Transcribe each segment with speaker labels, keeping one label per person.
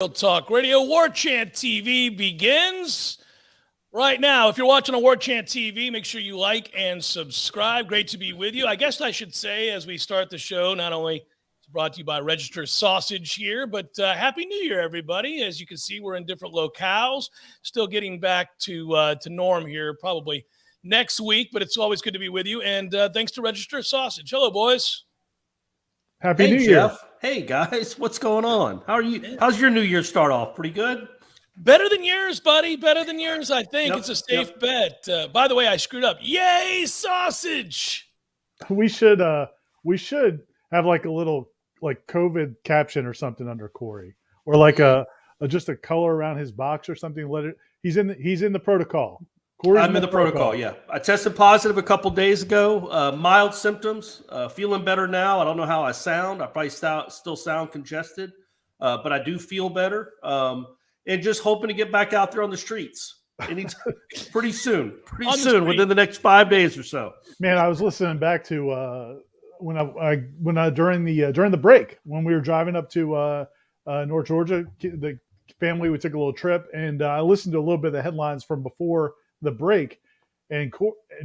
Speaker 1: Real Talk Radio. Warchant TV begins right now. If you're watching on Warchant TV, make sure you like and subscribe. Great to be with you. I guess I should say as we start the show, not only it's brought to you by Register Sausage here, but Happy New Year, everybody. As you can see, we're in different locales. Still getting back to norm here probably next week, but it's always good to be with you. And thanks to Register Sausage. Hello, boys.
Speaker 2: Happy New Year.
Speaker 3: Jeff. Hey, guys. What's going on? How are you? How's your New Year start off? Pretty good?
Speaker 1: Better than yours, buddy. Better than yours, I think. It's a safe bet. By the way, I screwed up. Yay, sausage!
Speaker 2: We should have like a little like COVID caption or something under Corey, or like just a color around his box or something. He's in the protocol.
Speaker 3: I'm in the protocol. Yeah, I tested positive a couple days ago. Mild symptoms. Feeling better now. I don't know how I sound. I probably still sound congested, but I do feel better. And just hoping to get back out there on the streets pretty soon. Within the next 5 days or so.
Speaker 2: Man, I was listening back to when I during the break when we were driving up to North Georgia, the family, we took a little trip, and I listened to a little bit of the headlines from before the break, and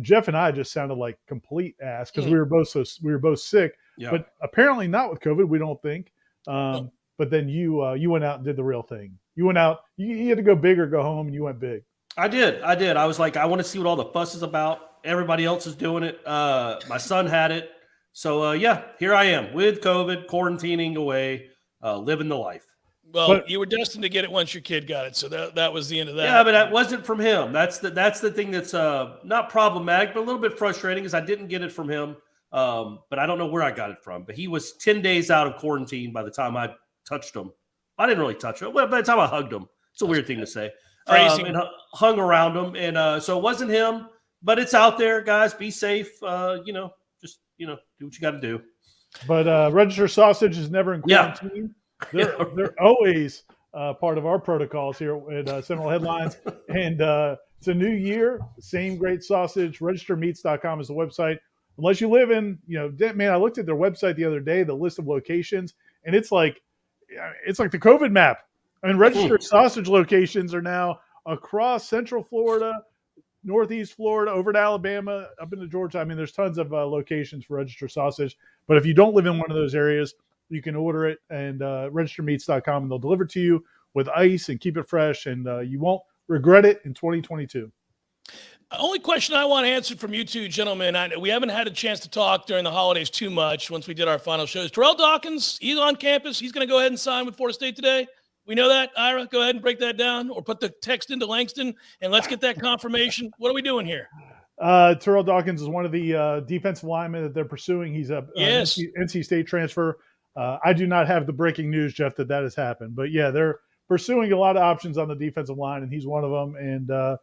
Speaker 2: Jeff and I just sounded like complete ass because we were both sick, but apparently not with COVID. We don't think. But then you went out and did the real thing. You went out. You had to go big or go home, and you went big.
Speaker 3: I did. I was like, I want to see what all the fuss is about. Everybody else is doing it. My son had it, so here I am with COVID, quarantining away, living the life.
Speaker 1: Well, you were destined to get it once your kid got it, so that was the end of that.
Speaker 3: Yeah, but that wasn't from him. That's the thing that's not problematic, but a little bit frustrating is I didn't get it from him. But I don't know where I got it from. But he was 10 days out of quarantine by the time I touched him. I didn't really touch him. Well, by the time I hugged him, it's a weird thing to say. And hung around him, and so it wasn't him. But it's out there, guys. Be safe. Just do what you got to do.
Speaker 2: But Register Sausage is never in quarantine.
Speaker 3: Yeah.
Speaker 2: They're always part of our protocols here at Seminole Headlines. And it's a new year, same great sausage. Registermeats.com is the website. Unless you live in, man, I looked at their website the other day, the list of locations, and it's like the COVID map. I mean, Register Sausage locations are now across Central Florida, Northeast Florida, over to Alabama, up into Georgia. I mean, there's tons of locations for Register Sausage. But if you don't live in one of those areas, you can order it and registermeats.com, and they'll deliver to you with ice and keep it fresh, and you won't regret it in 2022.
Speaker 1: The only question I want answered from you two gentlemen, we haven't had a chance to talk during the holidays too much once we did our final shows. Terrell Dawkins, he's on campus. He's going to go ahead and sign with Florida State today. We know that. Ira, go ahead and break that down or put the text into Langston, and let's get that confirmation. What are we doing here?
Speaker 2: Terrell Dawkins is one of the defensive linemen that they're pursuing. He's a NC State transfer. I do not have the breaking news, Jeff, that has happened. But, yeah, they're pursuing a lot of options on the defensive line, and he's one of them. And,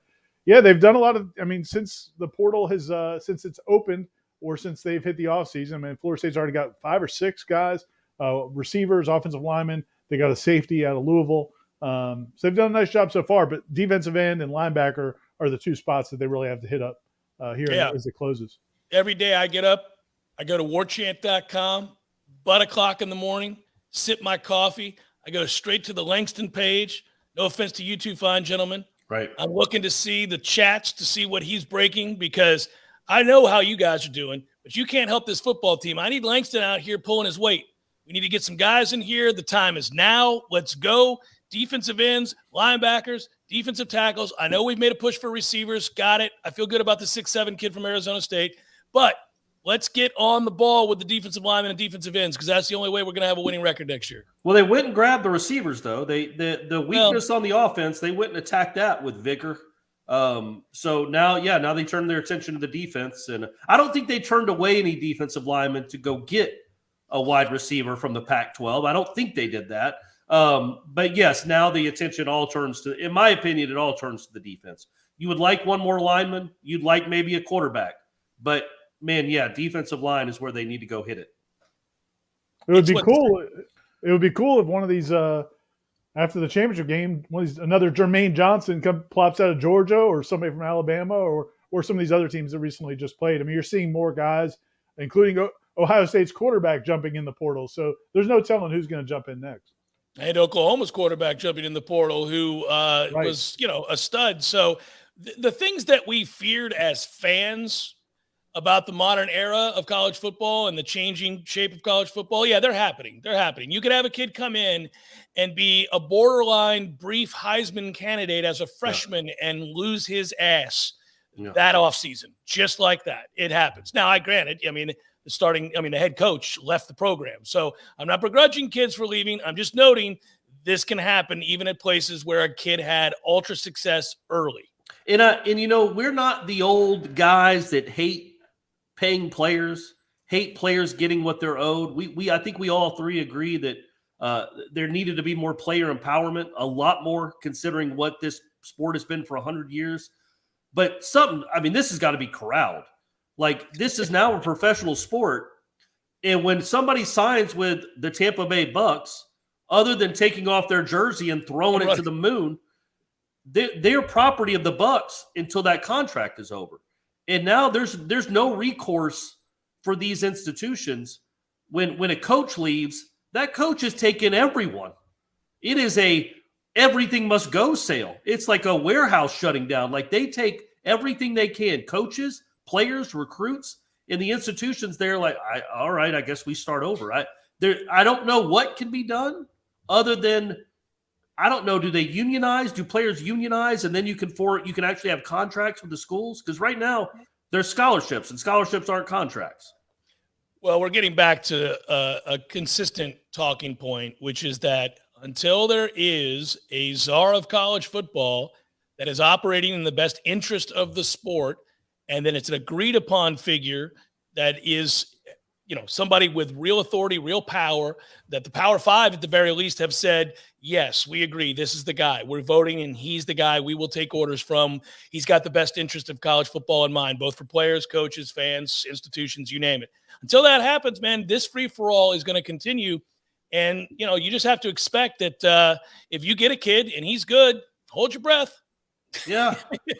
Speaker 2: they've done a lot of – I mean, since the portal has since it's opened or since they've hit the offseason, I mean, Florida State's already got 5 or 6 guys, receivers, offensive linemen. They got a safety out of Louisville. So they've done a nice job so far. But defensive end and linebacker are the 2 spots that they really have to hit up here as it closes.
Speaker 1: Every day I get up, I go to warchant.com. Butt o'clock in the morning, sip my coffee. I go straight to the Langston page. No offense to you two fine gentlemen.
Speaker 3: Right.
Speaker 1: I'm looking to see the chats to see what he's breaking because I know how you guys are doing, but you can't help this football team. I need Langston out here pulling his weight. We need to get some guys in here. The time is now. Let's go. Defensive ends, linebackers, defensive tackles. I know we've made a push for receivers. Got it. I feel good about the 6'7" kid from Arizona State. But let's get on the ball with the defensive linemen and defensive ends because that's the only way we're going to have a winning record next year.
Speaker 3: Well, they went and grabbed the receivers, though. The weakness on the offense, they went and attacked that with vigor. So now they turn their attention to the defense. And I don't think they turned away any defensive linemen to go get a wide receiver from the Pac-12. I don't think they did that. But, yes, now the attention all turns to – in my opinion, it all turns to the defense. You would like one more lineman. You'd like maybe a quarterback. But – man, yeah, defensive line is where they need to go hit it.
Speaker 2: It would be cool. It would be cool if one of these after the championship game, another Jermaine Johnson plops out of Georgia or somebody from Alabama or some of these other teams that recently just played. I mean, you're seeing more guys, including Ohio State's quarterback, jumping in the portal. So there's no telling who's going to jump in next.
Speaker 1: And Oklahoma's quarterback jumping in the portal who was, a stud. So the things that we feared as fans about the modern era of college football and the changing shape of college football, yeah, they're happening. They're happening. You could have a kid come in and be a borderline brief Heisman candidate as a freshman and lose his ass that offseason, just like that. It happens. Now, granted, the head coach left the program. So I'm not begrudging kids for leaving. I'm just noting this can happen even at places where a kid had ultra success early.
Speaker 3: And we're not the old guys that hate paying players, hate players getting what they're owed. I think we all three agree that there needed to be more player empowerment, a lot more considering what this sport has been for 100 years. But this has got to be corralled. Like, this is now a professional sport. And when somebody signs with the Tampa Bay Bucks, other than taking off their jersey and throwing it to the moon, they're property of the Bucks until that contract is over. And now there's no recourse for these institutions. When a coach leaves, that coach is taking everyone. It is a everything must go sale. It's like a warehouse shutting down. Like, they take everything they can, coaches, players, recruits, and the institutions. They're like, all right, I guess we start over. I don't know what can be done other than, I don't know, do they unionize? Do players unionize? And then you can actually have contracts with the schools? Because right now there's scholarships, and scholarships aren't contracts.
Speaker 1: Well, we're getting back to a consistent talking point, which is that until there is a czar of college football that is operating in the best interest of the sport, and then it's an agreed upon figure that is, somebody with real authority, real power, that the Power Five at the very least have said, yes, we agree. This is the guy. We're voting, and he's the guy we will take orders from. He's got the best interest of college football in mind, both for players, coaches, fans, institutions, you name it. Until that happens, man, this free-for-all is going to continue. And, you just have to expect that if you get a kid and he's good, hold your breath.
Speaker 3: Yeah.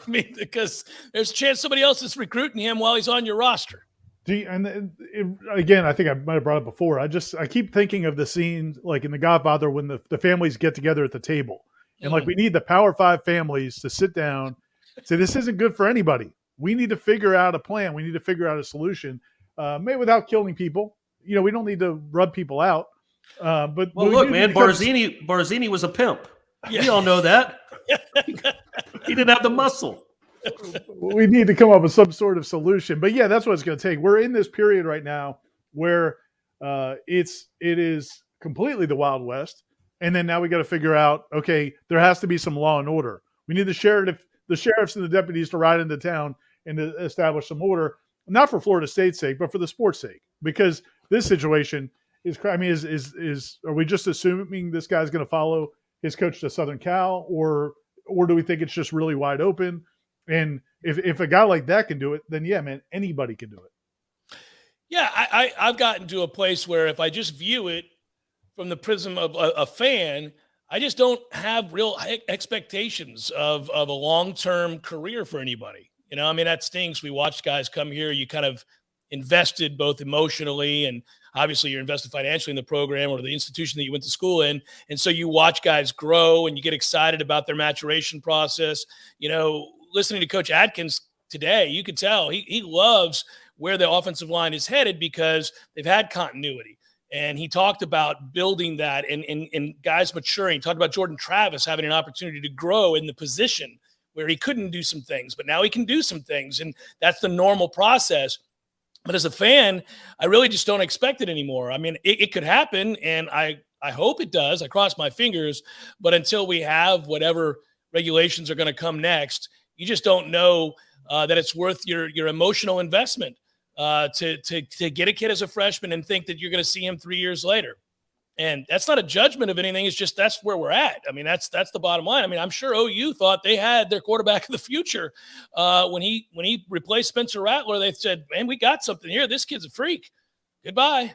Speaker 1: Because there's a chance somebody else is recruiting him while he's on your roster.
Speaker 2: Again, I think I might have brought it before. I keep thinking of the scene like in The Godfather when the families get together at the table. And like, we need the Power Five families to sit down and say, this isn't good for anybody. We need to figure out a plan. We need to figure out a solution, maybe without killing people. We don't need to rub people out. But
Speaker 3: look, man, Barzini was a pimp. Yeah. We all know that. He didn't have the muscle.
Speaker 2: We need to come up with some sort of solution. But yeah, that's what it's going to take. We're in this period right now where it is completely the Wild West. And then now we got to figure out, okay, there has to be some law and order. We need the sheriffs and the deputies to ride into town and to establish some order, not for Florida State's sake, but for the sport's sake. Because this situation is are we just assuming this guy's going to follow his coach to Southern Cal, or do we think it's just really wide open? And if a guy like that can do it, then yeah, man, anybody can do it.
Speaker 1: Yeah, I've gotten to a place where if I just view it from the prism of a fan, I just don't have real expectations of a long-term career for anybody. That stinks. We watched guys come here. You kind of invested both emotionally and obviously you're invested financially in the program or the institution that you went to school in. And so you watch guys grow and you get excited about their maturation process. Listening to Coach Atkins today, you could tell he loves where the offensive line is headed because they've had continuity. And he talked about building that and guys maturing. He talked about Jordan Travis having an opportunity to grow in the position where he couldn't do some things, but now he can do some things. And that's the normal process. But as a fan, I really just don't expect it anymore. It could happen, and I hope it does. I cross my fingers. But until we have whatever regulations are going to come next, you just don't know that it's worth your emotional investment to get a kid as a freshman and think that you're going to see him 3 years later. And that's not a judgment of anything. It's just that's where we're at. That's the bottom line. I'm sure OU thought they had their quarterback of the future when he replaced Spencer Rattler. They said, "Man, we got something here. This kid's a freak. Goodbye."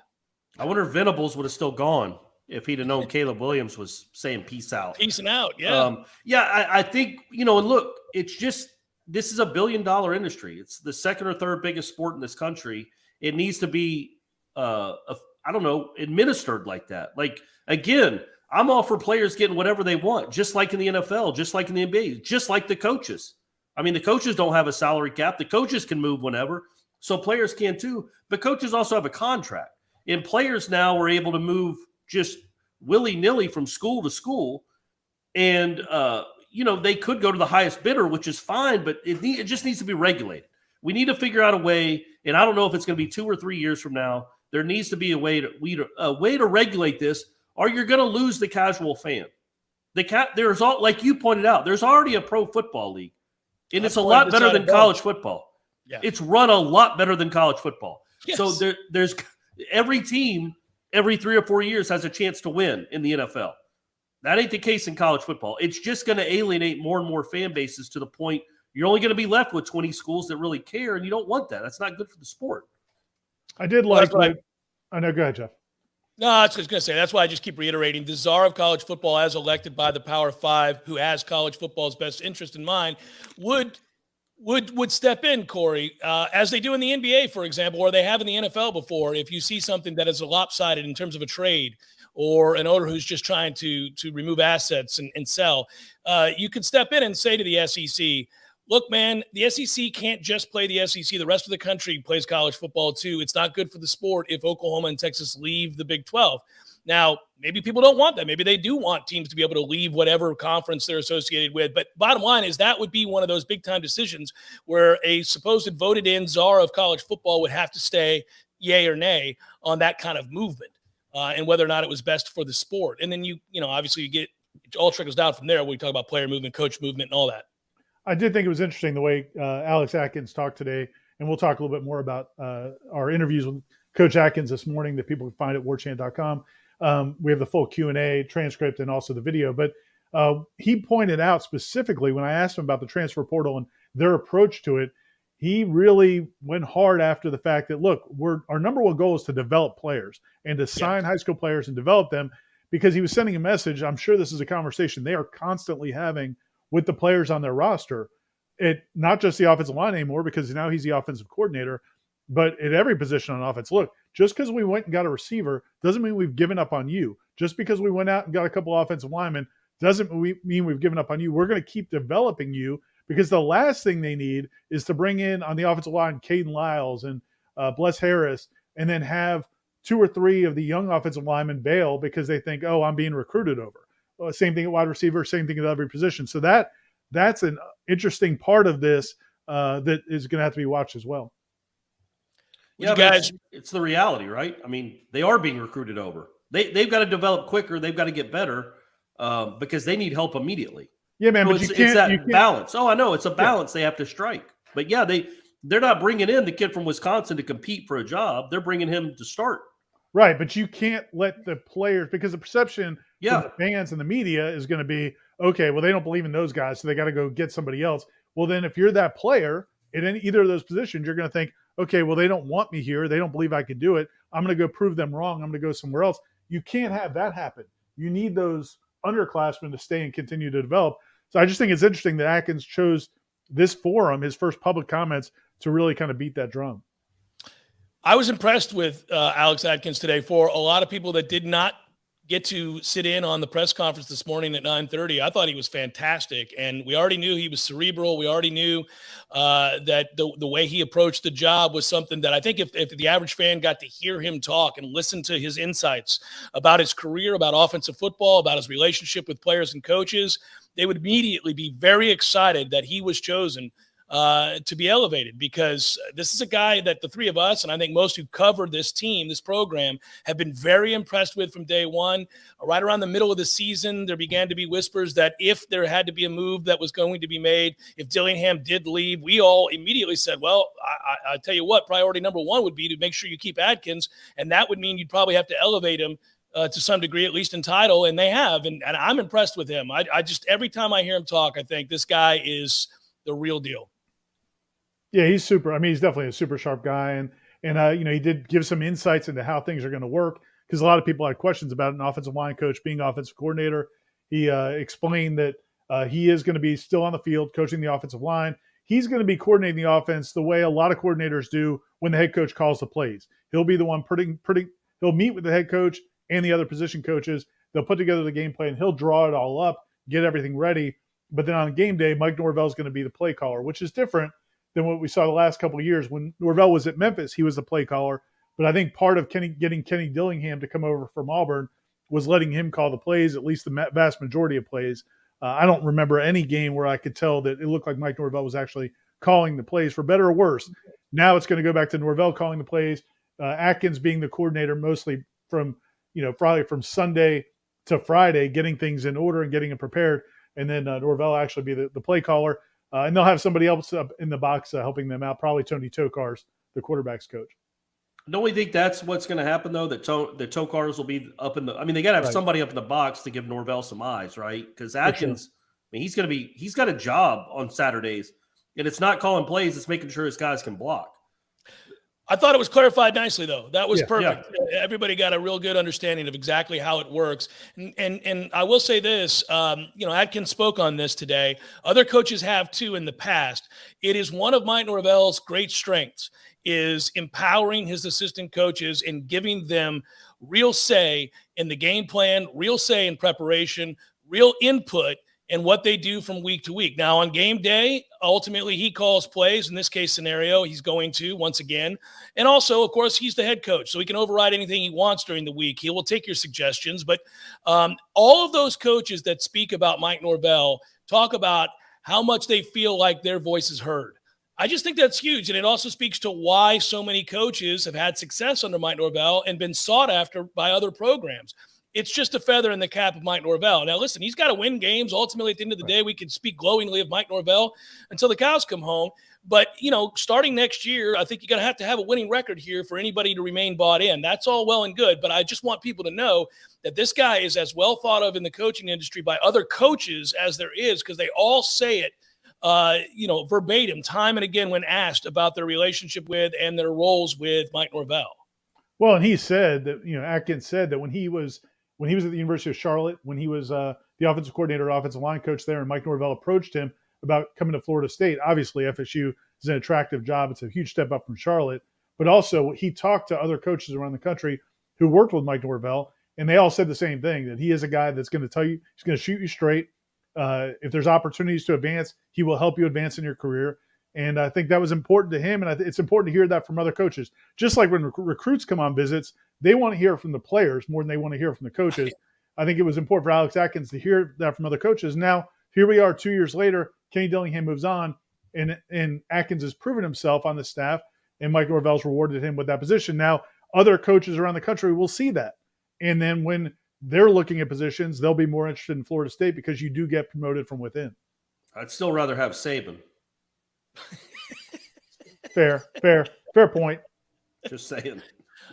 Speaker 3: I wonder if Venables would have still gone if he'd have known Caleb Williams was saying peace out.
Speaker 1: Peacing out, yeah.
Speaker 3: I think, and look, it's just this is $1 billion industry. It's the second or third biggest sport in this country. It needs to be administered like that. Like, again, I'm all for players getting whatever they want, just like in the NFL, just like in the NBA, just like the coaches. I mean, the coaches don't have a salary cap. The coaches can move whenever, so players can too. But coaches also have a contract. And players now are able to move just willy-nilly from school to school. And, they could go to the highest bidder, which is fine, but it just needs to be regulated. We need to figure out a way, and I don't know if it's going to be 2 or 3 years from now. There needs to be a way to regulate this, or you're going to lose the casual fan. There's all, like you pointed out, there's already a pro football league, and it's a lot better than college football.
Speaker 1: Yeah.
Speaker 3: It's run a lot better than college football.
Speaker 1: Yes.
Speaker 3: So there's every team every 3 or 4 years has a chance to win in the NFL. That ain't the case in college football. It's just going to alienate more and more fan bases to the point you're only going to be left with 20 schools that really care, and you don't want that. That's not good for the sport.
Speaker 2: I did like what – I know. Go ahead, Jeff.
Speaker 1: No, I was just going to say, that's why I just keep reiterating. The czar of college football, as elected by the Power Five, who has college football's best interest in mind, would step in, Corey, as they do in the NBA, for example, or they have in the NFL before. If you see something that is lopsided in terms of a trade or an owner who's just trying to remove assets and sell, you could step in and say to the SEC, look, man, the SEC can't just play the SEC. The rest of the country plays college football too. It's not good for the sport if Oklahoma and Texas leave the Big 12. Now, maybe people don't want that. Maybe they do want teams to be able to leave whatever conference they're associated with. But bottom line is that would be one of those big-time decisions where a supposed voted-in czar of college football would have to stay yay or nay on that kind of movement and whether or not it was best for the sport. And then, obviously you get – it all trickles down from there when we talk about player movement, coach movement, and all that.
Speaker 2: I did think it was interesting the way Alex Atkins talked today, and we'll talk a little bit more about our interviews with Coach Atkins this morning that people can find at warchant.com. We have the full Q&A transcript and also the video. But he pointed out specifically when I asked him about the transfer portal and their approach to it, he really went hard after the fact that, look, our number one goal is to develop players and to sign high school players and develop them, because he was sending a message. I'm sure this is a conversation they are constantly having with the players on their roster, not just the offensive line anymore, because now he's the offensive coordinator, but at every position on offense. Look, just because we went and got a receiver doesn't mean we've given up on you. Just because we went out and got a couple offensive linemen doesn't mean we've given up on you. We're going to keep developing you, because the last thing they need is to bring in on the offensive line Caden Lyles and Bless Harris, and then have 2 or 3 of the young offensive linemen bail because they think, oh, I'm being recruited over. Same thing at wide receiver, same thing at every position. So that's an interesting part of this that is going to have to be watched as well.
Speaker 3: Yeah, guys, it's the reality, right? I mean, they are being recruited over. They've got to develop quicker. They've got to get better because they need help immediately.
Speaker 2: Yeah, man,
Speaker 3: so
Speaker 2: but
Speaker 3: it's that balance. Oh, I know. It's a balance they have to strike. But yeah, they're not bringing in the kid from Wisconsin to compete for a job. They're bringing him to start.
Speaker 2: Right, but you can't let the players, because the perception from the fans and the media is going to be, okay, well, they don't believe in those guys, so they got to go get somebody else. Well, then if you're that player in either of those positions, you're going to think, okay, well, they don't want me here. They don't believe I can do it. I'm going to go prove them wrong. I'm going to go somewhere else. You can't have that happen. You need those underclassmen to stay and continue to develop. So I just think it's interesting that Atkins chose this forum, his first public comments, to really kind of beat that drum.
Speaker 1: I was impressed with Alex Adkins today. For a lot of people that did not get to sit in on the press conference this morning at 9:30, I thought he was fantastic. And we already knew he was cerebral. We already knew that the way he approached the job was something that I think if the average fan got to hear him talk and listen to his insights about his career, about offensive football, about his relationship with players and coaches, they would immediately be very excited that he was chosen to be elevated, because this is a guy that the three of us, and I think most who covered this team, this program, have been very impressed with from day one. Right around the middle of the season, there began to be whispers that if there had to be a move that was going to be made, if Dillingham did leave, we all immediately said, well, I tell you what, priority number one would be to make sure you keep Adkins, and that would mean you'd probably have to elevate him to some degree, at least in title, and they have, and I'm impressed with him. I just, every time I hear him talk, I think this guy is the real deal.
Speaker 2: Yeah, he's super. I mean, he's definitely a super sharp guy. And he did give some insights into how things are going to work, because a lot of people had questions about an offensive line coach being offensive coordinator. He explained that he is going to be still on the field coaching the offensive line. He's going to be coordinating the offense the way a lot of coordinators do when the head coach calls the plays. He'll be the one he'll meet with the head coach and the other position coaches. They'll put together the game plan. He'll draw it all up, get everything ready. But then on game day, Mike Norvell is going to be the play caller, which is different than what we saw the last couple of years. When Norvell was at Memphis, he was the play caller. But I think part of getting Kenny Dillingham to come over from Auburn was letting him call the plays, at least the vast majority of plays. I don't remember any game where I could tell that it looked like Mike Norvell was actually calling the plays, for better or worse. Now it's going to go back to Norvell calling the plays, Atkins being the coordinator mostly from, probably from Sunday to Friday, getting things in order and getting it prepared. And then Norvell actually be the play caller. And they'll have somebody else up in the box helping them out, probably Tony Tokars, the quarterback's coach.
Speaker 3: Don't we think that's what's going to happen, though, that Tokars will be up in the – I mean, they got to have somebody up in the box to give Norvell some eyes, right? Because Adkins, I mean, he's got a job on Saturdays, and it's not calling plays. It's making sure his guys can block.
Speaker 1: I thought it was clarified nicely, though. That was perfect. Yeah. Everybody got a real good understanding of exactly how it works. And I will say this, Adkins spoke on this today. Other coaches have, too, in the past. It is one of Mike Norvell's great strengths is empowering his assistant coaches and giving them real say in the game plan, real say in preparation, real input in what they do from week to week. Now, on game day, ultimately he calls plays. In this case scenario, he's going to once again. And also, of course, he's the head coach, so he can override anything he wants during the week. He will take your suggestions. But all of those coaches that speak about Mike Norvell talk about how much they feel like their voice is heard. I just think that's huge, and it also speaks to why so many coaches have had success under Mike Norvell and been sought after by other programs. It's just a feather in the cap of Mike Norvell. Now, listen, he's got to win games. Ultimately, at the end of the day, we can speak glowingly of Mike Norvell until the cows come home. But, starting next year, I think you're going to have a winning record here for anybody to remain bought in. That's all well and good, but I just want people to know that this guy is as well thought of in the coaching industry by other coaches as there is, because they all say it. Verbatim, time and again, when asked about their relationship with and their roles with Mike Norvell.
Speaker 2: Well, and he said that, Atkins said that when he was at the University of Charlotte, when he was the offensive coordinator, offensive line coach there, and Mike Norvell approached him about coming to Florida State. Obviously, FSU is an attractive job. It's a huge step up from Charlotte. But also, he talked to other coaches around the country who worked with Mike Norvell, and they all said the same thing, that he is a guy that's going to tell you, he's going to shoot you straight. If there's opportunities to advance, he will help you advance in your career. And I think that was important to him. And it's important to hear that from other coaches. Just like when recruits come on visits, they want to hear from the players more than they want to hear from the coaches. I think it was important for Alex Atkins to hear that from other coaches. Now, here we are 2 years later, Kenny Dillingham moves on, and Atkins has proven himself on the staff, and Mike Norvell's rewarded him with that position. Now, other coaches around the country will see that. And then when they're looking at positions, they'll be more interested in Florida State because you do get promoted from within.
Speaker 3: I'd still rather have Saban.
Speaker 2: Fair point.
Speaker 3: Just saying.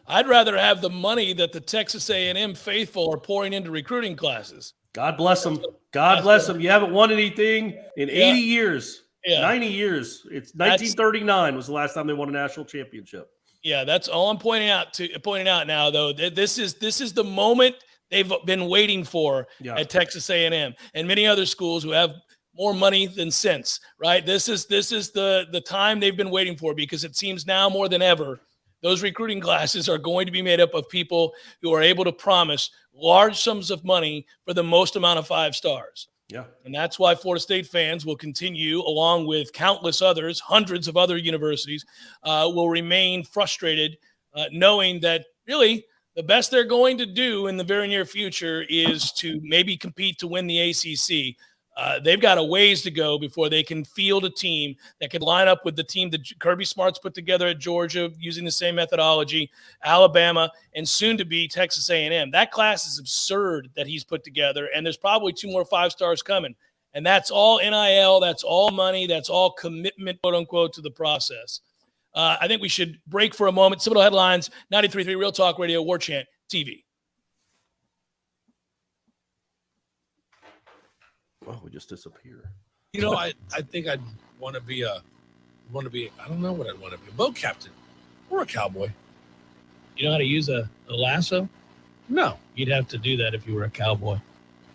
Speaker 1: I'd rather have the money that the Texas A&M faithful are pouring into recruiting classes.
Speaker 3: God bless them. God bless them. You haven't won anything in 80 years, 90 years. It's 1939 was the last time they won a national championship.
Speaker 1: Yeah, that's all I'm pointing out now, though. This is the moment they've been waiting for at Texas A&M and many other schools who have more money than sense, right? This is the time they've been waiting for, because it seems now more than ever those recruiting classes are going to be made up of people who are able to promise large sums of money for the most amount of 5 stars.
Speaker 3: Yeah.
Speaker 1: And that's why Florida State fans will continue, along with countless others, hundreds of other universities, will remain frustrated, knowing that really the best they're going to do in the very near future is to maybe compete to win the ACC. They've got a ways to go before they can field a team that could line up with the team that Kirby Smart's put together at Georgia using the same methodology, Alabama, and soon to be Texas A&M. That class is absurd that he's put together, and there's probably 2 more 5 stars coming. And that's all NIL, that's all money, that's all commitment, quote unquote, to the process. I think we should break for a moment. Seminole Headlines, 93.3 Real Talk Radio, Warchant TV.
Speaker 3: Oh, we just disappear.
Speaker 4: I think I'd want to be I don't know what I'd want to be, a boat captain or a cowboy.
Speaker 5: You know how to use a lasso?
Speaker 4: No.
Speaker 5: You'd have to do that if you were a cowboy.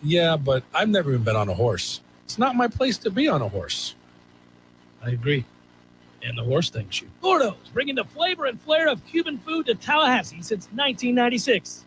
Speaker 4: Yeah, but I've never even been on a horse. It's not my place to be on a horse.
Speaker 5: I agree. And the horse thinks you. Gordo's, bringing the flavor and flair of Cuban food to Tallahassee since 1996.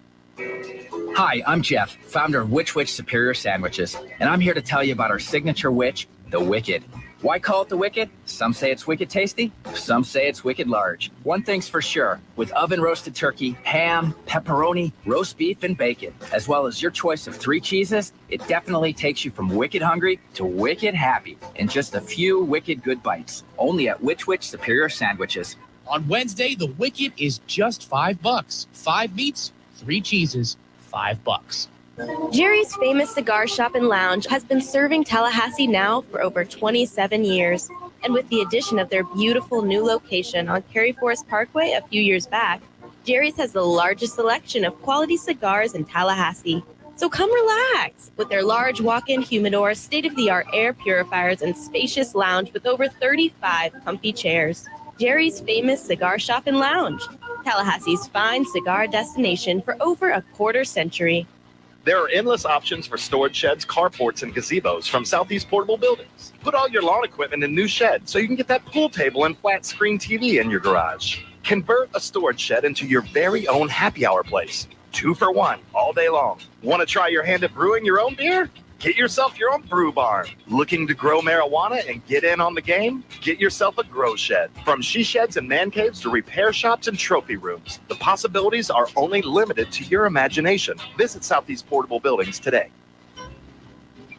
Speaker 6: Hi, I'm Jeff, founder of Which Superior Sandwiches, and I'm here to tell you about our signature witch, the Wicked. Why call it the Wicked? Some say it's wicked tasty, some say it's wicked large. One thing's for sure, with oven roasted turkey, ham, pepperoni, roast beef, and bacon, as well as your choice of 3 cheeses, it definitely takes you from wicked hungry to wicked happy in just a few wicked good bites. Only at Which Superior Sandwiches.
Speaker 5: On Wednesday, the Wicked is just $5. 5 meats, 3 cheeses, $5.
Speaker 7: Jerry's Famous Cigar Shop and Lounge has been serving Tallahassee now for over 27 years. And with the addition of their beautiful new location on Cary Forest Parkway a few years back, Jerry's has the largest selection of quality cigars in Tallahassee. So come relax with their large walk-in humidor, state-of-the-art air purifiers, and spacious lounge with over 35 comfy chairs. Jerry's Famous Cigar Shop and Lounge, Tallahassee's fine cigar destination for over a quarter century.
Speaker 8: There are endless options for storage sheds, carports, and gazebos from Southeast Portable Buildings. Put all your lawn equipment in new sheds so you can get that pool table and flat screen TV in your garage. Convert a storage shed into your very own happy hour place. 2 for 1 all day long. Want to try your hand at brewing your own beer? Get yourself your own brew barn. Looking to grow marijuana and get in on the game? Get yourself a grow shed. From she sheds and man caves to repair shops and trophy rooms, the possibilities are only limited to your imagination. Visit Southeast Portable Buildings today.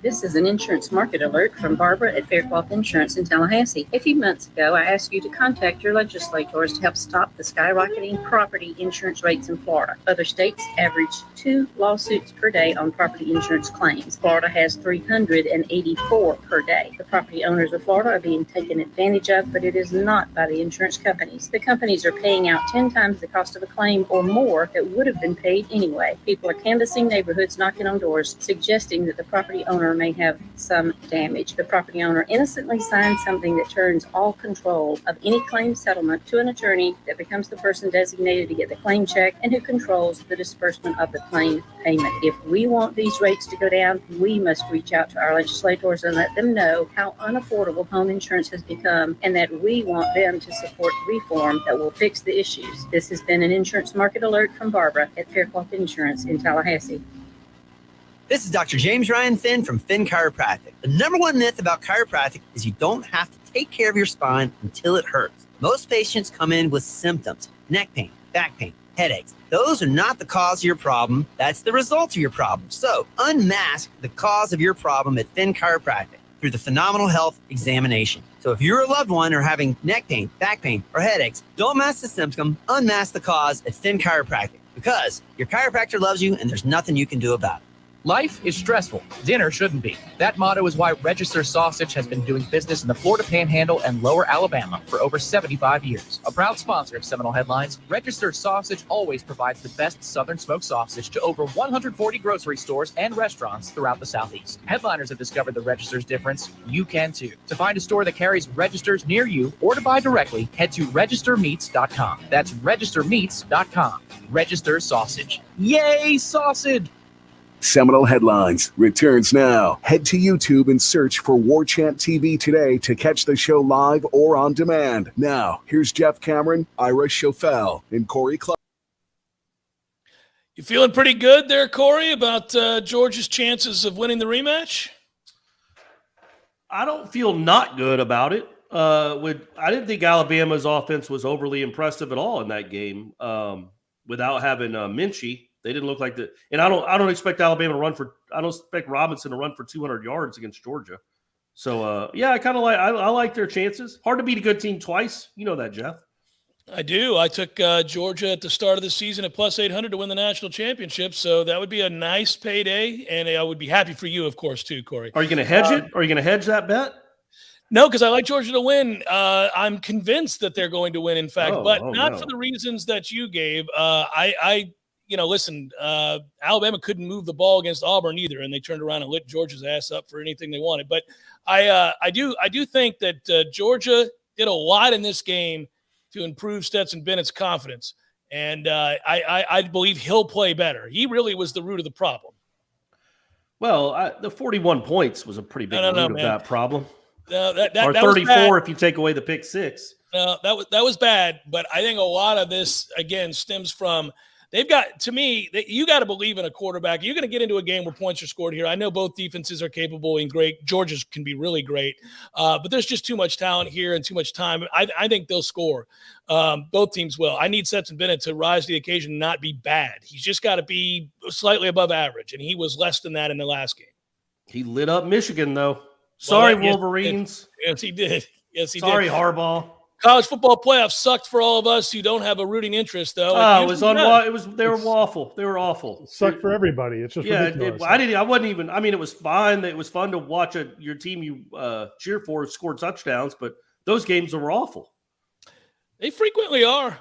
Speaker 9: This is an insurance market alert from Barbara at Faircloth Insurance in Tallahassee. A few months ago, I asked you to contact your legislators to help stop the skyrocketing property insurance rates in Florida. Other states average 2 lawsuits per day on property insurance claims. Florida has 384 per day. The property owners of Florida are being taken advantage of, but it is not by the insurance companies. The companies are paying out 10 times the cost of a claim or more that would have been paid anyway. People are canvassing neighborhoods, knocking on doors, suggesting that the property owner may have some damage. The property owner innocently signs something that turns all control of any claim settlement to an attorney that becomes the person designated to get the claim check and who controls the disbursement of the claim payment. If we want these rates to go down, we must reach out to our legislators and let them know how unaffordable home insurance has become and that we want them to support reform that will fix the issues. This has been an insurance market alert from Barbara at Faircloth Insurance in Tallahassee.
Speaker 10: This is Dr. James Ryan Finn from Finn Chiropractic. The number one myth about chiropractic is you don't have to take care of your spine until it hurts. Most patients come in with symptoms, neck pain, back pain, headaches. Those are not the cause of your problem. That's the result of your problem. So unmask the cause of your problem at Finn Chiropractic through the Phenomenal Health Examination. So if you're a loved one or having neck pain, back pain, or headaches, don't mask the symptom, unmask the cause at Finn Chiropractic because your chiropractor loves you and there's nothing you can do about it.
Speaker 11: Life is stressful. Dinner shouldn't be. That motto is why Register Sausage has been doing business in the Florida Panhandle and Lower Alabama for over 75 years. A proud sponsor of Seminole Headlines, Register Sausage always provides the best Southern smoked sausage to over 140 grocery stores and restaurants throughout the Southeast. Headliners have discovered the Register's difference. You can too. To find a store that carries Registers near you or to buy directly, head to registermeats.com. That's registermeats.com. Register Sausage. Yay, sausage!
Speaker 12: Seminole Headlines returns now. Head to YouTube and search for Warchant TV today to catch the show live or on demand. Now, here's Jeff Cameron, Ira Schofel, and Corey Clark.
Speaker 1: You feeling pretty good there, Corey, about Georgia's chances of winning the rematch?
Speaker 3: I don't feel not good about it. I didn't think Alabama's offense was overly impressive at all in that game without having Minchie. They didn't look like that, and I don't expect Alabama to run for. I don't expect Robinson to run for 200 yards against Georgia. So I kind of like. I like their chances. Hard to beat a good team twice. You know that, Jeff.
Speaker 1: I do. I took Georgia at the start of the season at plus 800 to win the national championship. So that would be a nice payday, and I would be happy for you, of course, too, Corey.
Speaker 3: Are you going to hedge it? Are you going to hedge that bet?
Speaker 1: No, because I like Georgia to win. I'm convinced that they're going to win, in fact, but not for the reasons that you gave. Listen, Alabama couldn't move the ball against Auburn either, and they turned around and lit Georgia's ass up for anything they wanted. But I do think that Georgia did a lot in this game to improve Stetson Bennett's confidence, and I believe he'll play better. He really was the root of the problem.
Speaker 3: Well, the 41 points was a pretty big root of that problem.
Speaker 1: Or
Speaker 3: that 34 if you take away the pick six.
Speaker 1: No, that was bad, but I think a lot of this, again, stems from they've got, to me, you got to believe in a quarterback. You're going to get into a game where points are scored here. I know both defenses are capable and great. Georgia's can be really great, but there's just too much talent here and too much time. I think they'll score. Both teams will. I need Stetson Bennett to rise to the occasion and not be bad. He's just got to be slightly above average, and he was less than that in the last game.
Speaker 3: He lit up Michigan, though. Sorry, Wolverines.
Speaker 1: Yes, he did. Yes, he did.
Speaker 3: Sorry, Harbaugh.
Speaker 1: College football playoffs sucked for all of us who don't have a rooting interest, though.
Speaker 3: Oh, they were awful. They were awful.
Speaker 2: It sucked for everybody. It's just ridiculous.
Speaker 3: I wasn't even. I mean, it was fine. It was fun to watch your team you cheer for score touchdowns, but those games were awful.
Speaker 1: They frequently are.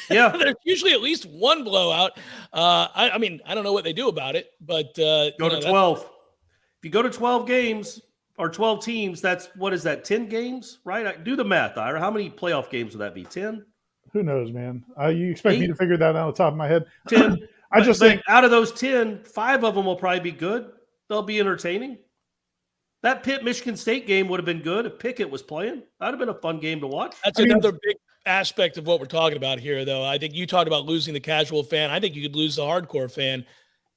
Speaker 3: Yeah,
Speaker 1: there's usually at least one blowout. I mean, I don't know what they do about it, but
Speaker 3: go to 12. If you go to 12 games. Or 12 teams, that's, what is that, 10 games, right? Do the math, Ira. How many playoff games would that be, 10?
Speaker 2: Who knows, man? You expect me to figure that out on the top of my head?
Speaker 3: 10.
Speaker 2: I just think
Speaker 3: out of those 10, 5 of them will probably be good. They'll be entertaining. That Pitt-Michigan State game would have been good if Pickett was playing. That would have been a fun game to watch.
Speaker 1: That's another big aspect of what we're talking about here, though. I think you talked about losing the casual fan. I think you could lose the hardcore fan.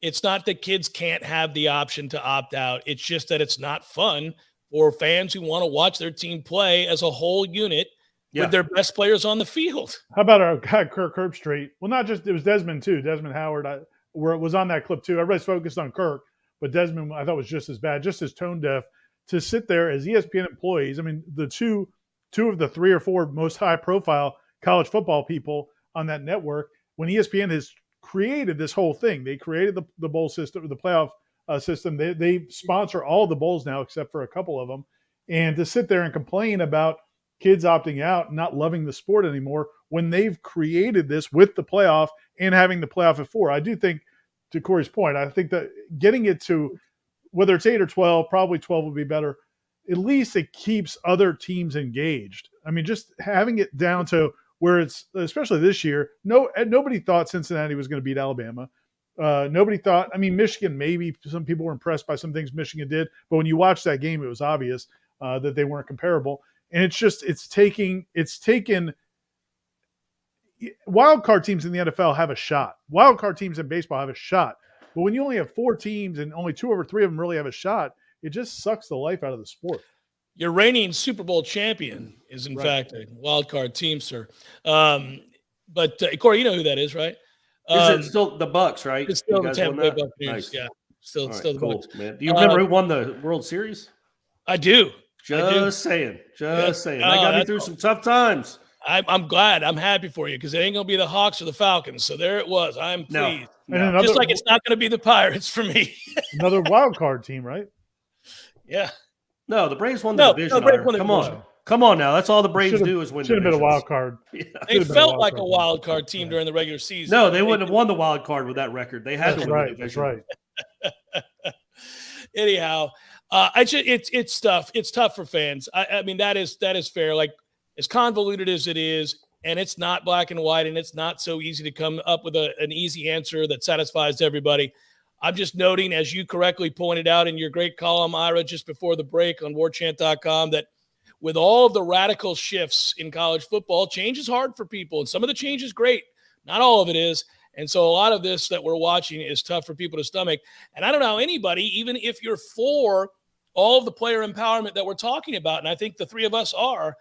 Speaker 1: It's not that kids can't have the option to opt out. It's just that it's not fun for fans who want to watch their team play as a whole unit with their best players on the field.
Speaker 2: How about our guy Kirk Herbstreit? Well, not just, it was Desmond too. Desmond Howard, where it was on that clip too. Everybody's focused on Kirk, but Desmond I thought was just as bad, just as tone deaf to sit there as ESPN employees. I mean, the two of the 3 or 4 most high profile college football people on that network, when ESPN has created this whole thing, they created the bowl system, the playoff system. They sponsor all the bowls now except for a couple of them. And to sit there and complain about kids opting out and not loving the sport anymore when they've created this with the playoff and having the playoff at 4. I do think, to Corey's point, I think that getting it to whether it's 8 or 12, probably 12 would be better. At least it keeps other teams engaged. I mean, just having it down to where it's, especially this year, nobody thought Cincinnati was going to beat Alabama. Nobody thought, I mean, Michigan, maybe some people were impressed by some things Michigan did, but when you watch that game, it was obvious that they weren't comparable. And it's taken wild card teams in the NFL have a shot. Wild card teams in baseball have a shot. But when you only have 4 teams and only 2 over 3 of them really have a shot, it just sucks the life out of the sport.
Speaker 1: Your reigning Super Bowl champion is, in fact, a wild card team, sir. But Corey, you know who that is, right?
Speaker 3: Is it still the Bucks, right?
Speaker 1: It's still the Tampa Bay Buccaneers.
Speaker 3: Nice.
Speaker 1: Yeah, still
Speaker 3: Right,
Speaker 1: the
Speaker 3: cool,
Speaker 1: Bucks.
Speaker 3: man. Do you remember who won the World Series?
Speaker 1: I do.
Speaker 3: Just saying. That got me through some tough times.
Speaker 1: I'm glad. I'm happy for you because it ain't going to be the Hawks or the Falcons. So there it was. I'm pleased.
Speaker 2: No.
Speaker 1: Just like it's not going to be the Pirates for me.
Speaker 2: Another wild card team, right?
Speaker 1: Yeah.
Speaker 3: No, the Braves won the division. Come on now. That's all the Braves do is win.
Speaker 2: Should have been a wild card.
Speaker 1: Yeah. They felt like a wild card team during the regular season.
Speaker 3: No, they wouldn't have won the wild card with that record. They had to win the division.
Speaker 2: That's right.
Speaker 1: Anyhow, it's tough. It's tough for fans. I mean, that is fair. Like, as convoluted as it is, and it's not black and white, and it's not so easy to come up with an easy answer that satisfies everybody. I'm just noting, as you correctly pointed out in your great column, Ira, just before the break on warchant.com, that with all of the radical shifts in college football, change is hard for people. And some of the change is great. Not all of it is. And so a lot of this that we're watching is tough for people to stomach. And I don't know anybody, even if you're for all of the player empowerment that we're talking about, and I think the 3 of us are,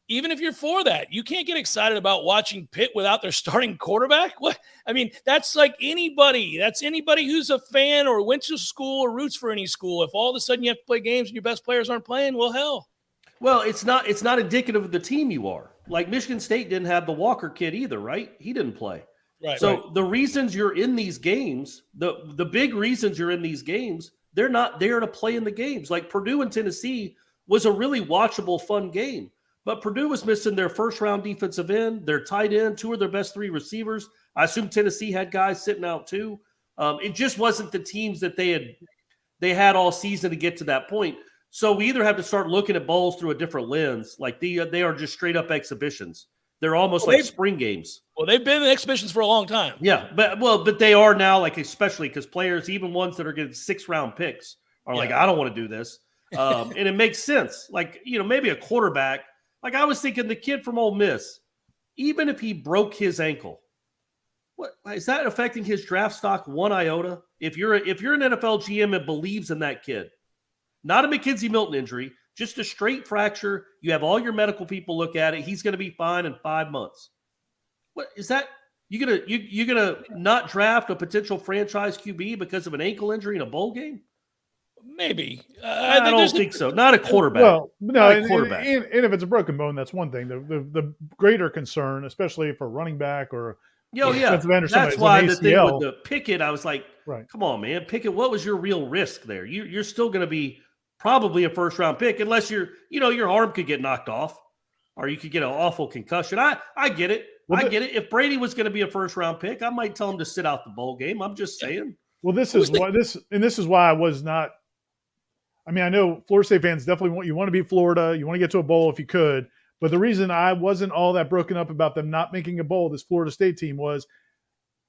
Speaker 1: even if you're for that, you can't get excited about watching Pitt without their starting quarterback. What? I mean, that's like anybody. That's anybody who's a fan or went to school or roots for any school. If all of a sudden you have to play games and your best players aren't playing, well, hell.
Speaker 3: Well, it's not indicative of the team you are. Like Michigan State didn't have the Walker kid either, right? He didn't play.
Speaker 1: Right.
Speaker 3: So the reasons you're in these games, the big reasons you're in these games, they're not there to play in the games. Like Purdue and Tennessee was a really watchable, fun game. But Purdue was missing their first-round defensive end, their tight end, 2 of their best 3 receivers. I assume Tennessee had guys sitting out too. It just wasn't the teams that they had all season to get to that point. So we either have to start looking at bowls through a different lens, like they are just straight-up exhibitions. They're almost like spring games.
Speaker 1: Well, they've been in exhibitions for a long time.
Speaker 3: Yeah, but they are now, like, especially because players, even ones that are getting 6th-round picks, are like, I don't want to do this. And it makes sense. Like, maybe a quarterback. Like I was thinking the kid from Ole Miss, even if he broke his ankle, What is that affecting his draft stock one iota? If you're an NFL GM and believes in that kid, not a McKenzie Milton injury, just a straight fracture. You have all your medical people look at it. He's going to be fine in 5 months. What is that? You gonna not draft a potential franchise QB because of an ankle injury in a bowl game?
Speaker 1: Maybe.
Speaker 3: I don't think so. Not a quarterback.
Speaker 2: Well, no,
Speaker 3: Not a quarterback.
Speaker 2: and if it's a broken bone, that's one thing. The greater concern, especially for running back or defensive end or somebody,
Speaker 3: That's why the thing
Speaker 2: ACL.
Speaker 3: with the Pickett, I was like,
Speaker 2: Right.
Speaker 3: come on, man. Pickett, what was your real risk there? You're still going to be probably a first-round pick unless your arm could get knocked off or you could get an awful concussion. I get it.
Speaker 2: Well,
Speaker 3: I get it. If Brady was going to be a first-round pick, I might tell him to sit out the bowl game. I'm just saying.
Speaker 2: Well, this is why I was not. I mean, I know Florida State fans definitely want to beat Florida. You want to get to a bowl if you could. But the reason I wasn't all that broken up about them not making a bowl, this Florida State team, was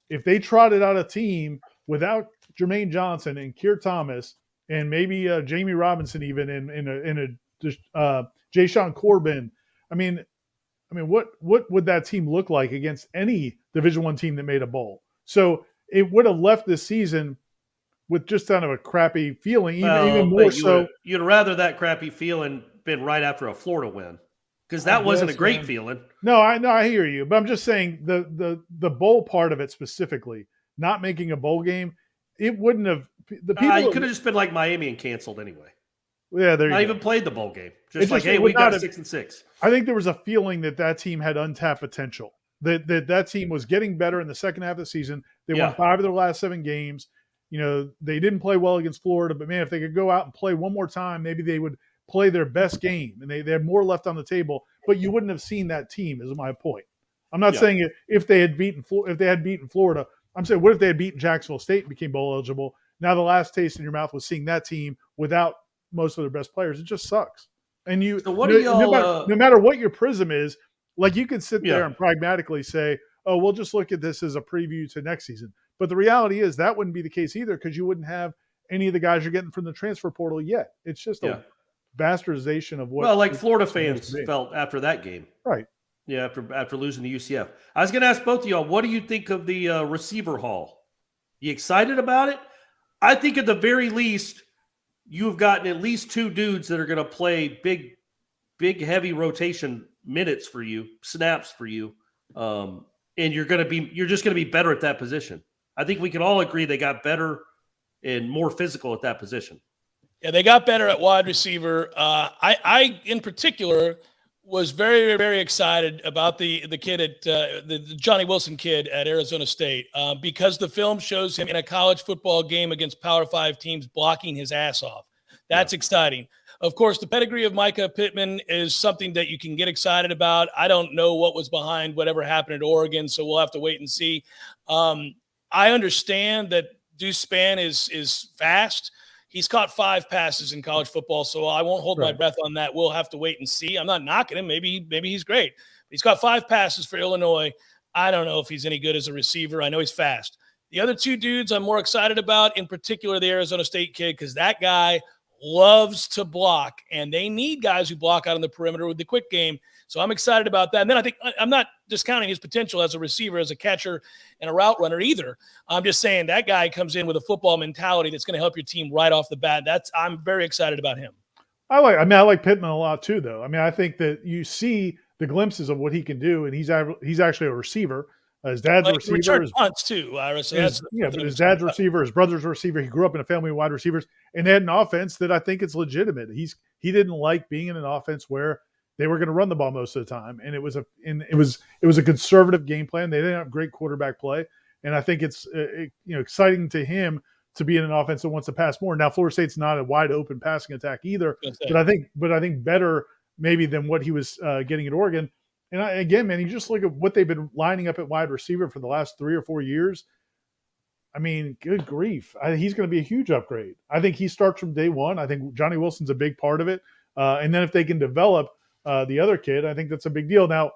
Speaker 2: if they trotted out a team without Jermaine Johnson and Keir Thomas and maybe Jamie Robinson even in a Jayshon Corbin. I mean, what would that team look like against any Division I team that made a bowl? So it would have left this season with just kind of a crappy feeling, even more so.
Speaker 3: You'd rather that crappy feeling been right after a Florida win because that wasn't a great feeling.
Speaker 2: No, I hear you, but I'm just saying the bowl part of it specifically, not making a bowl game, it wouldn't have the people.
Speaker 3: You could have just been like Miami and canceled anyway.
Speaker 2: Yeah, there you
Speaker 3: not
Speaker 2: go.
Speaker 3: even played the bowl game. Just like, hey, we got 6-6.
Speaker 2: I think there was a feeling that team had untapped potential. That team was getting better in the second half of the season. They won 5 of their last 7 games. They didn't play well against Florida, but man, if they could go out and play one more time, maybe they would play their best game, and they had more left on the table. But you wouldn't have seen that team, is my point. I'm not saying if they had beaten Florida. I'm saying what if they had beaten Jacksonville State and became bowl eligible? Now the last taste in your mouth was seeing that team without most of their best players. It just sucks. And no matter what your prism is, like you could sit there and pragmatically say, "Oh, we'll just look at this as a preview to next season." But the reality is that wouldn't be the case either because you wouldn't have any of the guys you're getting from the transfer portal yet. It's just a bastardization of what.
Speaker 3: Well, like Florida fans felt after that game,
Speaker 2: right?
Speaker 3: Yeah, after losing to UCF. I was going to ask both of y'all, what do you think of the receiver haul? You excited about it? I think at the very least, you've gotten at least 2 dudes that are going to play big, heavy rotation minutes for you, snaps for you, and you're just going to be better at that position. I think we can all agree they got better and more physical at that position.
Speaker 1: Yeah, they got better at wide receiver. I in particular was very, very excited about the kid at the Johnny Wilson kid at Arizona State because the film shows him in a college football game against Power 5 teams blocking his ass off. That's exciting. Of course, the pedigree of Micah Pittman is something that you can get excited about. I don't know what was behind whatever happened at Oregon, so we'll have to wait and see. I understand that Deuce Spann is fast. He's caught 5 passes in college football, so I won't hold my breath on that. We'll have to wait and see. I'm not knocking him. Maybe he's great. He's got 5 passes for Illinois. I don't know if he's any good as a receiver. I know he's fast. The other 2 dudes I'm more excited about, in particular the Arizona State kid, because that guy loves to block, and they need guys who block out on the perimeter with the quick game. So I'm excited about that. And then I think I'm not discounting his potential as a receiver, as a catcher, and a route runner either. I'm just saying that guy comes in with a football mentality that's going to help your team right off the bat. I'm very excited about him.
Speaker 2: I like Pittman a lot too, though. I mean, I think that you see the glimpses of what he can do, and he's actually a receiver. His dad's a receiver.
Speaker 1: Return punts too, Ira. So
Speaker 2: but his dad's a receiver, his brother's a receiver. He grew up in a family of wide receivers, and they had an offense that I think is legitimate. He didn't like being in an offense where they were going to run the ball most of the time, and it was a conservative game plan. They didn't have great quarterback play, and I think it's exciting to him to be in an offense that wants to pass more. Now, Florida State's not a wide open passing attack either, but I think better maybe than what he was getting at Oregon. And again, man, you just look at what they've been lining up at wide receiver for the last 3 or 4 years. I mean, good grief. He's going to be a huge upgrade. I think he starts from day one. I think Johnny Wilson's a big part of it. And then if they can develop the other kid, I think that's a big deal. Now,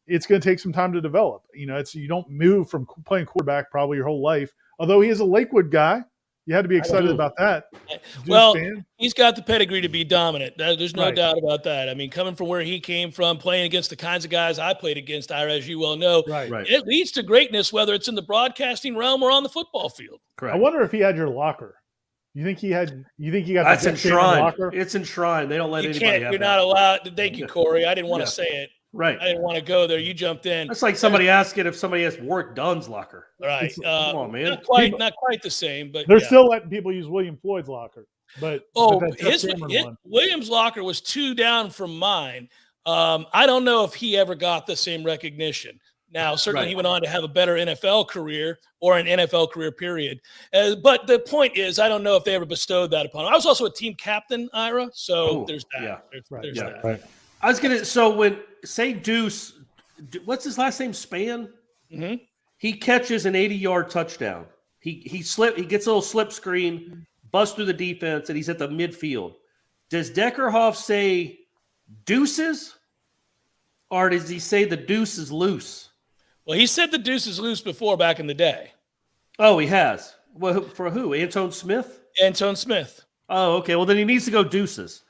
Speaker 2: it's going to take some time to develop. You don't move from playing quarterback probably your whole life. Although he is a Lakewood guy, You had to be excited about that.
Speaker 1: Well, he's got the pedigree to be dominant. There's no
Speaker 2: Right.
Speaker 1: doubt about that. I mean, coming from where he came from, playing against the kinds of guys I played against, Ira, as you well know,
Speaker 2: Right.
Speaker 1: it leads to greatness, whether it's in the broadcasting realm or on the football field.
Speaker 3: Correct.
Speaker 2: I wonder if he had your locker. You think he got
Speaker 3: That's
Speaker 2: the
Speaker 3: enshrined.
Speaker 2: locker?
Speaker 3: It's enshrined. They don't let
Speaker 1: You
Speaker 3: anybody
Speaker 1: can't.
Speaker 3: have
Speaker 1: You're
Speaker 3: that.
Speaker 1: not allowed. Thank you, Corey. I didn't want to say it.
Speaker 3: Right.
Speaker 1: I didn't want to go there. You jumped in.
Speaker 3: That's like somebody asking if somebody has Warwick Dunn's locker.
Speaker 1: Right.
Speaker 3: Come on, man.
Speaker 1: Not quite the same, but
Speaker 2: They're
Speaker 1: yeah.
Speaker 2: still letting people use William Floyd's locker. But that Jeff Cameron one.
Speaker 1: Williams' locker was 2 down from mine. I don't know if he ever got the same recognition. Now, certainly he went on to have a better NFL career or an NFL career period. But the point is, I don't know if they ever bestowed that upon him. I was also a team captain, Ira, so there's that.
Speaker 3: Yeah.
Speaker 1: There's that.
Speaker 2: Right.
Speaker 3: I was going to – so when – say Deuce – what's his last name? Span?
Speaker 1: Mm-hmm.
Speaker 3: He catches an 80-yard touchdown. He gets a little slip screen, busts through the defense, and he's at the midfield. Does Deckerhoff say deuces, or does he say the deuce is loose?
Speaker 1: Well, he said the deuce is loose before back in the day.
Speaker 3: Oh, he has. Well, for who? Antone Smith?
Speaker 1: Antone Smith.
Speaker 3: Oh, okay. Well, then he needs to go deuces.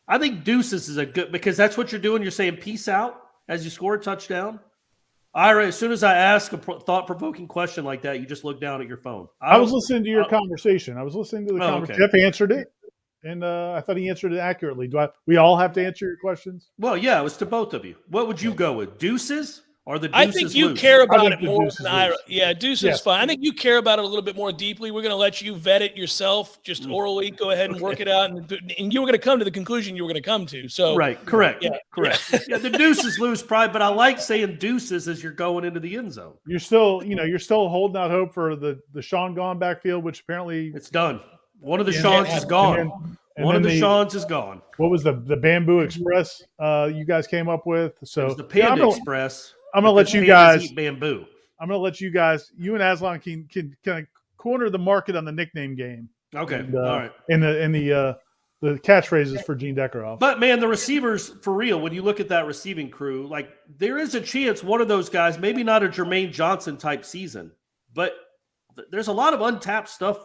Speaker 3: I think deuces is a good – because that's what you're doing. You're saying peace out as you score a touchdown. Ira, as soon as I ask a thought-provoking question like that, you just look down at your phone.
Speaker 2: I was listening to your conversation. I was listening to the conversation.
Speaker 3: Okay.
Speaker 2: Jeff answered it, and I thought he answered it accurately. We all have to answer your questions?
Speaker 3: Well, yeah, it was to both of you. What would you go with, deuces or the
Speaker 1: I
Speaker 3: deuces
Speaker 1: think you
Speaker 3: loose?
Speaker 1: care
Speaker 2: I
Speaker 1: about
Speaker 2: think
Speaker 1: it
Speaker 2: the
Speaker 1: more
Speaker 2: deuce
Speaker 1: than
Speaker 2: is
Speaker 1: Ira.
Speaker 2: loose.
Speaker 1: Yeah, deuce
Speaker 2: Yeah.
Speaker 1: is fine. I think you care about it a little bit more deeply. We're going to let you vet it yourself, just orally. Go ahead and work it out. And you were going to come to the conclusion you were going to come to. So
Speaker 3: Right, correct,
Speaker 1: Yeah.
Speaker 3: correct. Yeah, the deuce is loose, probably, but I like saying deuces as you're going into the end zone.
Speaker 2: You're still holding out hope for the Sean Gone backfield, which apparently
Speaker 3: It's done. One of the
Speaker 2: Yeah.
Speaker 3: Sean's is gone.
Speaker 2: and
Speaker 3: One of
Speaker 2: then
Speaker 3: the Sean's is gone.
Speaker 2: what was the Bamboo Express you guys came up with? So
Speaker 3: It was the Panda Express.
Speaker 2: I'm gonna let you
Speaker 3: Pandas
Speaker 2: guys
Speaker 3: eat bamboo.
Speaker 2: I'm going to let you guys, you and Aslan can kind of corner the market on the nickname game.
Speaker 3: Okay,
Speaker 2: And,
Speaker 3: all right.
Speaker 2: And the catchphrases for Gene Deckerhoff.
Speaker 3: But man, the receivers, for real, when you look at that receiving crew, like there is a chance one of those guys, maybe not a Jermaine Johnson type season, but there's a lot of untapped stuff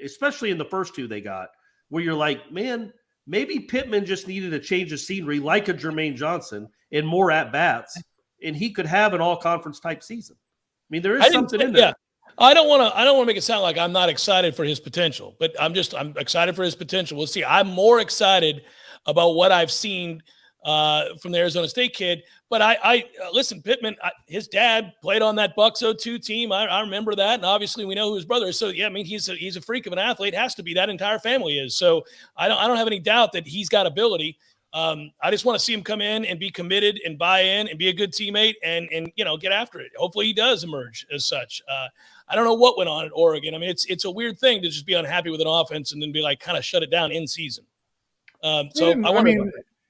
Speaker 3: especially in the first two they got, where you're like, man, maybe Pittman just needed a change of scenery, like a Jermaine Johnson, and more at bats, and he could have an all conference type season. I mean, there is something in there.
Speaker 1: Yeah. I don't want to make it sound like I'm not excited for his potential, but I'm excited for his potential. We'll see. I'm more excited about what I've seen from the Arizona State kid. But I listen, Pittman, his dad played on that Bucks 02 team. I remember that, and obviously we know who his brother is. So yeah, I mean he's a freak of an athlete. Has to be. That entire family is. So I don't have any doubt that he's got ability. I just want to see him come in and be committed and buy in and be a good teammate and get after it. Hopefully he does emerge as such. I don't know what went on at Oregon. I mean, it's a weird thing to just be unhappy with an offense and then be like kind of shut it down in season.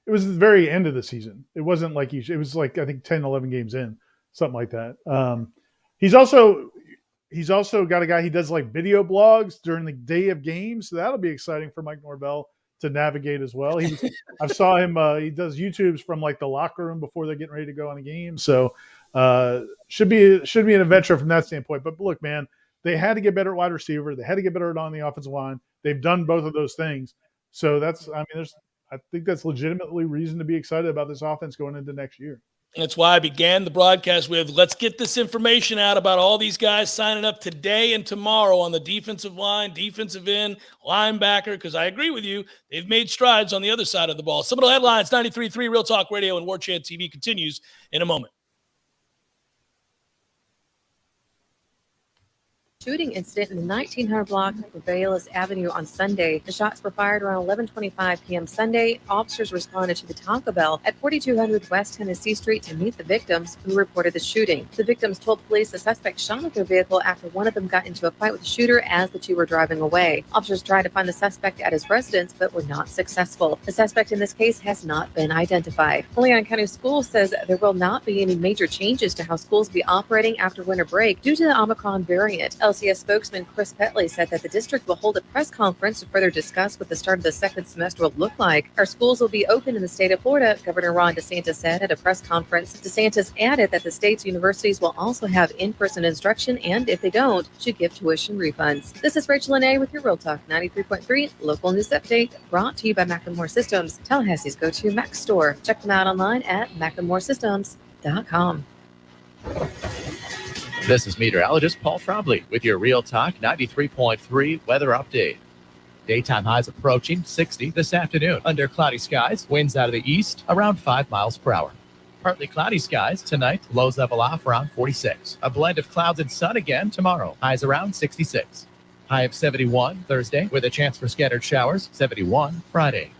Speaker 2: It was the very end of the season. It wasn't like it was like, I think 10, 11 games in, something like that. He's also got a guy, he does like video blogs during the day of games. So that'll be exciting for Mike Norvell to navigate as well. I saw him. He does YouTubes from like the locker room before they're getting ready to go on a game. So should be an adventure from that standpoint. But look, man, they had to get better at wide receiver. They had to get better on the offensive line. They've done both of those things. So I think that's legitimately reason to be excited about this offense going into next year.
Speaker 1: That's why I began the broadcast with, let's get this information out about all these guys signing up today and tomorrow on the defensive line, defensive end, linebacker, because I agree with you. They've made strides on the other side of the ball. Seminole Headlines, 93.3 Real Talk Radio and Warchant TV continues in a moment.
Speaker 7: Shooting incident in the 1900 block of Corvallis Avenue on Sunday. The shots were fired around 11:25 p.m. Sunday. Officers responded to the Taco Bell at 4200 West Tennessee Street to meet the victims who reported the shooting. The victims told police the suspect shot at their vehicle after one of them got into a fight with the shooter as the two were driving away. Officers tried to find the suspect at his residence but were not successful. The suspect in this case has not been identified. Leon County Schools says there will not be any major changes to how schools be operating after winter break due to the Omicron variant.
Speaker 13: LCS spokesman Chris Petley said that the district will hold a press conference to further discuss what the start of the second semester will look like. Our schools will be open in the state of Florida, Governor Ron DeSantis said at a press conference. DeSantis added that the state's universities will also have in-person instruction and, if they don't, should give tuition refunds. This is Rachel Lene with your Real Talk 93.3 local news update, brought to you by Macklemore Systems, Tallahassee's go-to Mac store. Check them out online at MacklemoreSystems.com.
Speaker 11: This is meteorologist Paul Trombley with your Real Talk 93.3 weather update. Daytime highs approaching 60 this afternoon. Under cloudy skies, winds out of the east around 5 miles per hour. Partly cloudy skies tonight, lows level off around 46. A blend of clouds and sun again tomorrow, highs around 66. High of 71 Thursday with a chance for scattered showers, 71 Friday.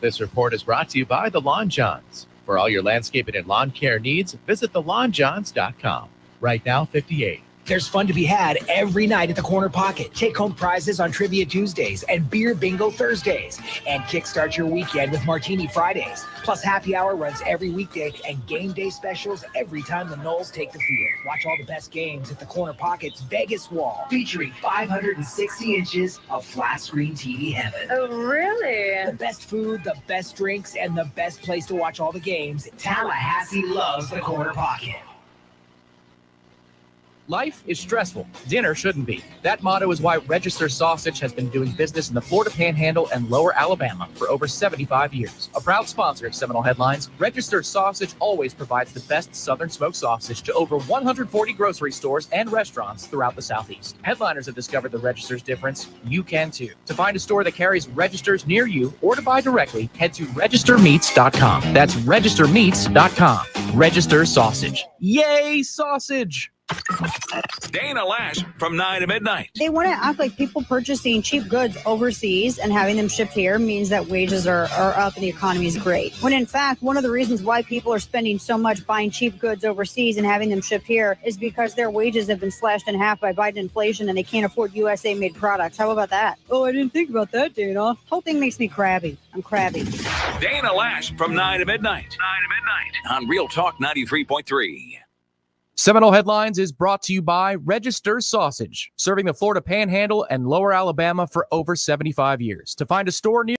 Speaker 11: This report is brought to you by the Lawn Johns. For all your landscaping and lawn care needs, visit thelawnjohns.com. Right now, 58.
Speaker 14: There's fun to be had every night at the Corner Pocket. Take home prizes on Trivia Tuesdays and Beer Bingo Thursdays. And kickstart your weekend with Martini Fridays. Plus, happy hour runs every weekday and game day specials every time the Noles take the field. Watch all the best games at the Corner Pocket's Vegas wall, featuring 560 inches of flat screen TV heaven.
Speaker 13: Oh, really?
Speaker 14: The best food, the best drinks, and the best place to watch all the games. Tallahassee loves the Corner Pocket.
Speaker 11: Life is stressful. Dinner shouldn't be. That motto is why Register Sausage has been doing business in the Florida Panhandle and Lower Alabama for over 75 years. A proud sponsor of Seminole Headlines, Register Sausage always provides the best Southern smoked sausage to over 140 grocery stores and restaurants throughout the Southeast. Headliners have discovered the Register's difference. You can too. To find a store that carries Registers near you or to buy directly, head to registermeats.com. That's registermeats.com. Register Sausage. Yay, sausage!
Speaker 15: Dana Lash from 9 to midnight.
Speaker 16: They want to act like people purchasing cheap goods overseas and having them shipped here means that wages are up and the economy is great. When in fact, one of the reasons why people are spending so much buying cheap goods overseas and having them shipped here is because their wages have been slashed in half by Biden inflation and they can't afford USA made products. How about that? Oh, I didn't think about that, Dana. Whole thing makes me crabby. I'm crabby.
Speaker 15: Dana Lash from 9 to midnight. 9 to midnight on Real Talk 93.3.
Speaker 11: Seminole Headlines is brought to you by Register Sausage, serving the Florida Panhandle and Lower Alabama for over 75 years. To find a store near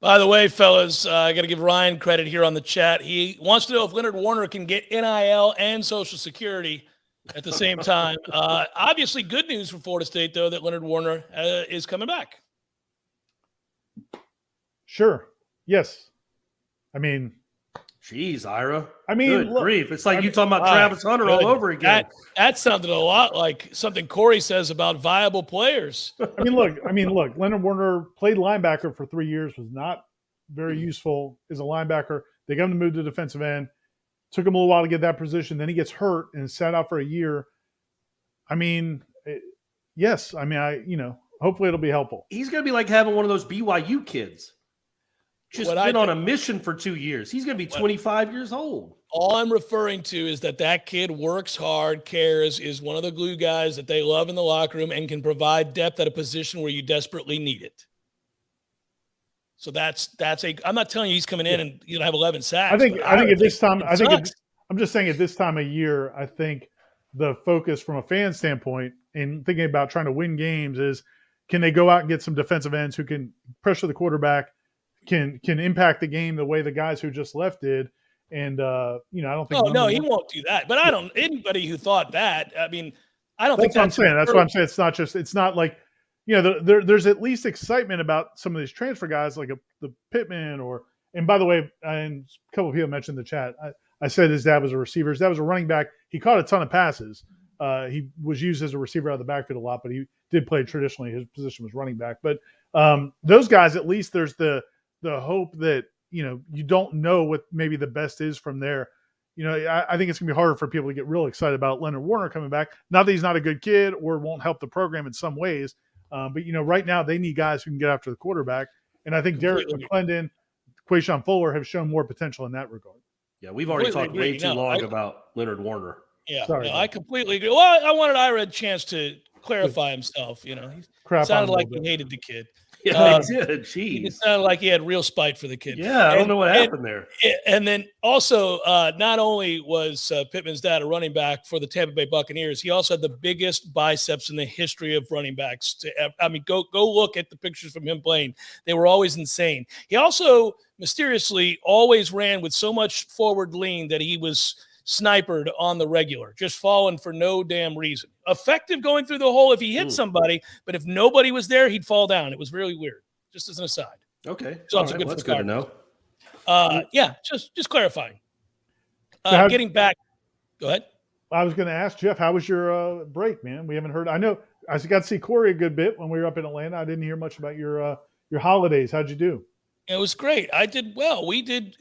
Speaker 1: By the way, fellas, I got to give Ryan credit here on the chat. He wants to know if Leonard Warner can get NIL and Social Security at the same time. Obviously, good news for Florida State, though, that Leonard Warner is coming back.
Speaker 2: Sure. Yes. I mean,
Speaker 3: jeez, Ira.
Speaker 2: I mean,
Speaker 3: good
Speaker 2: look,
Speaker 3: grief. It's like you talking about Travis Hunter all over again.
Speaker 1: That sounded a lot like something Corey says about viable players.
Speaker 2: I mean, look. Leonard Warner played linebacker for 3 years, was not very useful as a linebacker. They got him to move to defensive end. Took him a little while to get that position. Then he gets hurt and sat out for a year. I mean, yes. I mean, hopefully it'll be helpful.
Speaker 3: He's going to be like having one of those BYU kids. Just been on a mission for 2 years. He's going to be 25 years old.
Speaker 1: All I'm referring to is that kid works hard, cares, is one of the glue guys that they love in the locker room and can provide depth at a position where you desperately need it. So I'm not telling you he's coming in and have 11 sacks.
Speaker 2: I think at this time, I'm just saying at this time of year, I think the focus from a fan standpoint and thinking about trying to win games is, can they go out and get some defensive ends who can pressure the quarterback, can impact the game the way the guys who just left did. And, I don't think.
Speaker 1: No, he won't do that. But anybody who thought that, I mean, I don't think
Speaker 2: that's what I'm saying. That's what I'm saying. It's not like, there's at least excitement about some of these transfer guys like the Pittman and by the way, and a couple of people mentioned in the chat, I said his dad was a receiver. His dad was a running back. He caught a ton of passes. He was used as a receiver out of the backfield a lot, but he did play traditionally. His position was running back. But those guys, at least there's the hope that, you don't know what maybe the best is from there. I think it's going to be harder for people to get real excited about Leonard Warner coming back. Not that he's not a good kid or won't help the program in some ways. But, right now they need guys who can get after the quarterback. And I think Derek McClendon, Quayshawn Fuller have shown more potential in that regard.
Speaker 3: Yeah, we've already talked way too long about Leonard Warner.
Speaker 1: Yeah,
Speaker 2: Sorry,
Speaker 1: no, I completely agree. Well, I wanted Ira a chance to clarify himself. You know, he
Speaker 2: Crap on
Speaker 1: sounded
Speaker 2: him a
Speaker 1: like
Speaker 2: little
Speaker 1: he hated the kid.
Speaker 3: Yeah, they did.
Speaker 1: It
Speaker 3: Jeez.
Speaker 1: sounded like he had real spite for the kid.
Speaker 3: Yeah, I don't know what happened there.
Speaker 1: And then also, not only was Pittman's dad a running back for the Tampa Bay Buccaneers, he also had the biggest biceps in the history of running backs. I mean, go look at the pictures from him playing. They were always insane. He also mysteriously always ran with so much forward lean that he was snipered on the regular, just falling for no damn reason. Effective going through the hole if he hit somebody, but if nobody was there, he'd fall down. It was really weird. Just as an aside.
Speaker 3: Okay.
Speaker 1: So
Speaker 3: All right. Well, that's good to know.
Speaker 1: Yeah, just clarifying.
Speaker 2: So
Speaker 1: Getting back. Go ahead.
Speaker 2: I was going to ask Jeff, how was your break, man? We haven't heard. I know I got to see Corey a good bit when we were up in Atlanta. I didn't hear much about your holidays. How'd you do?
Speaker 1: It was great. I did well. We did,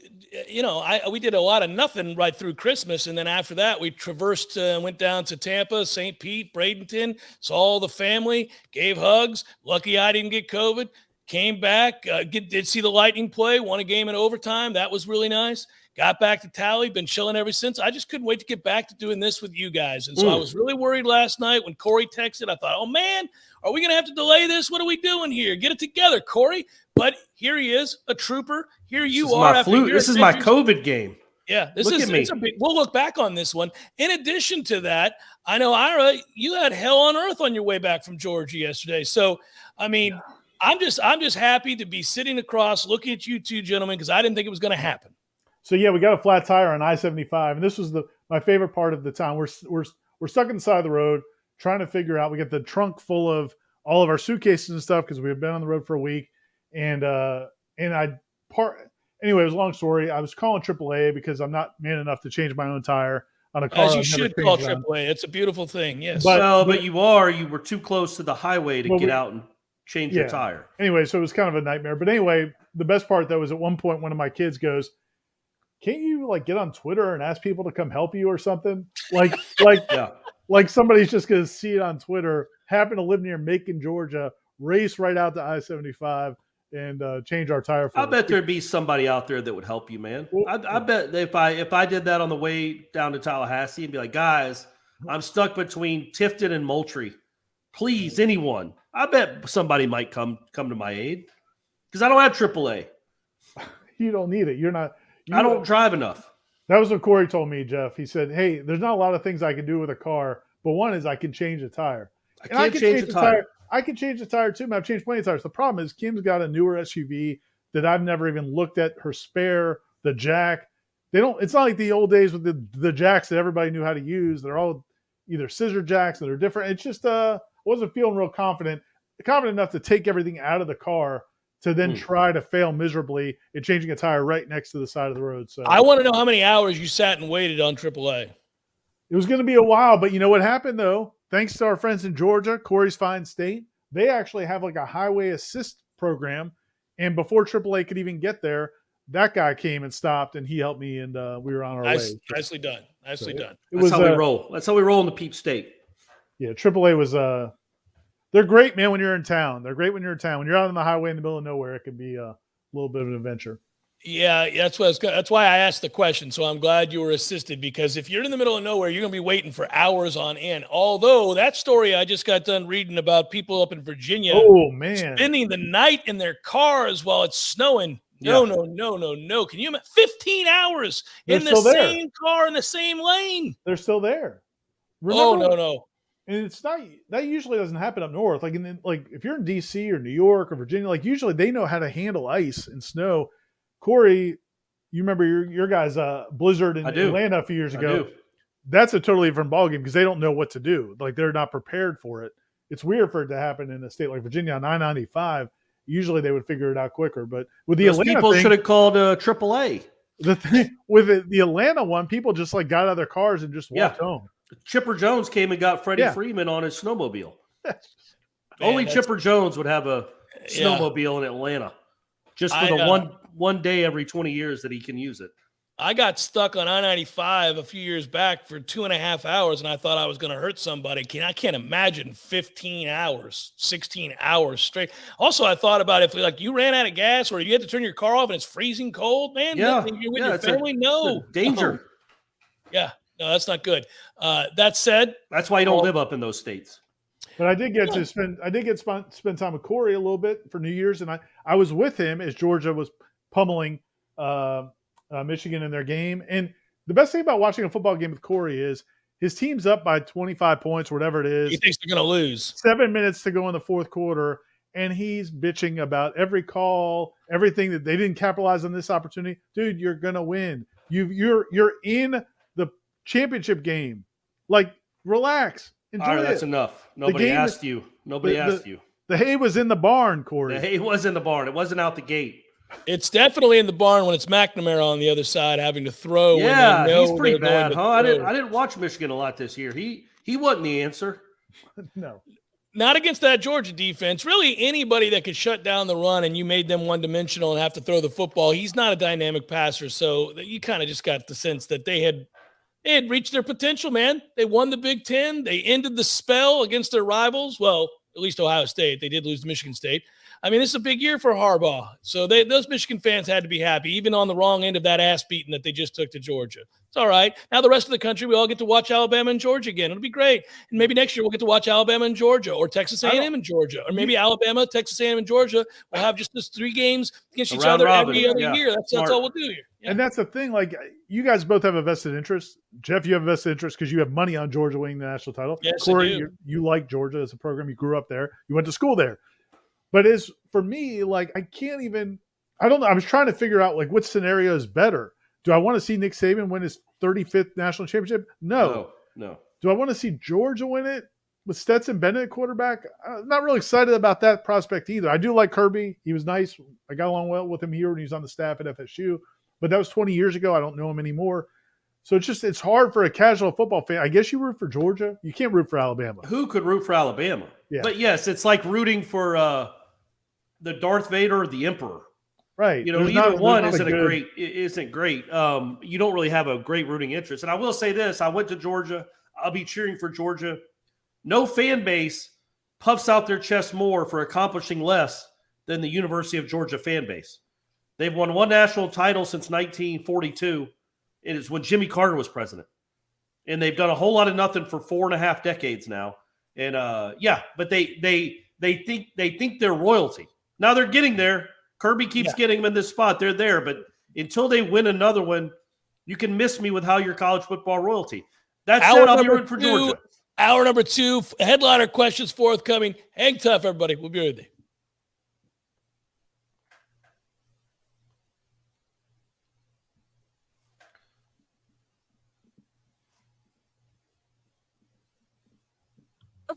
Speaker 1: we did a lot of nothing right through Christmas. And then after that, we traversed, went down to Tampa, St. Pete, Bradenton, saw all the family, gave hugs. Lucky I didn't get COVID. Came back, did see the Lightning play, won a game in overtime. That was really nice. Got back to Tally, been chilling ever since. I just couldn't wait to get back to doing this with you guys. And so I was really worried last night when Corey texted. I thought, oh, man, are we going to have to delay this? What are we doing here? Get it together, Corey. But here he is, a trooper. Here you are.
Speaker 3: This is my COVID game.
Speaker 1: Yeah,
Speaker 3: Look at me.
Speaker 1: We'll look back on this one. In addition to that, I know, Ira, you had hell on earth on your way back from Georgia yesterday. So, I mean, I'm just happy to be sitting across looking at you two gentlemen because I didn't think it was going to happen.
Speaker 2: So yeah, we got a flat tire on I-75, and this was my favorite part of the time. We're stuck on the side of the road trying to figure out. We got the trunk full of all of our suitcases and stuff because we've been on the road for a week. And anyway, it was a long story. I was calling AAA because I'm not man enough to change my own tire on a car.
Speaker 1: As you should call AAA. It's a beautiful thing. Yes.
Speaker 3: But you were too close to the highway to get out and change your tire.
Speaker 2: Anyway, so it was kind of a nightmare. But anyway, the best part though was at one point one of my kids goes, "Can't you get on Twitter and ask people to come help you or something?" Like somebody's just going to see it on Twitter, happen to live near Macon, Georgia, race right out to I-75 and change our tire.
Speaker 3: I bet there'd be somebody out there that would help you, man. I bet if I did that on the way down to Tallahassee and be like, guys, I'm stuck between Tifton and Moultrie. Please, anyone. I bet somebody might come to my aid because I don't have AAA.
Speaker 2: You don't need it. You're not.
Speaker 3: I don't drive enough.
Speaker 2: That was what Corey told me, Jeff. He said, "Hey, there's not a lot of things I can do with a car, but one is I can change a tire.
Speaker 3: I can change the tire.
Speaker 2: I can change the tire too. I've changed plenty of tires. The problem is Kim's got a newer SUV that I've never even looked at. Her spare, the jack. It's not like the old days with the jacks that everybody knew how to use. They're all either scissor jacks that are different. It's just wasn't feeling real confident enough to take everything out of the car to then try to fail miserably in changing a tire right next to the side of the road. So
Speaker 1: I want to know how many hours you sat and waited on AAA.
Speaker 2: It was going to be a while, but you know what happened though? Thanks to our friends in Georgia, Corey's Fine State, they actually have a highway assist program. And before AAA could even get there, that guy came and stopped and he helped me and we were on our way.
Speaker 1: Nicely done. Nicely done.
Speaker 3: That's how we roll. That's how we roll in the Peep State.
Speaker 2: Yeah, AAA was they're great, man, when you're in town. They're great when you're in town. When you're out on the highway in the middle of nowhere, it can be a little bit of an adventure.
Speaker 1: Yeah, that's why I asked the question. So I'm glad you were assisted because if you're in the middle of nowhere, you're going to be waiting for hours on end. Although that story I just got done reading about people up in Virginia spending the night in their cars while it's snowing. No. Can you imagine 15 hours in the same car in the same lane?
Speaker 2: They're still there.
Speaker 1: Remember, no.
Speaker 2: And it's not that usually doesn't happen up north. If you're in DC or New York or Virginia, usually they know how to handle ice and snow. Corey, you remember your guys' blizzard in Atlanta a few years ago. That's a totally different ballgame because they don't know what to do. They're not prepared for it. It's weird for it to happen in a state like Virginia on I-95. Usually they would figure it out quicker. But with the Atlanta
Speaker 3: people should have called AAA.
Speaker 2: The thing with the Atlanta one, people just got out of their cars and just walked home.
Speaker 3: Chipper Jones came and got Freddie Freeman on his snowmobile. Only Chipper Jones would have a snowmobile in Atlanta. Just for the one day every 20 years that he can use it.
Speaker 1: I got stuck on I-95 a few years back for 2.5 hours, and I thought I was going to hurt somebody. I can't imagine 15 hours, 16 hours straight. Also, I thought about if you ran out of gas or you had to turn your car off and it's freezing cold, man.
Speaker 3: Yeah,
Speaker 1: you're with your family. No
Speaker 3: danger.
Speaker 1: Yeah. No, that's not good. That said,
Speaker 3: that's why you don't live up in those states.
Speaker 2: But I did get to spend time with Corey a little bit for New Year's, and I was with him as Georgia was pummeling Michigan in their game. And the best thing about watching a football game with Corey is his team's up by 25 points, whatever it is.
Speaker 1: He thinks they're going to lose.
Speaker 2: 7 minutes to go in the fourth quarter, and he's bitching about every call, everything that they didn't capitalize on this opportunity. Dude, you're going to win. You're in the championship game. Like, relax. Enjoy
Speaker 3: All right, that's
Speaker 2: it.
Speaker 3: enough. Nobody asked you.
Speaker 2: The hay was in the barn, Corey.
Speaker 3: The hay was in the barn. It wasn't out the gate.
Speaker 1: It's definitely in the barn when it's McNamara on the other side having to throw.
Speaker 3: Yeah,
Speaker 1: when they know
Speaker 3: he's pretty
Speaker 1: they're
Speaker 3: bad, huh? I didn't watch Michigan a lot this year. He wasn't the answer.
Speaker 2: No.
Speaker 1: Not against that Georgia defense. Really, anybody that could shut down the run and you made them one-dimensional and have to throw the football, he's not a dynamic passer. So you kind of just got the sense that they had reached their potential, man. They won the Big Ten. They ended the spell against their rivals. Well, at least Ohio State. They did lose to Michigan State. I mean, this is a big year for Harbaugh. So those Michigan fans had to be happy, even on the wrong end of that ass beating that they just took to Georgia. It's all right. Now the rest of the country, we all get to watch Alabama and Georgia again. It'll be great. And maybe next year we'll get to watch Alabama and Georgia, or Texas A&M and Georgia, or maybe Alabama, Texas A&M and Georgia. We'll have just this 3 games against each other every other year. That's all we'll do here. Yeah.
Speaker 2: And that's the thing. Like, you guys both have a vested interest. Jeff, you have a vested interest because you have money on Georgia winning the national title.
Speaker 1: Yes,
Speaker 2: Corey, you like Georgia as a program. You grew up there. You went to school there. But as for me, like, I don't know. I was trying to figure out, like, what scenario is better. Do I want to see Nick Saban win his 35th national championship? No. Do I want to see Georgia win it with Stetson Bennett at quarterback? I'm not really excited about that prospect either. I do like Kirby. He was nice. I got along well with him here when he was on the staff at FSU. But that was 20 years ago. I don't know him anymore. So it's hard for a casual football fan. I guess you root for Georgia. You can't root for Alabama.
Speaker 3: Who could root for Alabama?
Speaker 2: Yeah.
Speaker 3: But yes, it's like rooting for the Darth Vader or the Emperor.
Speaker 2: Right.
Speaker 3: You know, either one isn't great. You don't really have a great rooting interest. And I will say this, I went to Georgia. I'll be cheering for Georgia. No fan base puffs out their chest more for accomplishing less than the University of Georgia fan base. They've won 1 national title since 1942. It is when Jimmy Carter was president. And they've done a whole lot of nothing for 4.5 decades now. And but they think they're royalty. Now they're getting there. Kirby keeps getting them in this spot. They're there, but until they win another one, you can miss me with how you're college football royalty. That's it. I'll be rooting for Georgia.
Speaker 1: Hour number 2, headliner questions forthcoming. Hang tough, everybody. We'll be right there.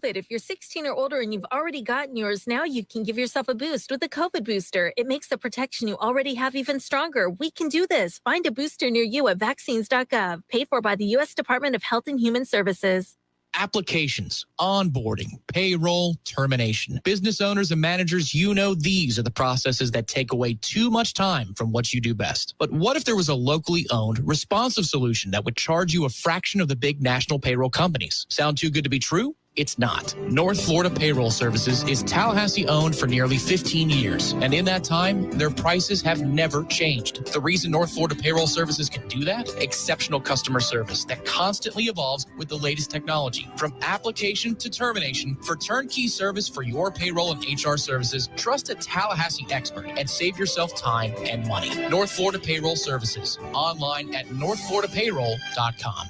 Speaker 17: If you're 16 or older and you've already gotten yours, now you can give yourself a boost with the COVID booster. It makes the protection you already have even stronger. We can do this. Find a booster near you at vaccines.gov, paid for by the U.S. Department of Health and Human Services.
Speaker 5: Applications, onboarding, payroll, termination. Business owners and managers, these are the processes that take away too much time from what you do best. But what if there was a locally owned, responsive solution that would charge you a fraction of the big national payroll companies? Sound too good to be true? It's not. North Florida Payroll Services is Tallahassee owned for nearly 15 years. And in that time, their prices have never changed. The reason North Florida Payroll Services can do that? Exceptional customer service that constantly evolves with the latest technology. From application to termination, for turnkey service for your payroll and HR services, trust a Tallahassee expert and save yourself time and money. North Florida Payroll Services. Online at northfloridapayroll.com.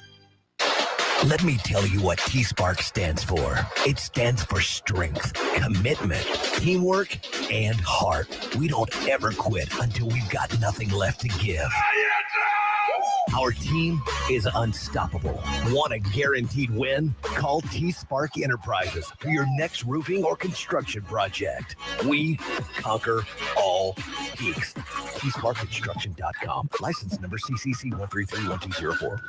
Speaker 14: Let me tell you what T-Spark stands for. It stands for strength, commitment, teamwork, and heart. We don't ever quit until we've got nothing left to give. Our team is unstoppable. Want a guaranteed win? Call T-Spark Enterprises for your next roofing or construction project. We conquer all peaks. TSparkConstruction.com. License number CCC 1331204.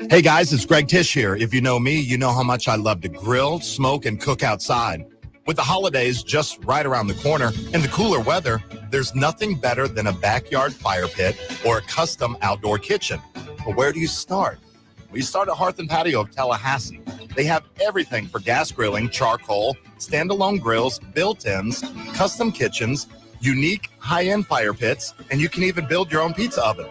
Speaker 18: Hey guys, it's Greg Tish here. If you know me, you know how much I love to grill, smoke, and cook outside. With the holidays just right around the corner and the cooler weather, there's nothing better than a backyard fire pit or a custom outdoor kitchen. But where do you start? We start at Hearth and Patio of Tallahassee. They have everything for gas grilling, charcoal, standalone grills, built-ins, custom kitchens, unique high-end fire pits, and you can even build your own pizza oven.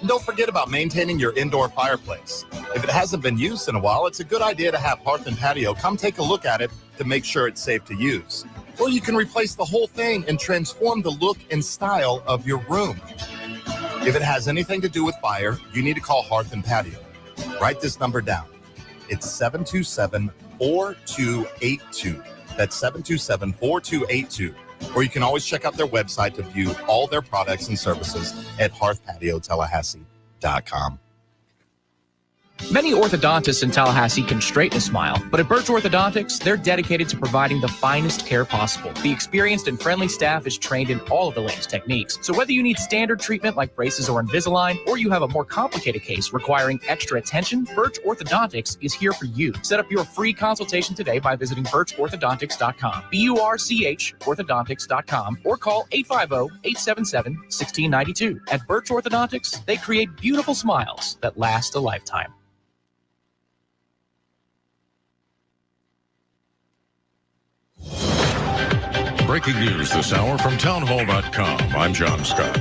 Speaker 18: And don't forget about maintaining your indoor fireplace. If it hasn't been used in a while, it's a good idea to have Hearth and Patio come take a look at it to make sure it's safe to use. Or you can replace the whole thing and transform the look and style of your room. If it has anything to do with fire, you need to call Hearth and Patio. Write this number down. It's 727-4282. That's 727-4282. Or you can always check out their website to view all their products and services at hearthpatiotallahassee.com.
Speaker 5: Many orthodontists in Tallahassee can straighten a smile, but at Birch Orthodontics, they're dedicated to providing the finest care possible. The experienced and friendly staff is trained in all of the latest techniques. So whether you need standard treatment like braces or Invisalign, or you have a more complicated case requiring extra attention, Birch Orthodontics is here for you. Set up your free consultation today by visiting birchorthodontics.com, BURCH orthodontics.com, or call 850-877-1692. At Birch Orthodontics, they create beautiful smiles that last a lifetime.
Speaker 19: Breaking news this hour from townhall.com. I'm John Scott.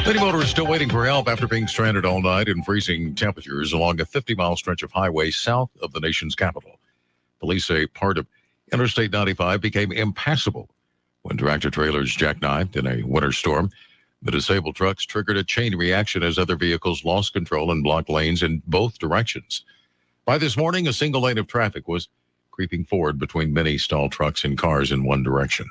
Speaker 19: Many motorists still waiting for help after being stranded all night in freezing temperatures along a 50-mile stretch of highway south of the nation's capital. Police say part of Interstate 95 became impassable when tractor-trailers jackknifed in a winter storm. The disabled trucks triggered a chain reaction as other vehicles lost control and blocked lanes in both directions. By this morning, a single lane of traffic was creeping forward between many stalled trucks and cars in one direction.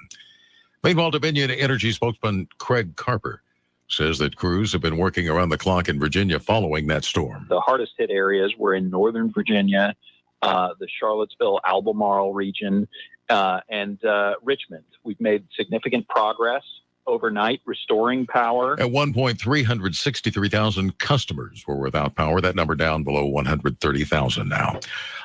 Speaker 19: Meanwhile, Dominion Energy spokesman Craig Carper says that crews have been working around the clock in Virginia following that storm.
Speaker 20: The hardest hit areas were in northern Virginia, the Charlottesville, Albemarle region, and Richmond. We've made significant progress overnight restoring power.
Speaker 19: At one point, 363,000 customers were without power. That number down below 130,000 now.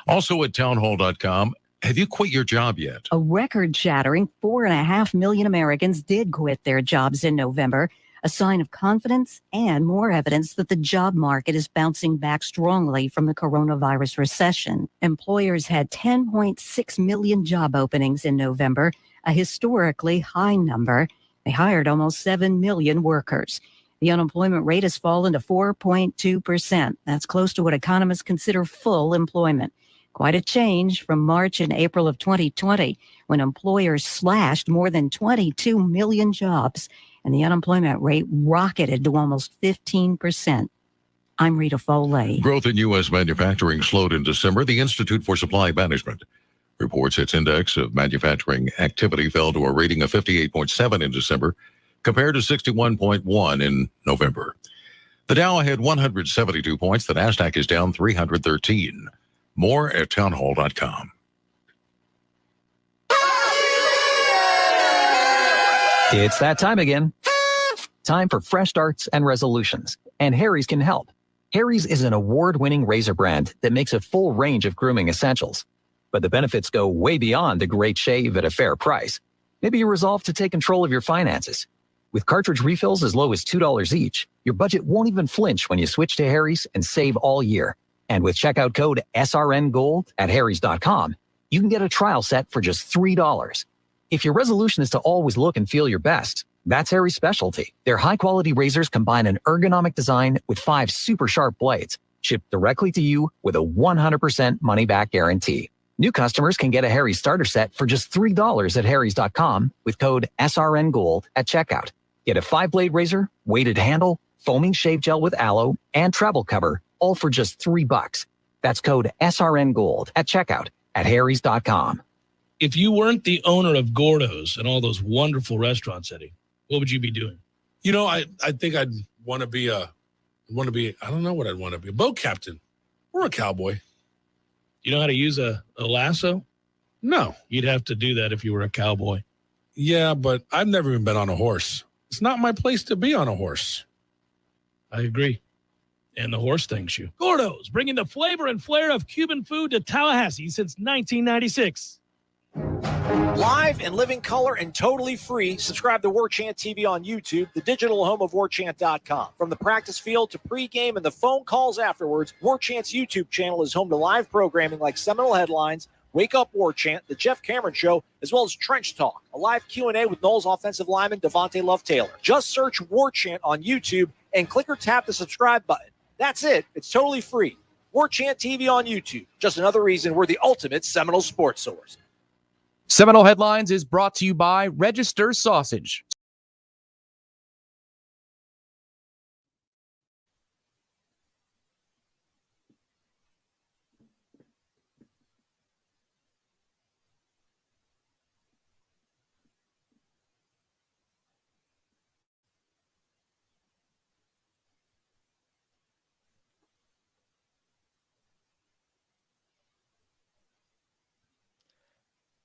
Speaker 19: Also at townhall.com, have you quit your job yet?
Speaker 21: A record-shattering 4.5 million Americans did quit their jobs in November, a sign of confidence and more evidence that the job market is bouncing back strongly from the coronavirus recession. Employers had 10.6 million job openings in November, a historically high number. They hired almost 7 million workers. The unemployment rate has fallen to 4.2%. That's close to what economists consider full employment. Quite a change from March and April of 2020, when employers slashed more than 22 million jobs and the unemployment rate rocketed to almost 15%. I'm Rita Foley.
Speaker 19: Growth in U.S. manufacturing slowed in December. The Institute for Supply Management reports its index of manufacturing activity fell to a rating of 58.7 in December, compared to 61.1 in November. The Dow had 172 points. The Nasdaq is down 313. More at townhall.com.
Speaker 22: It's that time again. Time for fresh starts and resolutions. And Harry's can help. Harry's is an award-winning razor brand that makes a full range of grooming essentials. But the benefits go way beyond a great shave at a fair price. Maybe you're resolved to take control of your finances. With cartridge refills as low as $2 each, your budget won't even flinch when you switch to Harry's and save all year. And with checkout code SRNGOLD at harrys.com, you can get a trial set for just $3. If your resolution is to always look and feel your best, that's Harry's specialty. Their high-quality razors combine an ergonomic design with 5 super sharp blades, shipped directly to you with a 100% money-back guarantee. New customers can get a Harry's starter set for just $3 at harrys.com with code SRNGOLD at checkout. Get a 5-blade razor, weighted handle, foaming shave gel with aloe, and travel cover, all for just $3. That's code SRNGOLD at checkout at harrys.com.
Speaker 1: If you weren't the owner of Gordo's and all those wonderful restaurants, Eddie, what would you be doing?
Speaker 4: You know, I think I'd want to be I don't know what I'd want to be, a boat captain or a cowboy.
Speaker 1: You know how to use a lasso?
Speaker 4: No.
Speaker 1: You'd have to do that if you were a cowboy.
Speaker 4: Yeah, but I've never even been on a horse. It's not my place to be on a horse.
Speaker 1: I agree. And the horse thanks you. Gordo's, bringing the flavor and flair of Cuban food to Tallahassee since 1996.
Speaker 23: Live and living color and totally free. Subscribe to Warchant TV on YouTube, the digital home of Warchant.com. From the practice field to pregame and the phone calls afterwards, Warchant's YouTube channel is home to live programming like Seminole Headlines, Wake Up Warchant, The Jeff Cameron Show, as well as Trench Talk, a live Q&A with Noles offensive lineman Devontae Love-Taylor. Just search Warchant on YouTube and click or tap the subscribe button. That's it. It's totally free. Warchant TV on YouTube. Just another reason we're the ultimate Seminole sports source.
Speaker 11: Seminole Headlines is brought to you by Register Sausage.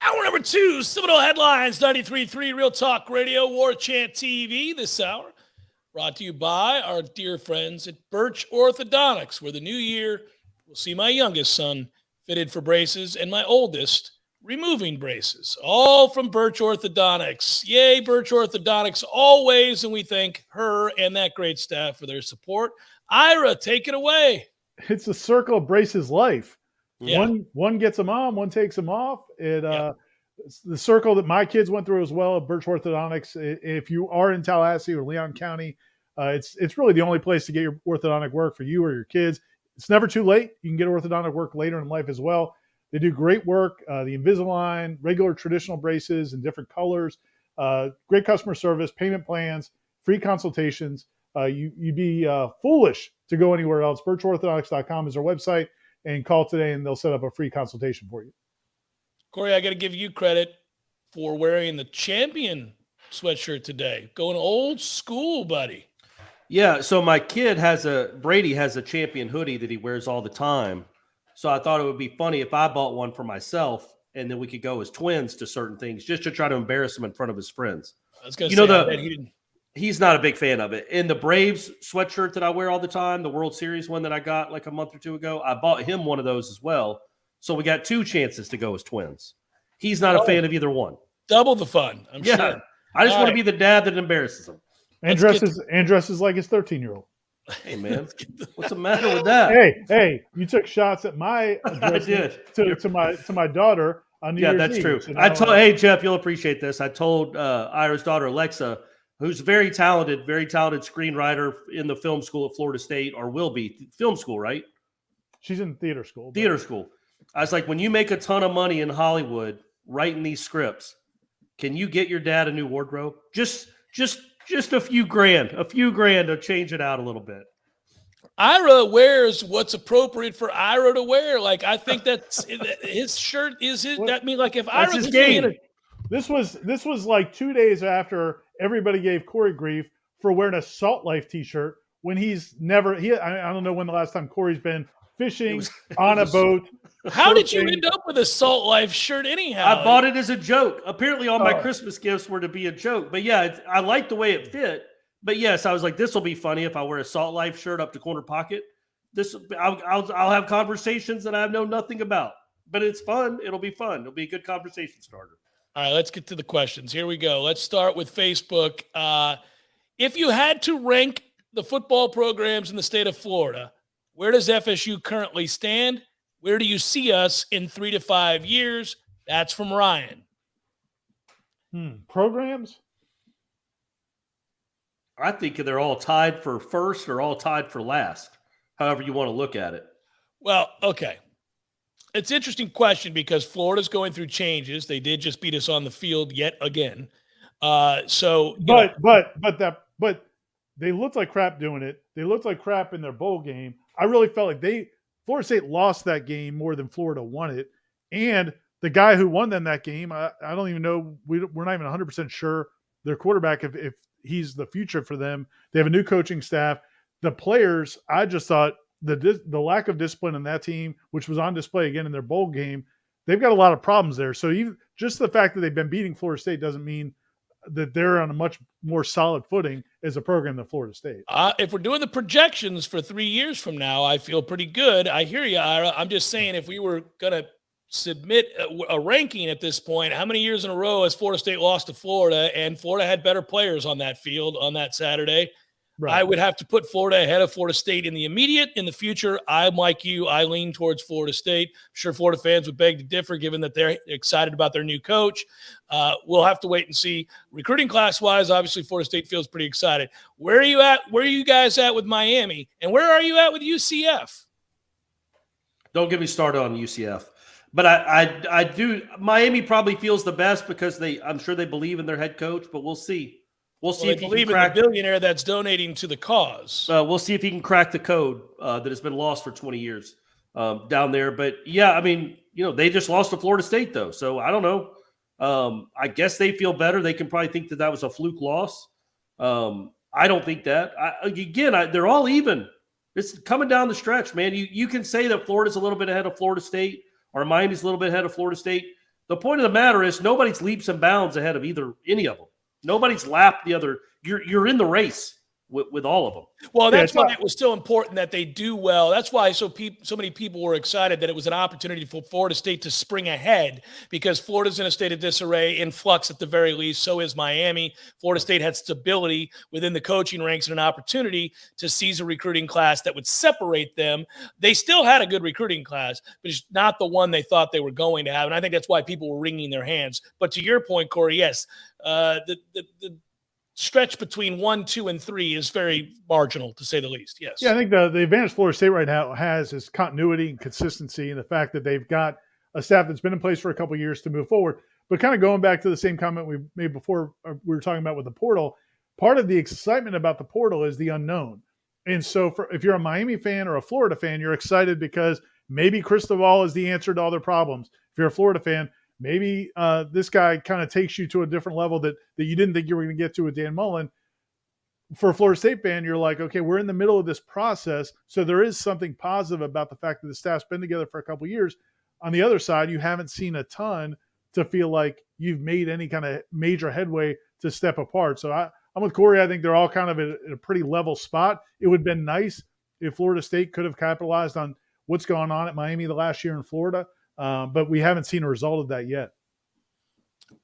Speaker 1: Hour number 2, Seminole Headlines, 93.3 Real Talk Radio, Warchant TV this hour. Brought to you by our dear friends at Birch Orthodontics, where the new year will see my youngest son fitted for braces and my oldest removing braces. All from Birch Orthodontics. Yay, Birch Orthodontics always, and we thank her and that great staff for their support. Ira, take it away.
Speaker 2: It's a circle of braces life.
Speaker 1: Yeah.
Speaker 2: One gets them on, one takes them off. It's the circle that my kids went through as well at Birch Orthodontics. If you are in Tallahassee or Leon County, it's really the only place to get your orthodontic work for you or your kids. It's never too late. You can get orthodontic work later in life as well. They do great work. The Invisalign, regular traditional braces in different colors, great customer service, payment plans, free consultations. You'd be foolish to go anywhere else. BirchOrthodontics.com is our website, and call today and they'll set up a free consultation for you.
Speaker 1: Corey, I got to give you credit for wearing the champion sweatshirt today. Going old school, buddy.
Speaker 3: Yeah, so my kid Brady has a champion hoodie that he wears all the time. So I thought it would be funny if I bought one for myself and then we could go as twins to certain things just to try to embarrass him in front of his friends.
Speaker 1: I was going to say, I bet he didn't.
Speaker 3: He's not a big fan of it. In the Braves sweatshirt that I wear all the time, the World Series one that I got like a month or two ago, I bought him one of those as well. So we got 2 chances to go as twins. He's not a fan of either one.
Speaker 1: Double the fun, I'm sure.
Speaker 3: I just want to be the dad that embarrasses him.
Speaker 2: And dresses like his 13-year-old.
Speaker 3: Hey, man. What's the matter with that?
Speaker 2: Hey, you took shots at my
Speaker 3: I did.
Speaker 2: to my daughter on New Year's
Speaker 3: that's
Speaker 2: Eve.
Speaker 3: true.
Speaker 2: So
Speaker 3: hey, Jeff, you'll appreciate this. I told Ira's daughter, Alexa, who's very talented screenwriter in the film school at Florida State, or will be. Film school, right?
Speaker 2: She's in theater school.
Speaker 3: Theater school. I was like, when you make a ton of money in Hollywood writing these scripts, can you get your dad a new wardrobe? Just a few grand to change it out a little bit.
Speaker 1: Ira wears what's appropriate for Ira to wear. Like, I think that's his shirt is his. That mean, like, if Ira
Speaker 3: his game.
Speaker 2: This was like 2 days after everybody gave Corey grief for wearing a Salt Life T-shirt when he's never. I don't know when the last time Corey's been fishing on a boat.
Speaker 1: How did you end up with a Salt Life shirt anyhow?
Speaker 3: I bought it as a joke. Apparently, all my Christmas gifts were to be a joke. But yeah, I like the way it fit. But yes, I was like, this will be funny if I wear a Salt Life shirt up to corner pocket. I'll have conversations that I know nothing about. But it's fun. It'll be fun. It'll be a good conversation starter.
Speaker 1: All right, let's get to the questions. Here we go. Let's start with Facebook. If you had to rank the football programs in the state of Florida, where does FSU currently stand? Where do you see us in 3 to 5 years? That's from Ryan.
Speaker 2: Programs?
Speaker 3: I think they're all tied for first or all tied for last, however you want to look at it.
Speaker 1: Well, okay. It's an interesting question because Florida's going through changes. They did just beat us on the field yet again.
Speaker 2: But they looked like crap doing it. They looked like crap in their bowl game. I really felt like Florida State lost that game more than Florida won it. And the guy who won them that game, I don't even know. We're not even 100% sure their quarterback, if he's the future for them. They have a new coaching staff. The players, I just thought the lack of discipline in that team, which was on display again in their bowl game, they've got a lot of problems there. So even just the fact that they've been beating Florida State doesn't mean that they're on a much more solid footing as a program than Florida State.
Speaker 1: If we're doing the projections for 3 years from now, I feel pretty good. I hear you, Ira. I'm just saying if we were going to submit a ranking at this point, how many years in a row has Florida State lost to Florida, and Florida had better players on that field on that Saturday?
Speaker 2: Right.
Speaker 1: I would have to put Florida ahead of Florida State in the immediate. In the future, I'm like you. I lean towards Florida State. I'm sure Florida fans would beg to differ given that they're excited about their new coach. We'll have to wait and see. Recruiting class-wise, obviously, Florida State feels pretty excited. Where are you at? Where are you guys at with Miami? And where are you at with UCF?
Speaker 3: Don't get me started on UCF. But I do. Miami probably feels the best because I'm sure they believe in their head coach, but we'll see. We'll see if he
Speaker 1: believe
Speaker 3: can crack
Speaker 1: in the billionaire that's donating to the cause.
Speaker 3: We'll see if he can crack the code that has been lost for 20 years down there. But yeah, I mean, they just lost to Florida State though, so I don't know. I guess they feel better. They can probably think that was a fluke loss. I don't think that. They're all even. It's coming down the stretch, man. You can say that Florida's a little bit ahead of Florida State or Miami's a little bit ahead of Florida State. The point of the matter is nobody's leaps and bounds ahead of any of them. Nobody's lapped the other. You're in the race with all of them.
Speaker 1: Well, that's why it was still important that they do well. That's why so many people were excited that it was an opportunity for Florida State to spring ahead because Florida's in a state of disarray, in flux at the very least. So is Miami. Florida State had stability within the coaching ranks and an opportunity to seize a recruiting class that would separate them. They still had a good recruiting class, but it's not the one they thought they were going to have. And I think that's why people were wringing their hands. But to your point, Corey, yes, the stretch between 1, 2, and 3 is very marginal, to say the least. Yes.
Speaker 2: Yeah, I think the advantage Florida State right now has is continuity and consistency, and the fact that they've got a staff that's been in place for a couple of years to move forward. But kind of going back to the same comment we made before, we were talking about with the portal. Part of the excitement about the portal is the unknown, and so if you're a Miami fan or a Florida fan, you're excited because maybe Cristobal is the answer to all their problems. If you're a Florida fan, maybe this guy kind of takes you to a different level that you didn't think you were going to get to with Dan Mullen. For a Florida State fan, you're like, okay, we're in the middle of this process. So there is something positive about the fact that the staff's been together for a couple of years. On the other side, you haven't seen a ton to feel like you've made any kind of major headway to step apart. So I'm with Corey. I think they're all kind of at a pretty level spot. It would have been nice if Florida State could have capitalized on what's going on at Miami the last year in Florida. But we haven't seen a result of that yet.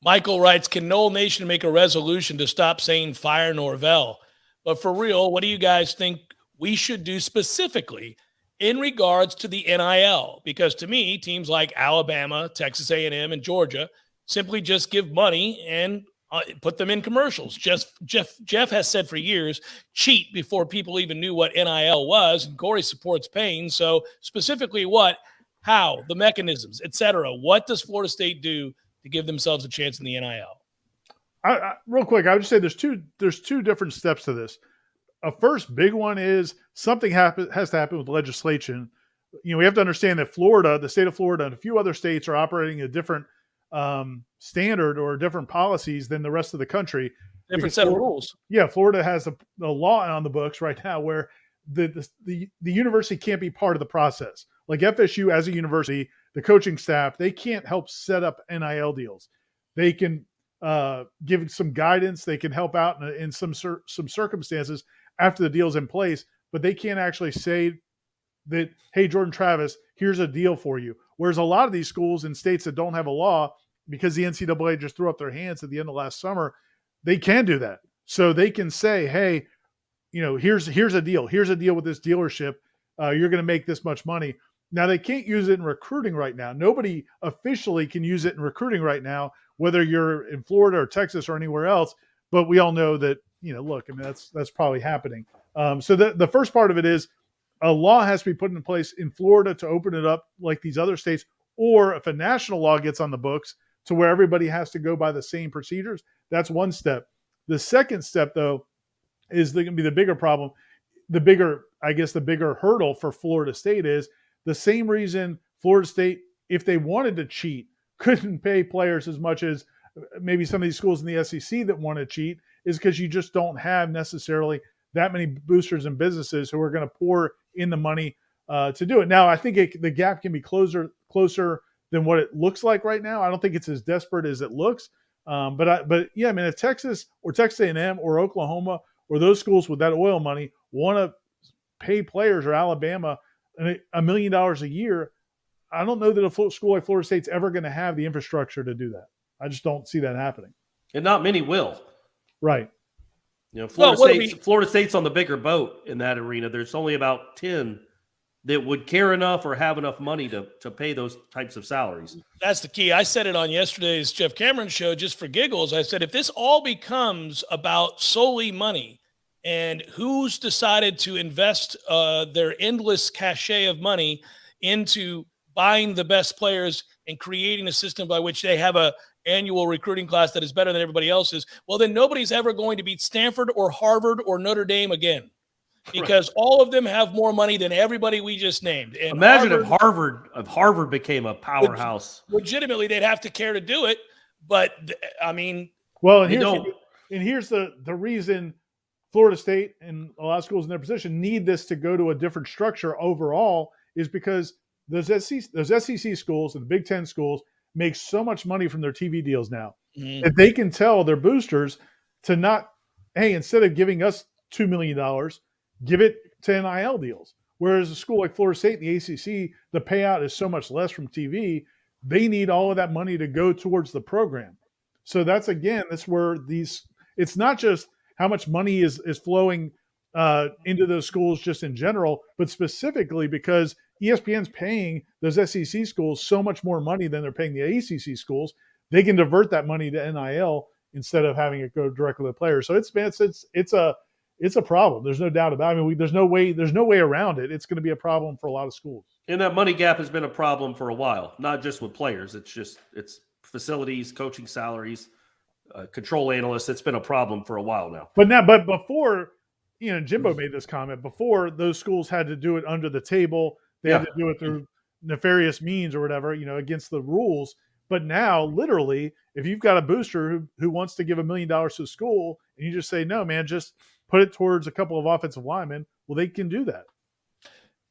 Speaker 1: Michael writes, can Nole Nation make a resolution to stop saying fire Norvell? But for real, what do you guys think we should do specifically in regards to the NIL? Because to me, teams like Alabama, Texas A&M, and Georgia simply just give money and put them in commercials. Jeff has said for years, cheat before people even knew what NIL was, and Corey supports pain. So specifically what? How, the mechanisms, et cetera. What does Florida State do to give themselves a chance in the NIL?
Speaker 2: Real quick, I would just say there's two different steps to this. A first big one is something has to happen with legislation. We have to understand that Florida, the state of Florida, and a few other states are operating a different standard or different policies than the rest of the country.
Speaker 1: Different set of rules.
Speaker 2: Yeah, Florida has a law on the books right now where the university can't be part of the process. Like FSU as a university, the coaching staff, they can't help set up NIL deals. They can give some guidance. They can help out in some circumstances after the deal's in place, but they can't actually say that, hey, Jordan Travis, here's a deal for you. Whereas a lot of these schools in states that don't have a law, because the NCAA just threw up their hands at the end of last summer, they can do that. So they can say, hey, here's a deal. Here's a deal with this dealership. You're going to make this much money. Now, they can't use it in recruiting right now. Nobody officially can use it in recruiting right now, whether you're in Florida or Texas or anywhere else. But we all know that, look, I mean, that's probably happening. So the first part of it is a law has to be put in place in Florida to open it up like these other states, or if a national law gets on the books to where everybody has to go by the same procedures, that's one step. The second step, though, is going to be the bigger problem. The bigger hurdle for Florida State is the same reason Florida State, if they wanted to cheat, couldn't pay players as much as maybe some of these schools in the SEC that want to cheat, is because you just don't have necessarily that many boosters and businesses who are going to pour in the money to do it. Now, I think the gap can be closer than what it looks like right now. I don't think it's as desperate as it looks. But yeah, I mean, if Texas or Texas A&M or Oklahoma or those schools with that oil money want to pay players, or Alabama, $1 million a year, I don't know that a school like Florida State's ever going to have the infrastructure to do that. I just don't see that happening.
Speaker 3: And not many will.
Speaker 2: Right.
Speaker 3: Florida State's on the bigger boat in that arena. There's only about 10 that would care enough or have enough money to pay those types of salaries.
Speaker 1: That's the key. I said it on yesterday's Jeff Cameron show just for giggles. I said, if this all becomes about solely money and who's decided to invest their endless cachet of money into buying the best players and creating a system by which they have a annual recruiting class that is better than everybody else's, well, then nobody's ever going to beat Stanford or Harvard or Notre Dame again. Because all of them have more money than everybody we just named. And
Speaker 3: imagine if Harvard became a powerhouse.
Speaker 1: Legitimately, they'd have to care to do it. But I mean,
Speaker 2: well, and here's the reason Florida State and a lot of schools in their position need this to go to a different structure overall is because those SEC schools and the Big Ten schools make so much money from their TV deals now that they can tell their boosters to not, hey, instead of giving us $2 million, give it to NIL deals. Whereas a school like Florida State, the ACC, the payout is so much less from TV. They need all of that money to go towards the program. So that's where it's not just how much money is flowing into those schools just in general, but specifically because ESPN's paying those SEC schools so much more money than they're paying the ACC schools. They can divert that money to NIL instead of having it go directly to the players. So it's a problem. There's no doubt about it. I mean, there's no way around it. It's going to be a problem for a lot of schools.
Speaker 3: And that money gap has been a problem for a while, not just with players. It's facilities, coaching salaries, control analysts. It's been a problem for a while now.
Speaker 2: But before, Jimbo made this comment, before those schools had to do it under the table. They had to do it through nefarious means or whatever, against the rules. But now, literally, if you've got a booster who wants to give $1 million to a school and you just say, no, man, just put it towards a couple of offensive linemen, well, they can do that.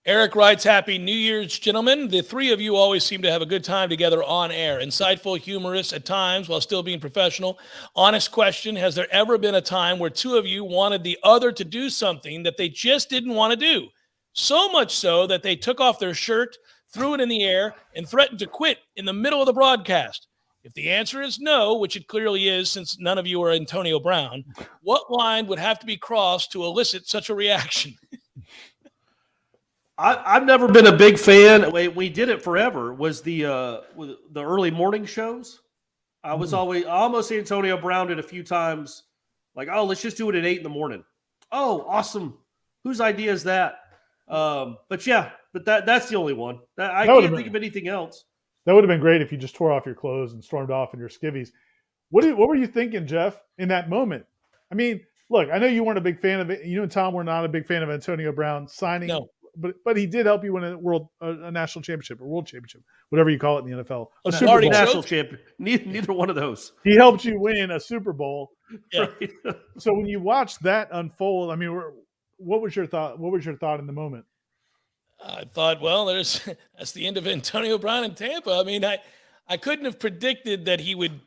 Speaker 1: Eric writes, happy New Year's, gentlemen. The three of you always seem to have a good time together on air. Insightful, humorous at times while still being professional. Honest question, has there ever been a time where two of you wanted the other to do something that they just didn't want to do? So much so that they took off their shirt, threw it in the air, and threatened to quit in the middle of the broadcast. If the answer is no, which it clearly is since none of you are Antonio Brown, what line would have to be crossed to elicit such a reaction?
Speaker 3: I've never been a big fan. We did it forever. Was the early morning shows? I almost Antonio Brown did a few times. Like, oh, let's just do it at 8 a.m. Oh, awesome! Whose idea is that? But that's the only one. I can't think of anything else.
Speaker 2: That would have been great if you just tore off your clothes and stormed off in your skivvies. What were you thinking, Jeff, in that moment? I mean, look, I know you weren't a big fan of it. You and Tom were not a big fan of Antonio Brown signing. No. But he did help you win a national championship or world championship, whatever you call it in the NFL. A Super Bowl.
Speaker 3: National champion. Neither one of those.
Speaker 2: He helped you win a Super Bowl.
Speaker 1: Yeah.
Speaker 2: So when you watched that unfold, I mean, what was your thought? What was your thought in the moment?
Speaker 1: I thought, well, that's the end of Antonio Brown in Tampa. I mean, I couldn't have predicted that he would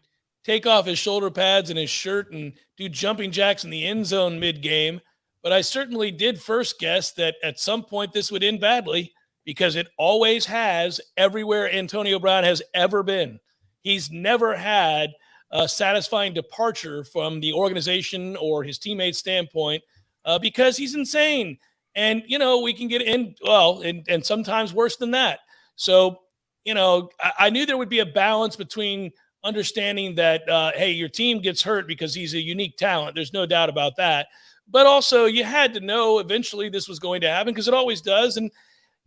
Speaker 1: take off his shoulder pads and his shirt and do jumping jacks in the end zone mid-game. But I certainly did first guess that at some point this would end badly because it always has everywhere Antonio Brown has ever been. He's never had a satisfying departure from the organization or his teammates' standpoint because he's insane. And, we can get in, and sometimes worse than that. So, I knew there would be a balance between understanding that, hey, your team gets hurt because he's a unique talent. There's no doubt about that. But also you had to know eventually this was going to happen because it always does. And,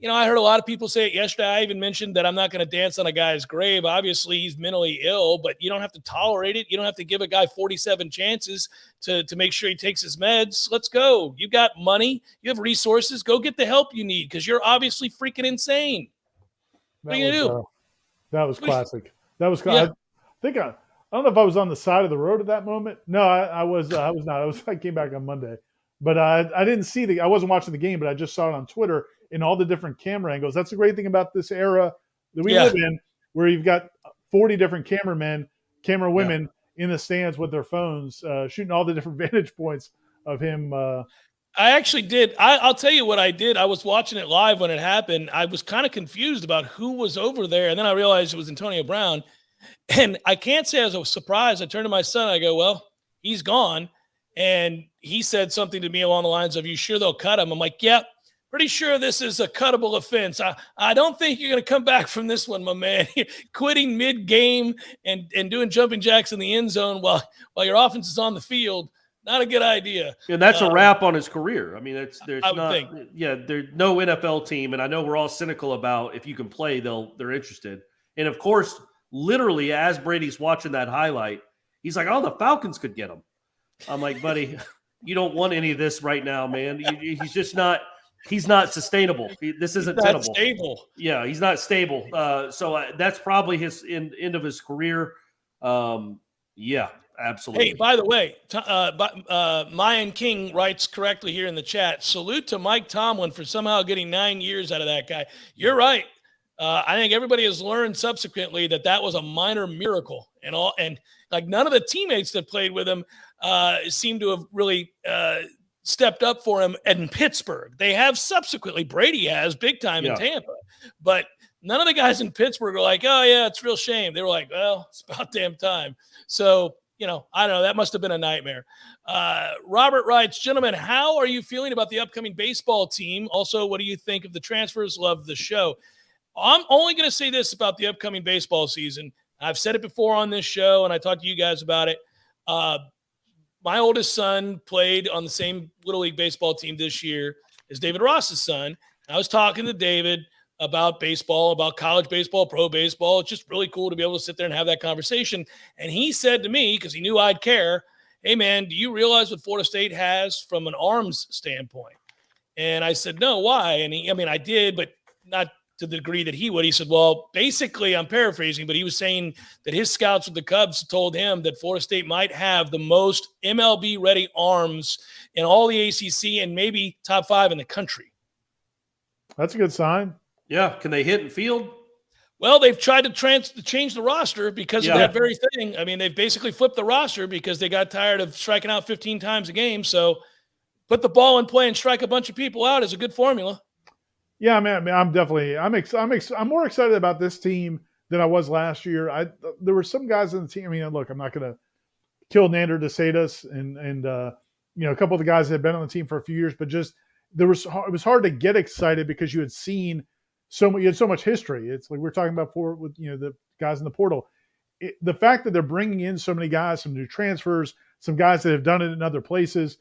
Speaker 1: I heard a lot of people say it yesterday. I even mentioned that I'm not going to dance on a guy's grave. Obviously, he's mentally ill, but you don't have to tolerate it. You don't have to give a guy 47 chances to make sure he takes his meds. Let's go. You got money. You have resources. Go get the help you need because you're obviously freaking insane. What are you going to do?
Speaker 2: That was classic. That was classic. Yeah. I don't know if I was on the side of the road at that moment. No, I was not. I came back on Monday, but I didn't see I wasn't watching the game, but I just saw it on Twitter in all the different camera angles. That's the great thing about this era that we live in, where you've got 40 different camera women in the stands with their phones, shooting all the different vantage points of him.
Speaker 1: I actually did. I'll tell you what I did. I was watching it live when it happened. I was kind of confused about who was over there, and then I realized it was Antonio Brown. And I can't say I was surprised. I turned to my son. I go, well, he's gone. And he said something to me along the lines of, "You sure they'll cut him?" I'm like, "Yep, pretty sure this is a cuttable offense. I don't think you're going to come back from this one, my man." Quitting mid-game and doing jumping jacks in the end zone while your offense is on the field, not a good idea.
Speaker 3: And that's a wrap on his career. I mean, there's
Speaker 1: I would
Speaker 3: not,
Speaker 1: think.
Speaker 3: there's no NFL team, and I know we're all cynical about if you can play, they're interested. And of course, literally as Brady's watching that highlight, he's like, "Oh, the Falcons could get him." I'm like, "Buddy, you don't want any of this right now, man. He's just not. He's not sustainable. This isn't tenable.
Speaker 1: Stable.
Speaker 3: Yeah, he's not stable. So that's probably his end of his career. Yeah, absolutely.
Speaker 1: Hey, by the way, Mayan King writes correctly here in the chat. Salute to Mike Tomlin for somehow getting 9 years out of that guy. You're right. I think everybody has learned subsequently that was a minor miracle, and like none of the teammates that played with him seem to have really stepped up for him in Pittsburgh. They have subsequently. Brady has big time in Tampa, but none of the guys in Pittsburgh are like, "Oh yeah, it's a real shame." They were like, "Well, it's about damn time." So, I don't know. That must have been a nightmare. Robert writes, "Gentlemen, how are you feeling about the upcoming baseball team? Also, what do you think of the transfers? Love the show." I'm only going to say this about the upcoming baseball season. I've said it before on this show, and I talked to you guys about it. My oldest son played on the same Little League baseball team this year as David Ross's son. I was talking to David about baseball, about college baseball, pro baseball. It's just really cool to be able to sit there and have that conversation. And he said to me, because he knew I'd care, "Hey, man, do you realize what Florida State has from an arms standpoint?" And I said, "No, why?" And I did, but not to the degree that he would. He said, "Well, basically," I'm paraphrasing, but he was saying that his scouts with the Cubs told him that Florida State might have the most MLB-ready arms in all the ACC and maybe top 5 in the country.
Speaker 2: That's a good sign.
Speaker 3: Yeah. Can they hit and field?
Speaker 1: Well, they've tried to change the roster because of that very thing. I mean, they've basically flipped the roster because they got tired of striking out 15 times a game. So put the ball in play and strike a bunch of people out is a good formula.
Speaker 2: Yeah, man. I'm more excited about this team than I was last year. There were some guys on the team. I mean, look, I'm not going to kill Nander DeSatis and a couple of the guys that had been on the team for a few years, but just it was hard to get excited because you had seen you had so much history. It's like we're talking about with the guys in the portal. The fact that they're bringing in so many guys, some new transfers, some guys that have done it in other places,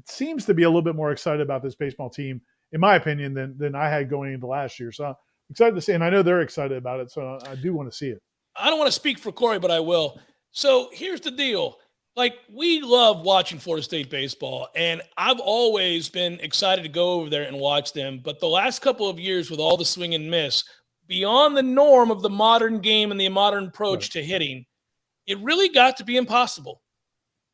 Speaker 2: seems to be a little bit more excited about this baseball team, in my opinion, than I had going into last year. So I'm excited to see, and I know they're excited about it, so I do want to see it.
Speaker 1: I don't want to speak for Corey, but I will. So here's the deal. Like, we love watching Florida State baseball, and I've always been excited to go over there and watch them. But the last couple of years with all the swing and miss, beyond the norm of the modern game and the modern approach to hitting, it really got to be impossible.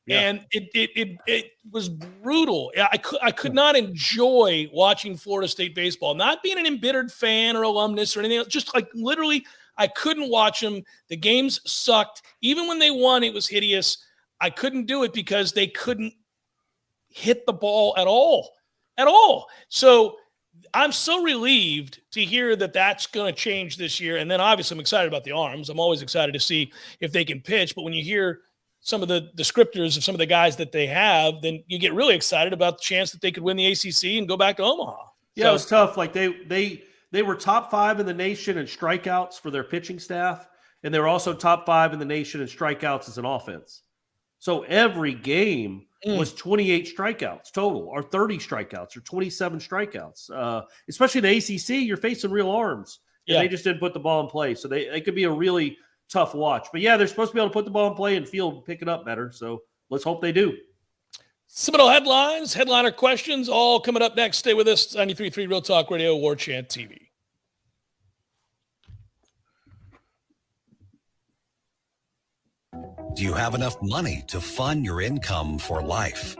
Speaker 1: Yeah. And it was brutal. I could not enjoy watching Florida State baseball, not being an embittered fan or alumnus or anything else. Just like literally, I couldn't watch them. The games sucked. Even when they won, it was hideous. I couldn't do it because they couldn't hit the ball at all. So I'm so relieved to hear that that's going to change this year. And then obviously I'm excited about the arms. I'm always excited to see if they can pitch. But when you hear some of the descriptors of some of the guys that they have, then you get really excited about the chance that they could win the ACC and go back to Omaha.
Speaker 3: Yeah, it was tough. Like they were top 5 in the nation in strikeouts for their pitching staff, and they were also top 5 in the nation in strikeouts as an offense. So every game was 28 strikeouts total, or 30 strikeouts, or 27 strikeouts. Especially the ACC, you're facing real arms. And they just didn't put the ball in play. So they could be a really tough watch. But yeah, they're supposed to be able to put the ball in play and field and pick it up better. So let's hope they do.
Speaker 1: Seminole headlines, headliner questions, all coming up next. Stay with us. 93.3 Real Talk Radio, Warchant TV.
Speaker 6: Do you have enough money to fund your income for life?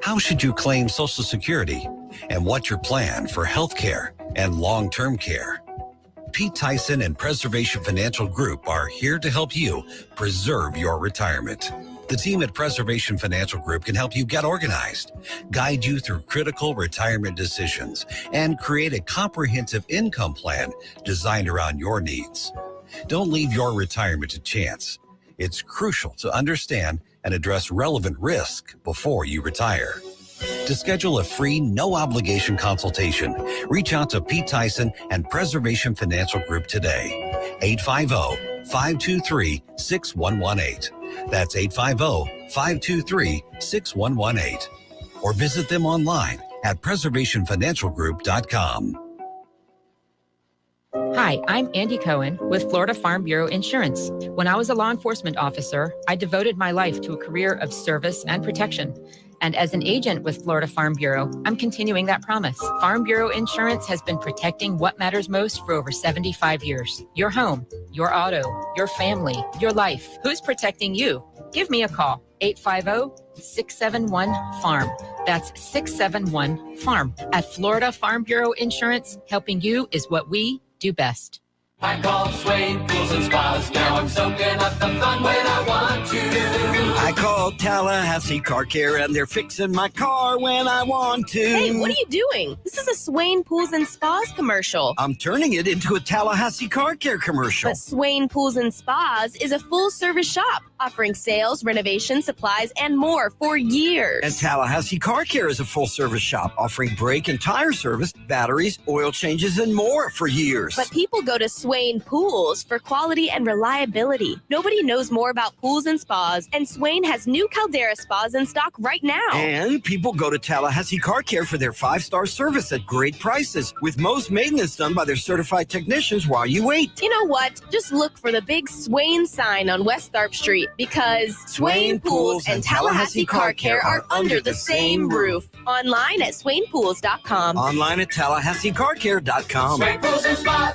Speaker 6: How should you claim Social Security? And what's your plan for health care and long-term care? Pete Tyson and Preservation Financial Group are here to help you preserve your retirement. The team at Preservation Financial Group can help you get organized, guide you through critical retirement decisions, and create a comprehensive income plan designed around your needs. Don't leave your retirement to chance. It's crucial to understand and address relevant risk before you retire. To schedule a free, no-obligation consultation, reach out to Pete Tyson and Preservation Financial Group today. 850-523-6118. That's 850-523-6118. Or visit them online at preservationfinancialgroup.com.
Speaker 8: Hi, I'm Andy Cohen with Florida Farm Bureau Insurance. When I was a law enforcement officer, I devoted my life to a career of service and protection. And as an agent with Florida Farm Bureau, I'm continuing that promise. Farm Bureau Insurance has been protecting what matters most for over 75 years. Your home, your auto, your family, your life. Who's protecting you? Give me a call. 850-671-FARM. That's 671-FARM. At Florida Farm Bureau Insurance, helping you is what we do best.
Speaker 9: I called Swain Pools and Spas. Now I'm soaking up the fun when I want to.
Speaker 10: I called Tallahassee Car Care and they're fixing my car when I want to.
Speaker 7: Hey, what are you doing? This is a Swain Pools and Spas commercial.
Speaker 10: I'm turning it into a Tallahassee Car Care commercial.
Speaker 7: But Swain Pools and Spas is a full-service shop offering sales, renovation, supplies, and more for years.
Speaker 10: And Tallahassee Car Care is a full-service shop offering brake and tire service, batteries, oil changes, and more for years.
Speaker 7: But people go to Swain Pools for quality and reliability. Nobody knows more about pools and spas, and Swain has new Caldera spas in stock right now.
Speaker 10: And people go to Tallahassee Car Care for their 5-star service at great prices, with most maintenance done by their certified technicians while you wait.
Speaker 7: You know what? Just look for the big Swain sign on West Tharp Street, because Swain Pools and Tallahassee Car Care are under the same roof. Online at swainpools.com.
Speaker 10: Online at tallahasseecarcare.com.
Speaker 9: Swain Pools and Spas.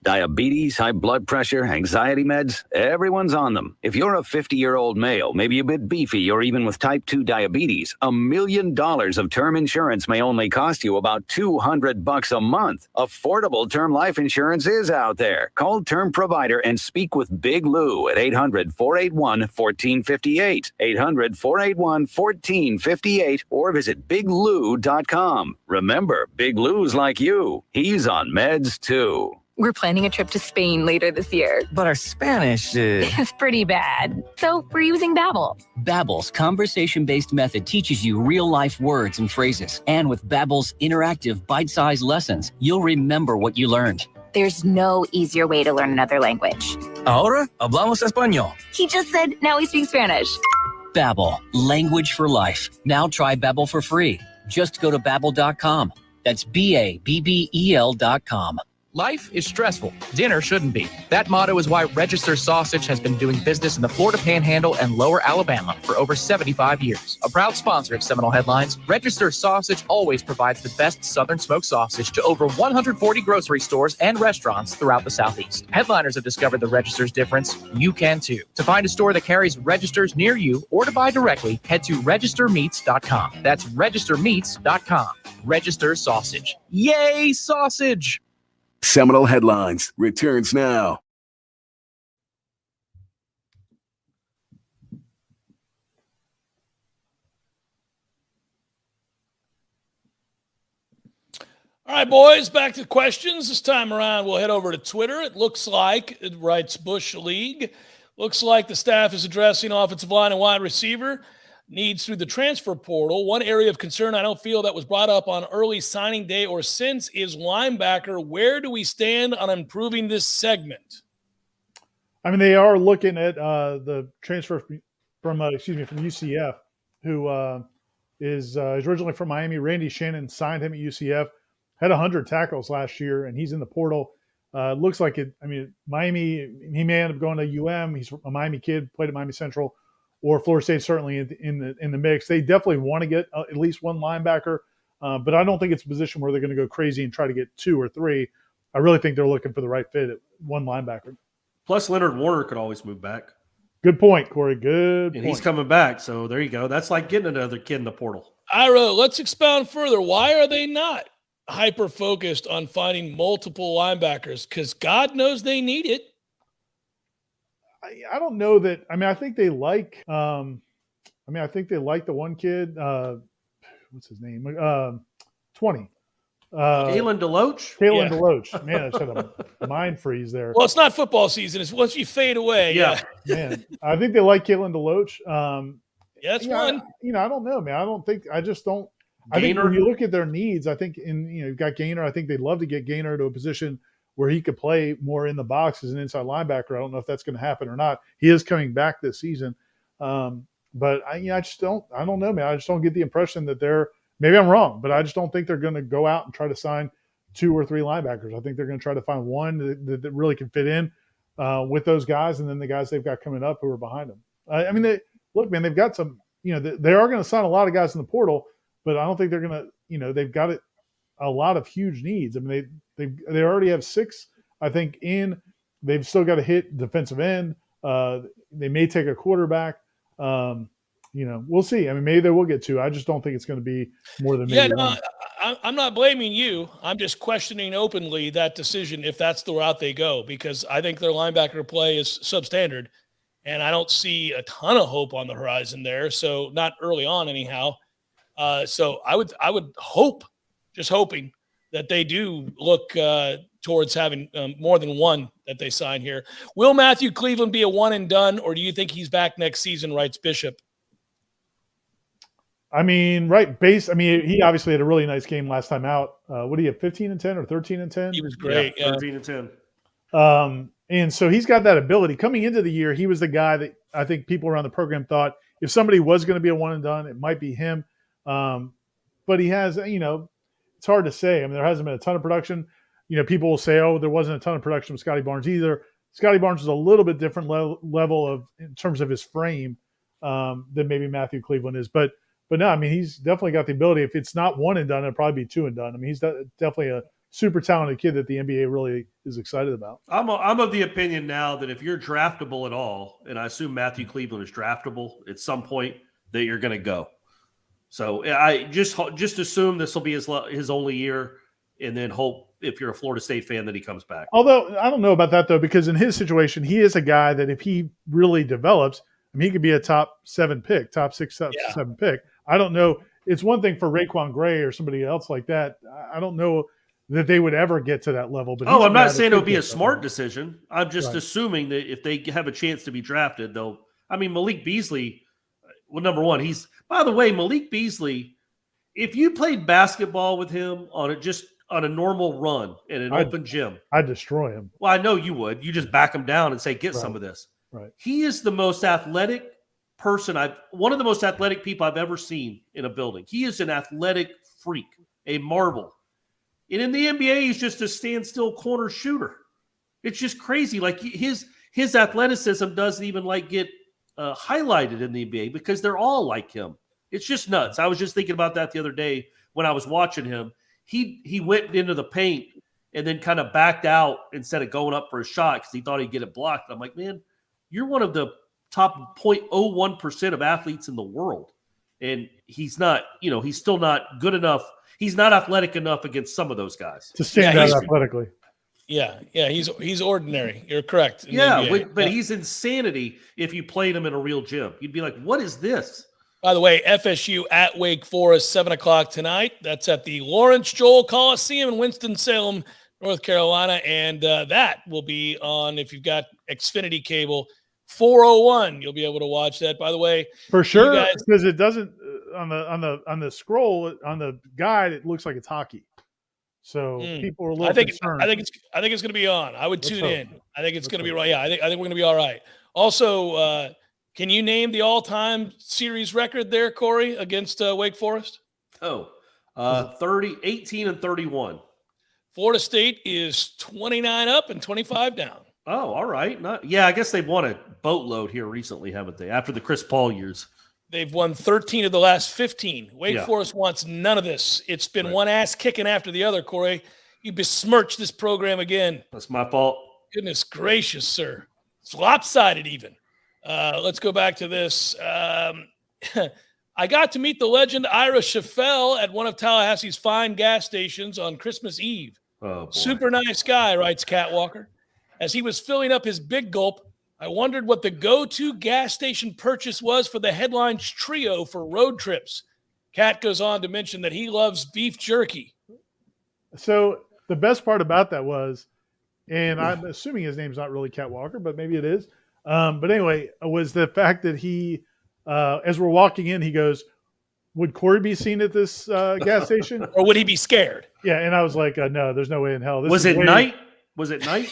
Speaker 15: Diabetes, high blood pressure, anxiety meds, everyone's on them. If you're a 50-year-old male, maybe a bit beefy, or even with type 2 diabetes, $1 million of term insurance may only cost you about $200 a month. Affordable term life insurance is out there. Call Term Provider and speak with Big Lou at 800-481-1458, 800-481-1458, or visit biglou.com. Remember, Big Lou's like you. He's on meds too.
Speaker 24: We're planning a trip to Spain later this year.
Speaker 25: But our Spanish
Speaker 24: is pretty bad. So we're using Babbel.
Speaker 25: Babbel's conversation-based method teaches you real-life words and phrases. And with Babbel's interactive, bite-sized lessons, you'll remember what you learned.
Speaker 24: There's no easier way to learn another language.
Speaker 25: Ahora hablamos español.
Speaker 24: He just said, now we speak Spanish.
Speaker 25: Babbel, language for life. Now try Babbel for free. Just go to Babbel.com. That's Babbel.com.
Speaker 11: Life is stressful. Dinner shouldn't be. That motto is why Register Sausage has been doing business in the Florida Panhandle and Lower Alabama for over 75 years. A proud sponsor of Seminole Headlines, Register Sausage always provides the best Southern smoked sausage to over 140 grocery stores and restaurants throughout the Southeast. Headliners have discovered the Register's difference. You can too. To find a store that carries Registers near you or to buy directly, head to registermeats.com. That's registermeats.com. Register Sausage. Yay, sausage!
Speaker 12: Seminole Headlines returns now.
Speaker 1: All right, boys, back to questions. This time around, we'll head over to Twitter. It looks like, it writes Bush League, looks like the staff is addressing offensive line and wide receiver needs through the transfer portal. One area of concern I don't feel that was brought up on early signing day or since is linebacker. Where do we stand on improving this segment?
Speaker 2: I mean, they are looking at the transfer from UCF, who is originally from Miami. Randy Shannon signed him at UCF, had 100 tackles last year, and he's in the portal. Looks like it. I mean, Miami, he may end up going to UM. He's a Miami kid, played at Miami Central. Or Florida State certainly in the mix. They definitely want to get at least one linebacker, but I don't think it's a position where they're going to go crazy and try to get 2 or 3. I really think they're looking for the right fit at one linebacker.
Speaker 3: Plus, Leonard Warner could always move back.
Speaker 2: Good point, Corey. Good
Speaker 3: and
Speaker 2: point.
Speaker 3: He's coming back, so there you go. That's like getting another kid in the portal.
Speaker 1: Ira, let's expound further. Why are they not hyper-focused on finding multiple linebackers? Because God knows they need it.
Speaker 2: I don't know that. I mean, I think they like. I think they like the one kid. What's his name? 20.
Speaker 3: Kalen DeLoach?
Speaker 2: Kalen DeLoach. Man, I just had a mind freeze there.
Speaker 1: Well, it's not football season. It's once you fade away. Yeah.
Speaker 2: Man, I think they like Kalen DeLoach.
Speaker 1: Yeah, that's one.
Speaker 2: I don't know, man. I just don't.
Speaker 3: Gainer?
Speaker 2: I think when you look at their needs, I think you've got Gainer. I think they'd love to get Gainer to a position where he could play more in the box as an inside linebacker. I don't know if that's going to happen or not. He is coming back this season. But I don't know, man. I just don't get the impression that maybe I'm wrong, but I just don't think they're going to go out and try to sign 2 or 3 linebackers. I think they're going to try to find one that really can fit in with those guys, and then the guys they've got coming up who are behind them. They've got some, they are going to sign a lot of guys in the portal, but I don't think they're going to, they've got a lot of huge needs. I mean, they already have 6, I think, in. They've still got to hit defensive end. They may take a quarterback. We'll see. I mean, maybe they will get 2. I just don't think it's going to be more than maybe one.
Speaker 1: I'm not blaming you. I'm just questioning openly that decision if that's the route they go, because I think their linebacker play is substandard, and I don't see a ton of hope on the horizon there. So not early on, anyhow. So I would hope, just hoping, that they do look towards having more than one that they sign here. Will Matthew Cleveland be a one and done, or do you think he's back next season, writes Bishop?
Speaker 2: I mean, he obviously had a really nice game last time out. What do you have, 15-10 or 13-10?
Speaker 1: He was great. Yeah.
Speaker 3: 13-10.
Speaker 2: And so he's got that ability. Coming into the year, he was the guy that I think people around the program thought if somebody was going to be a one and done, it might be him. But he has, it's hard to say. I mean, there hasn't been a ton of production. People will say, oh, there wasn't a ton of production with Scotty Barnes either. Scotty Barnes is a little bit different level in terms of his frame than maybe Matthew Cleveland is. But no, I mean, he's definitely got the ability. If it's not one and done, it'll probably be 2 and done. I mean, he's definitely a super talented kid that the NBA really is excited about.
Speaker 3: I'm of the opinion now that if you're draftable at all, and I assume Matthew Cleveland is draftable at some point, that you're going to go. So I just assume this will be his only year, and then hope, if you're a Florida State fan, that he comes back.
Speaker 2: Although I don't know about that, though, because in his situation, he is a guy that if he really develops, I mean, he could be a top 7 pick, top 6, 7 pick. I don't know. It's one thing for Raekwon Gray or somebody else like that. I don't know that they would ever get to that level. But
Speaker 3: I'm not saying it would be a smart decision. I'm just assuming that if they have a chance to be drafted, they'll. I mean, Malik Beasley. Well, number one, by the way, Malik Beasley. If you played basketball with him on a normal run in an open gym,
Speaker 2: I'd destroy him.
Speaker 3: Well, I know you would. You just back him down and say, "Get some of this."
Speaker 2: Right.
Speaker 3: He is the most athletic person one of the most athletic people I've ever seen in a building. He is an athletic freak, a marvel. And in the NBA, he's just a standstill corner shooter. It's just crazy. Like his athleticism doesn't even get highlighted in the NBA because they're all like him. It's just nuts. I was just thinking about that the other day when I was watching him. He went into the paint and then kind of backed out instead of going up for a shot because he thought he'd get it blocked. I'm like, man, you're one of the top 0.01% of athletes in the world. And he's not, he's still not good enough. He's not athletic enough against some of those guys.
Speaker 2: To stand out athletically.
Speaker 1: Yeah, he's ordinary. You're correct.
Speaker 3: But he's insanity if you played him in a real gym. You'd be like, what is this?
Speaker 1: By the way, FSU at Wake Forest, 7 o'clock tonight. That's at the Lawrence Joel Coliseum in Winston-Salem, North Carolina. And that will be on, if you've got Xfinity cable, 401. You'll be able to watch that. By the way,
Speaker 2: for sure, because it doesn't on the scroll on the guide, it looks like it's hockey. So people are a little concerned.
Speaker 1: I think it's going to be on. I would tune in. I think it's going to be right. Yeah, I think we're going to be all right. Also, can you name the all-time series record there, Corey, against Wake Forest?
Speaker 3: 18-31.
Speaker 1: Florida State is 29 up and 25 down.
Speaker 3: Oh, all right. I guess they've won a boatload here recently, haven't they? After the Chris Paul years.
Speaker 1: They've won 13 of the last 15. Wake Forest wants none of this. It's been one ass kicking after the other, Corey. You besmirched this program again.
Speaker 3: That's my fault.
Speaker 1: Goodness gracious, sir. It's lopsided even. Let's go back to this. I got to meet the legend Ira Scheffel at one of Tallahassee's fine gas stations on Christmas Eve.
Speaker 3: Oh, boy.
Speaker 1: Super nice guy, writes Catwalker. As he was filling up his big gulp, I wondered what the go-to gas station purchase was for the Headlines trio for road trips. Cat goes on to mention that he loves beef jerky.
Speaker 2: So the best part about that was, and I'm assuming his name's not really Cat Walker, but maybe it is. But anyway, was the fact that he, as we're walking in, he goes, "Would Corey be seen at this gas station,
Speaker 1: or would he be scared?"
Speaker 2: Yeah, and I was like, "No, there's no way in hell."
Speaker 3: Was it night? Was it night?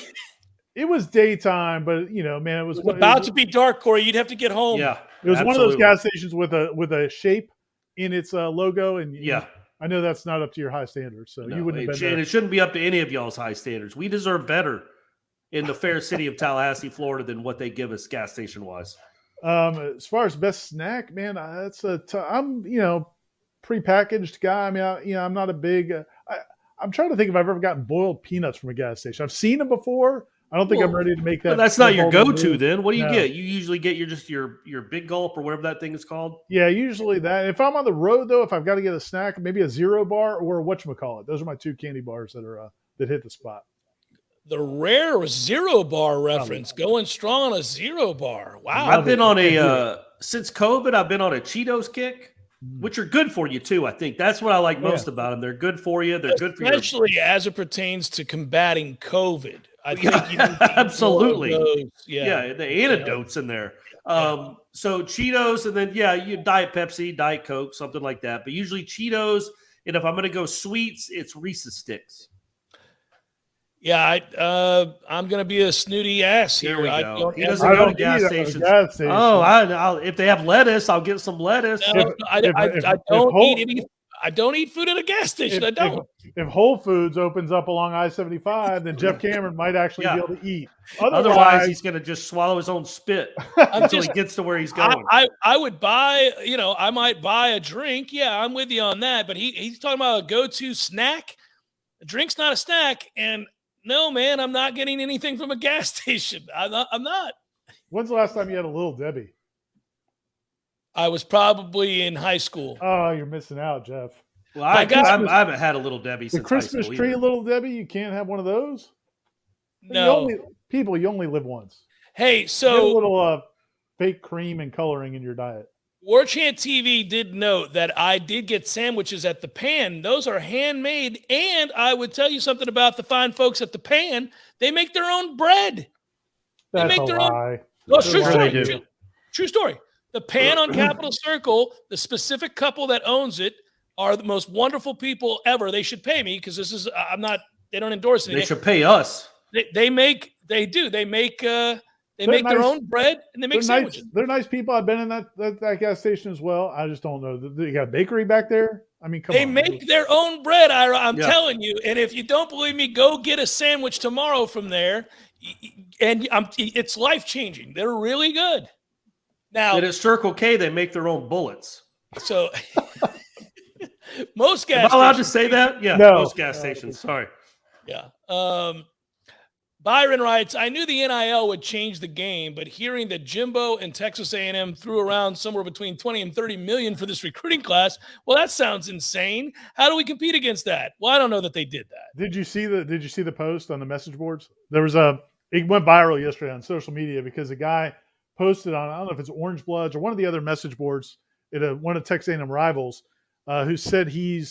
Speaker 2: It was daytime, but man, it was
Speaker 1: about to be dark, Corey. You'd have to get home.
Speaker 3: Yeah,
Speaker 2: it was one of those gas stations with a shape in its logo, and I know that's not up to your high standards, so you wouldn't have been there.
Speaker 3: And it shouldn't be up to any of y'all's high standards. We deserve better in the fair city of Tallahassee, Florida, than what they give us gas station wise.
Speaker 2: As far as best snack, man, that's I'm prepackaged guy. I mean, I'm not a big. I'm trying to think if I've ever gotten boiled peanuts from a gas station. I've seen them before. I don't think I'm ready to make that.
Speaker 3: Well, that's not your go-to then. What do you get? You usually get your big gulp or whatever that thing is called.
Speaker 2: Yeah, usually that. If I'm on the road though, if I've got to get a snack, maybe a Zero Bar or a whatchamacallit. Those are my two candy bars that hit the spot.
Speaker 1: The rare Zero Bar reference, going strong on a Zero Bar. Wow.
Speaker 3: I've been on since COVID, I've been on a Cheetos kick, which are good for you too. I think that's what I like most about them. They're good for you. They're good for you.
Speaker 1: Especially as it pertains to combating COVID. I think
Speaker 3: absolutely.
Speaker 1: Yeah,
Speaker 3: the antidotes in there. So Cheetos, and then you Diet Pepsi, Diet Coke, something like that. But usually Cheetos, and if I'm going to go sweets, it's Reese's Sticks.
Speaker 1: Yeah, I'm going to be a snooty ass here.
Speaker 3: There we go. He doesn't go to gas stations. Oh, if they have lettuce, I'll get some lettuce.
Speaker 1: No, I don't eat food at a gas station. I don't.
Speaker 2: If Whole Foods opens up along I-75, then Jeff Cameron might actually be able to eat.
Speaker 3: Otherwise, he's going to just swallow his own spit until he gets to where he's going.
Speaker 1: I would buy, I might buy a drink. Yeah, I'm with you on that. But he's talking about a go-to snack. A drink's not a snack. And no, man, I'm not getting anything from a gas station. I'm not.
Speaker 2: When's the last time you had a Little Debbie?
Speaker 1: I was probably in high school.
Speaker 2: Oh, you're missing out, Jeff.
Speaker 3: Well, I haven't had a Little Debbie since
Speaker 2: the Christmas
Speaker 3: high school
Speaker 2: tree
Speaker 3: either.
Speaker 2: Little Debbie. You can't have one of those.
Speaker 1: No,
Speaker 2: you only live once.
Speaker 1: Hey, so
Speaker 2: get a little fake cream and coloring in your diet.
Speaker 1: Warchant TV did note that I did get sandwiches at the Pan. Those are handmade, and I would tell you something about the fine folks at the Pan. They make their own bread.
Speaker 2: That's
Speaker 1: they make
Speaker 2: a
Speaker 1: their
Speaker 2: lie.
Speaker 1: Own. No, true story. True story. The Pan on Capitol Circle, the specific couple that owns it, are the most wonderful people ever. They should pay me because this is they don't endorse it.
Speaker 3: They should pay us.
Speaker 1: They make their own bread and they make sandwiches.
Speaker 2: They're nice people. I've been in that gas station as well. I just don't know. They got a bakery back there. I mean, come on.
Speaker 1: They make their own bread, Ira. I'm telling you. And if you don't believe me, go get a sandwich tomorrow from there. And it's life-changing. They're really good. Now,
Speaker 3: and at Circle K, they make their own bullets.
Speaker 1: So most gas
Speaker 3: Am I allowed to
Speaker 1: stations,
Speaker 3: say that? Yeah,
Speaker 2: no.
Speaker 3: Most gas stations. Sorry.
Speaker 1: Yeah. Byron writes, I knew the NIL would change the game, but hearing that Jimbo and Texas A&M threw around somewhere between 20 and 30 million for this recruiting class, well, that sounds insane. How do we compete against that? Well, I don't know that they did that.
Speaker 2: Did you see the post on the message boards? There was it went viral yesterday on social media because a guy posted on, I don't know if it's Orange Bloods or one of the other message boards at one of Texas A&M rivals, who said he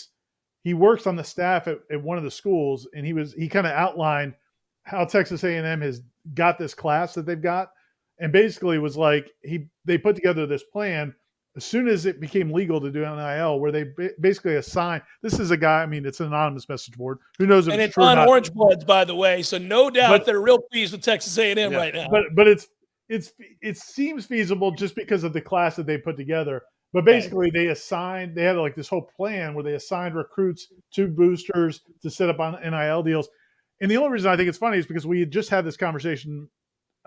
Speaker 2: works on the staff at one of the schools, and he kind of outlined how Texas A&M has got this class that they've got, and basically was like they put together this plan as soon as it became legal to do NIL, where they basically assign. This is a guy. I mean, it's an anonymous message board. Who knows if
Speaker 1: and
Speaker 2: it's
Speaker 1: it's
Speaker 2: true or
Speaker 1: on
Speaker 2: not.
Speaker 1: Orange Bloods, by the way, so no doubt they're real pleased with Texas A&M right now.
Speaker 2: But it seems feasible just because of the class that they put together. But basically, they had like this whole plan where they assigned recruits to boosters to set up on NIL deals. And the only reason I think it's funny is because we had just had this conversation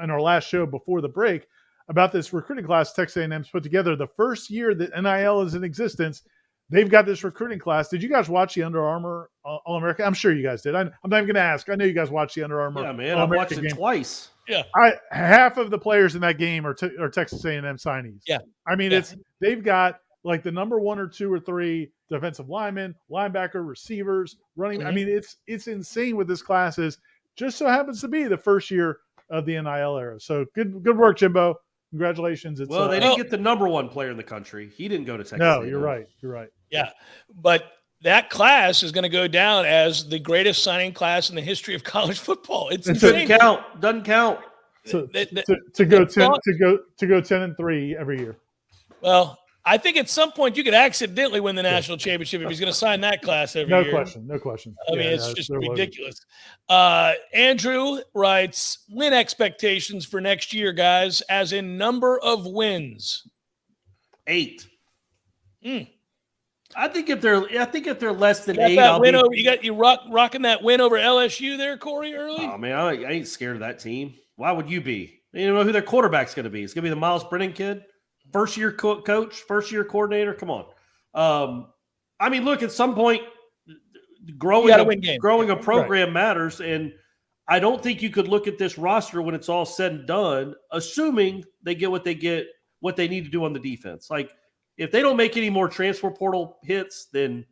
Speaker 2: in our last show before the break about this recruiting class Texas A&M's put together. The first year that NIL is in existence, they've got this recruiting class. Did you guys watch the Under Armour All-American? I'm sure you guys did. I'm not even going to ask. I know you guys watched the Under Armour.
Speaker 3: Yeah, man. I've watched it twice.
Speaker 1: Yeah.
Speaker 2: Half of the players in that game are Texas A&M signees.
Speaker 1: Yeah.
Speaker 2: I mean, they've got like the number 1 or 2 or 3 defensive linemen, linebacker, receivers, running.
Speaker 1: Mm-hmm.
Speaker 2: I mean, it's insane what this class is. Just so happens to be the first year of the NIL era. So good work, Jimbo. Congratulations. They
Speaker 3: didn't get the number 1 player in the country. He didn't go to Texas.
Speaker 2: No, you're right. You're right.
Speaker 1: Yeah, but that class is going to go down as the greatest signing class in the history of college football. It's
Speaker 3: Doesn't
Speaker 1: insane.
Speaker 3: count. Doesn't count.
Speaker 2: So, to go 10-3 every year.
Speaker 1: Well, I think at some point you could accidentally win the national championship if he's going to sign that class every year.
Speaker 2: No question.
Speaker 1: I mean, it's just ridiculous. Andrew writes, win expectations for next year, guys, as in number of wins.
Speaker 3: 8. I think if they're less than
Speaker 1: You got
Speaker 3: 8,
Speaker 1: that win over, you rocking that win over LSU there, Corey, early?
Speaker 3: Oh man, I ain't scared of that team. Why would you be? You don't know who their quarterback's going to be. It's going to be the Miles Brennan kid, first year coach, first year coordinator. Come on. I mean, look, at some point, growing a program matters, and I don't think you could look at this roster when it's all said and done, assuming they get what they need to do on the defense. Like, if they don't make any more transfer portal hits, then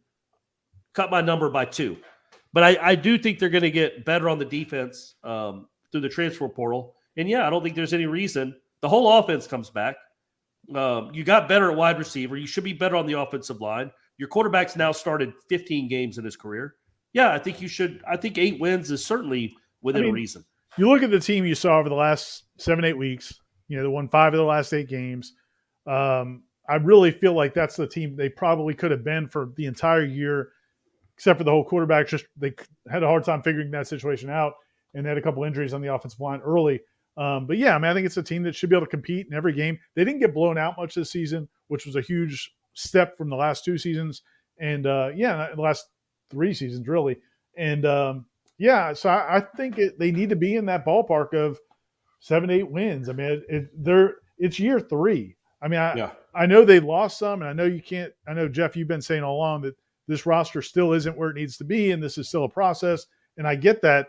Speaker 3: cut my number by 2. But I do think they're going to get better on the defense through the transfer portal. And, yeah, I don't think there's any reason. The whole offense comes back. You got better at wide receiver. You should be better on the offensive line. Your quarterback's now started 15 games in his career. Yeah, I think you should. I think 8 wins is certainly within reason.
Speaker 2: You look at the team you saw over the last 7-8 weeks, they won 5 of the last 8 games. I really feel like that's the team they probably could have been for the entire year, except for the whole quarterback. Just they had a hard time figuring that situation out, and they had a couple injuries on the offensive line early. But yeah, I mean, I think it's a team that should be able to compete in every game. They didn't get blown out much this season, which was a huge step from the last 2 seasons, and the last 3 seasons really. And so I think they need to be in that ballpark of 7-8 wins. I mean, it's year 3. I mean, I know they lost some, and I know you can't. I know, Jeff, you've been saying all along that this roster still isn't where it needs to be, and this is still a process, and I get that.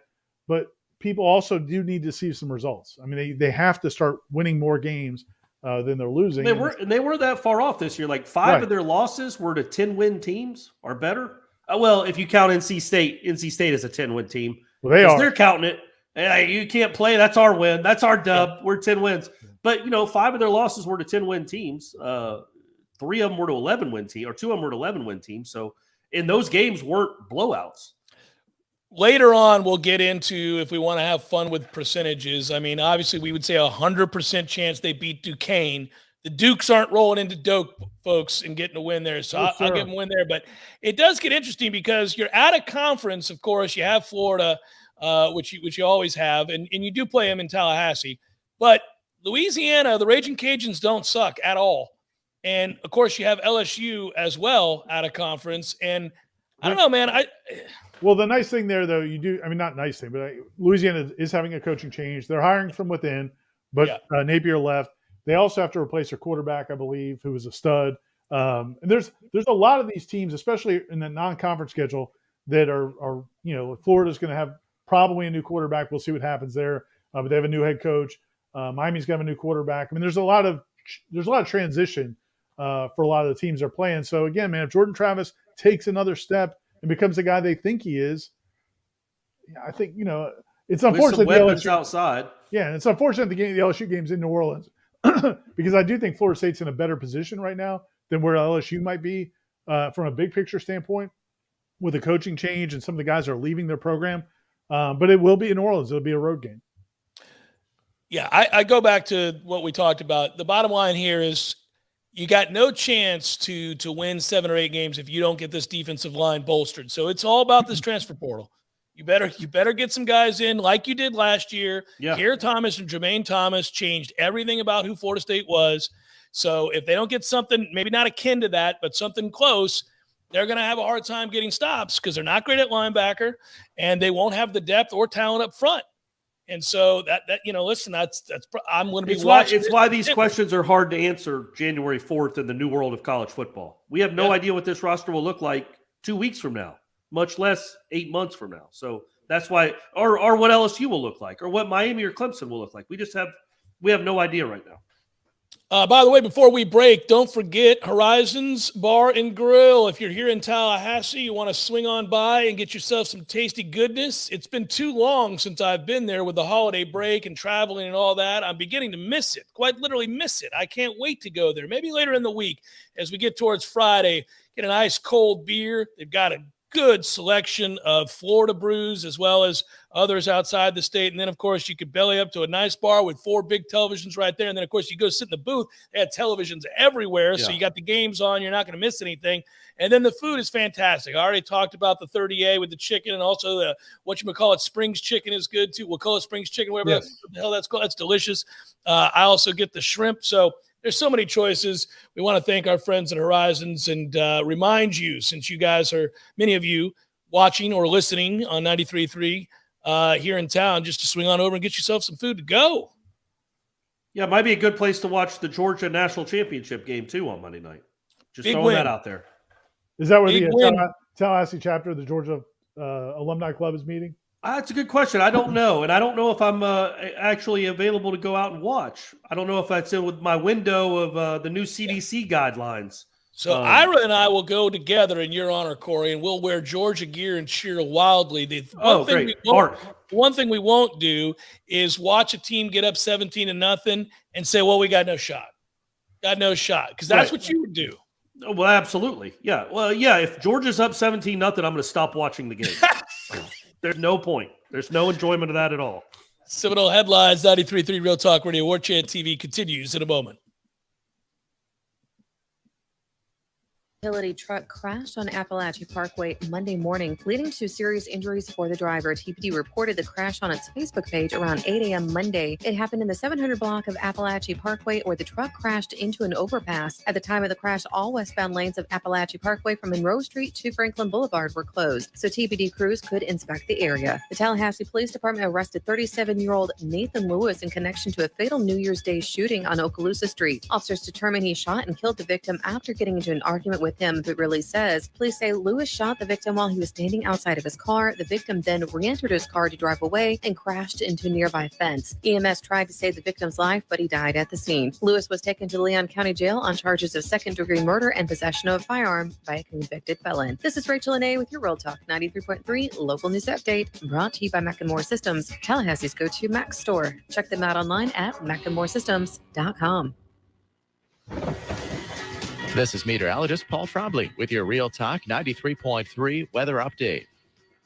Speaker 2: But people also do need to see some results. I mean, they have to start winning more games than they're losing.
Speaker 3: They weren't that far off this year. Like 5 of their losses were to 10-win teams or better. Well, if you count NC State is a 10-win team.
Speaker 2: Well,
Speaker 3: they're counting it. Hey, you can't play. That's our win. That's our dub. We're 10 wins. But, 5 of their losses were to 10-win teams. 3 of them were to 11-win team, or 2 of them were to 11-win teams. So, and those games weren't blowouts.
Speaker 1: Later on, we'll get into if we want to have fun with percentages. I mean, obviously, we would say 100% chance they beat Duquesne. The Dukes aren't rolling into Doak, folks, and getting a win there. So I'll give them a win there. But it does get interesting because you're out of conference, of course. You have Florida, which you always have, and you do play them in Tallahassee. But Louisiana, the Raging Cajuns don't suck at all. And, of course, you have LSU as well out of conference. And I don't know, man.
Speaker 2: Well, the nice thing there, though, not nice thing, but Louisiana is having a coaching change. They're hiring from within, but Napier left. They also have to replace their quarterback, I believe, who was a stud. And there's a lot of these teams, especially in the non-conference schedule, that are Florida's going to have probably a new quarterback. We'll see what happens there. But they have a new head coach. Miami's going to have a new quarterback. I mean, there's a lot of transition for a lot of the teams they're playing. So again, man, if Jordan Travis takes another step and becomes the guy they think he is, I think it's unfortunate
Speaker 3: the LSU outside.
Speaker 2: Yeah, it's unfortunate the LSU game's in New Orleans because I do think Florida State's in a better position right now than where LSU might be from a big picture standpoint with the coaching change and some of the guys are leaving their program. But it will be in New Orleans. It'll be a road game.
Speaker 1: Yeah, I go back to what we talked about. The bottom line here is you got no chance to win 7 or 8 games if you don't get this defensive line bolstered. So it's all about this transfer portal. You better get some guys in like you did last year.
Speaker 3: Yeah.
Speaker 1: Keir Thomas and Jermaine Thomas changed everything about who Florida State was. So if they don't get something, maybe not akin to that, but something close, they're going to have a hard time getting stops because they're not great at linebacker and they won't have the depth or talent up front. And so that listen, that's I'm going to be watching.
Speaker 3: It's why these questions are hard to answer January 4th in the new world of college football. We have no idea what this roster will look like 2 weeks from now, much less 8 months from now. So that's why, or what LSU will look like, or what Miami or Clemson will look like. We have no idea right now.
Speaker 1: By the way, before we break, don't forget Horizons Bar and Grill. If you're here in Tallahassee, you want to swing on by and get yourself some tasty goodness. It's been too long since I've been there with the holiday break and traveling and all that. I'm beginning to miss it, quite literally miss it. I can't wait to go there. Maybe later in the week as we get towards Friday, get an ice cold beer. They've got a good selection of Florida brews as well as others outside the state. And then, of course, you could belly up to a nice bar with 4 big televisions right there. And then, of course, you go sit in the booth. They had televisions everywhere. So you got the games on. You're not going to miss anything. And then the food is fantastic. I already talked about the 30A with the chicken, and also the Springs chicken is good too. We'll call it Springs chicken, whatever the hell that's called. That's delicious. I also get the shrimp. So there's so many choices. We want to thank our friends at Horizons and remind you, since you guys are, many of you, watching or listening on 93.3 here in town, just to swing on over and get yourself some food to go.
Speaker 3: Yeah, it might be a good place to watch the Georgia National Championship game, too, on Monday night. Just
Speaker 1: Big
Speaker 3: throwing
Speaker 1: win.
Speaker 3: that out there.
Speaker 2: Is that where
Speaker 1: Big
Speaker 2: the
Speaker 1: win.
Speaker 2: Tallahassee chapter of the Georgia Alumni Club is meeting?
Speaker 3: That's a good question. I don't know. And I don't know if I'm actually available to go out and watch. I don't know if that's in with my window of the new CDC guidelines.
Speaker 1: So Ira and I will go together in your honor, Corey, and we'll wear Georgia gear and cheer wildly.
Speaker 3: Great.
Speaker 1: One thing we won't do is watch a team get up 17-0 and say, well, we got no shot. Got no shot. Because that's what you would do.
Speaker 3: Well, absolutely. Yeah. Well, yeah, if Georgia's up 17-0, I'm going to stop watching the game. There's no point. There's no enjoyment of that at all.
Speaker 1: Seminole Headlines, 93.3 Real Talk Radio, Warchant TV continues in a moment.
Speaker 13: Utility truck crashed on Appalachia Parkway Monday morning, leading to serious injuries for the driver. TPD reported the crash on its Facebook page around 8 a.m. Monday. It happened in the 700 block of Appalachia Parkway, where the truck crashed into an overpass. At the time of the crash, all westbound lanes of Appalachia Parkway from Monroe Street to Franklin Boulevard were closed, so TPD crews could inspect the area. The Tallahassee Police Department arrested 37-year-old Nathan Lewis in connection to a fatal New Year's Day shooting on Okaloosa Street. Officers determined he shot and killed the victim after getting into an argument with him. The release says police say Lewis shot the victim while he was standing outside of his car. The victim then re-entered his car to drive away and crashed into a nearby fence. EMS tried to save the victim's life, but he died at the scene. Lewis was taken to Leon County Jail on charges of second-degree murder and possession of a firearm by a convicted felon. This is Rachel Lene with your Real Talk 93.3 local news update, brought to you by Mac & More Systems, Tallahassee's go-to Mac store. Check them out online at macandmoresystems.com.
Speaker 14: This is meteorologist Paul Trombley with your Real Talk 93.3 weather update.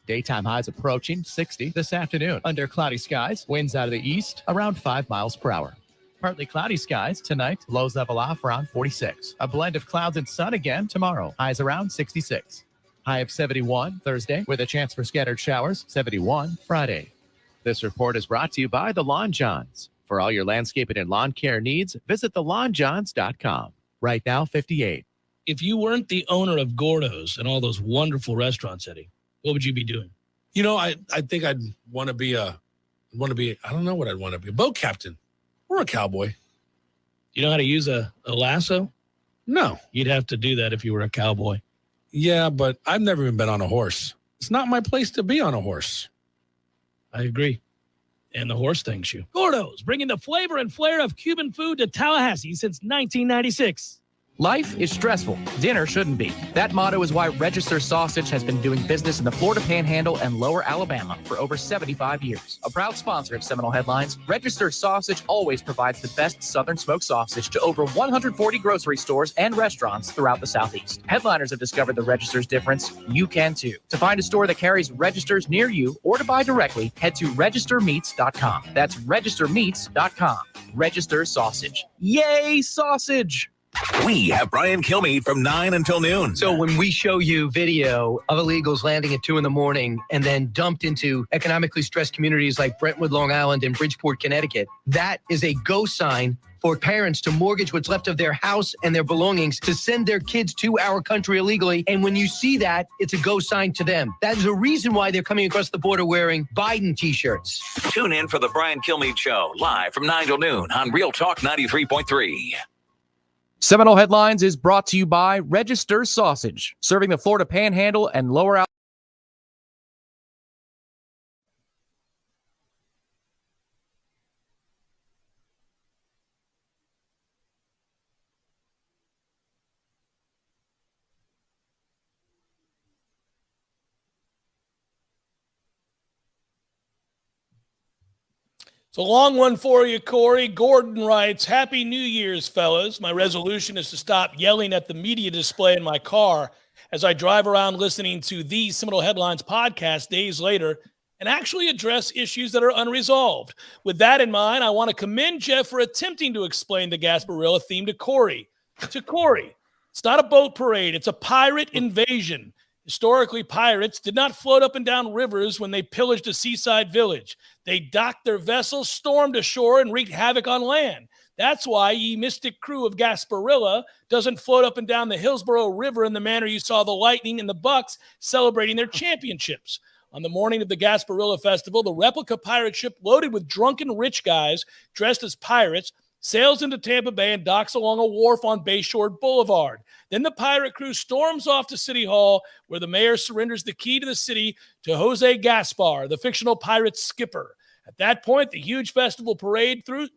Speaker 14: Daytime highs approaching 60 this afternoon. Under cloudy skies, winds out of the east around 5 miles per hour. Partly cloudy skies tonight, lows level off around 46. A blend of clouds and sun again tomorrow, highs around 66. High of 71 Thursday with a chance for scattered showers, 71 Friday. This report is brought to you by the Lawn Johns. For all your landscaping and lawn care needs, visit thelawns.com. Right now, 58.
Speaker 1: If you weren't the owner of Gordo's and all those wonderful restaurants, Eddie, what would you be doing?
Speaker 4: You know, I think I'd want to be I don't know what I'd want to be, a boat captain or a cowboy.
Speaker 1: You know how to use a lasso?
Speaker 4: No.
Speaker 1: You'd have to do that if you were a cowboy.
Speaker 4: Yeah, but I've never even been on a horse. It's not my place to be on a horse.
Speaker 1: I agree. And the horse thanks you. Gordo's, bringing the flavor and flair of Cuban food to Tallahassee since 1996.
Speaker 11: Life is stressful. Dinner shouldn't be. That motto is why Register Sausage has been doing business in the Florida Panhandle and Lower Alabama for over 75 years. A proud sponsor of Seminole Headlines, Register Sausage always provides the best Southern smoked sausage to over 140 grocery stores and restaurants throughout the Southeast. Headliners have discovered the Register's difference. You can too. To find a store that carries Registers near you or to buy directly, head to registermeats.com. That's registermeats.com. Register Sausage. Yay, sausage!
Speaker 16: We have Brian Kilmeade from 9 until noon.
Speaker 17: So when we show you video of illegals landing at 2 a.m. and then dumped into economically stressed communities like Brentwood, Long Island, and Bridgeport, Connecticut, that is a go sign for parents to mortgage what's left of their house and their belongings to send their kids to our country illegally. And when you see that, it's a go sign to them. That is a reason why they're coming across the border wearing Biden t-shirts.
Speaker 16: Tune in for the Brian Kilmeade Show, live from 9 till noon on Real Talk 93.3.
Speaker 11: Seminole Headlines is brought to you by Register Sausage, serving the Florida Panhandle and Lower Alabama.
Speaker 1: It's a long one for you, Corey. Gordon writes, Happy New Year's, fellas. My resolution is to stop yelling at the media display in my car as I drive around listening to the Seminole Headlines podcast days later and actually address issues that are unresolved. With that in mind, I want to commend Jeff for attempting to explain the Gasparilla theme to Corey. It's not a boat parade. It's a pirate invasion. Historically, pirates did not float up and down rivers when they pillaged a seaside village. They docked their vessels, stormed ashore, and wreaked havoc on land. That's why ye mystic crew of Gasparilla doesn't float up and down the Hillsborough River in the manner you saw the Lightning and the Bucks celebrating their championships. On the morning of the Gasparilla Festival, the replica pirate ship loaded with drunken rich guys dressed as pirates sails into Tampa Bay and docks along a wharf on Bayshore Boulevard. Then the pirate crew storms off to City Hall, where the mayor surrenders the key to the city to Jose Gaspar, the fictional pirate skipper. At that point, the huge festival parades through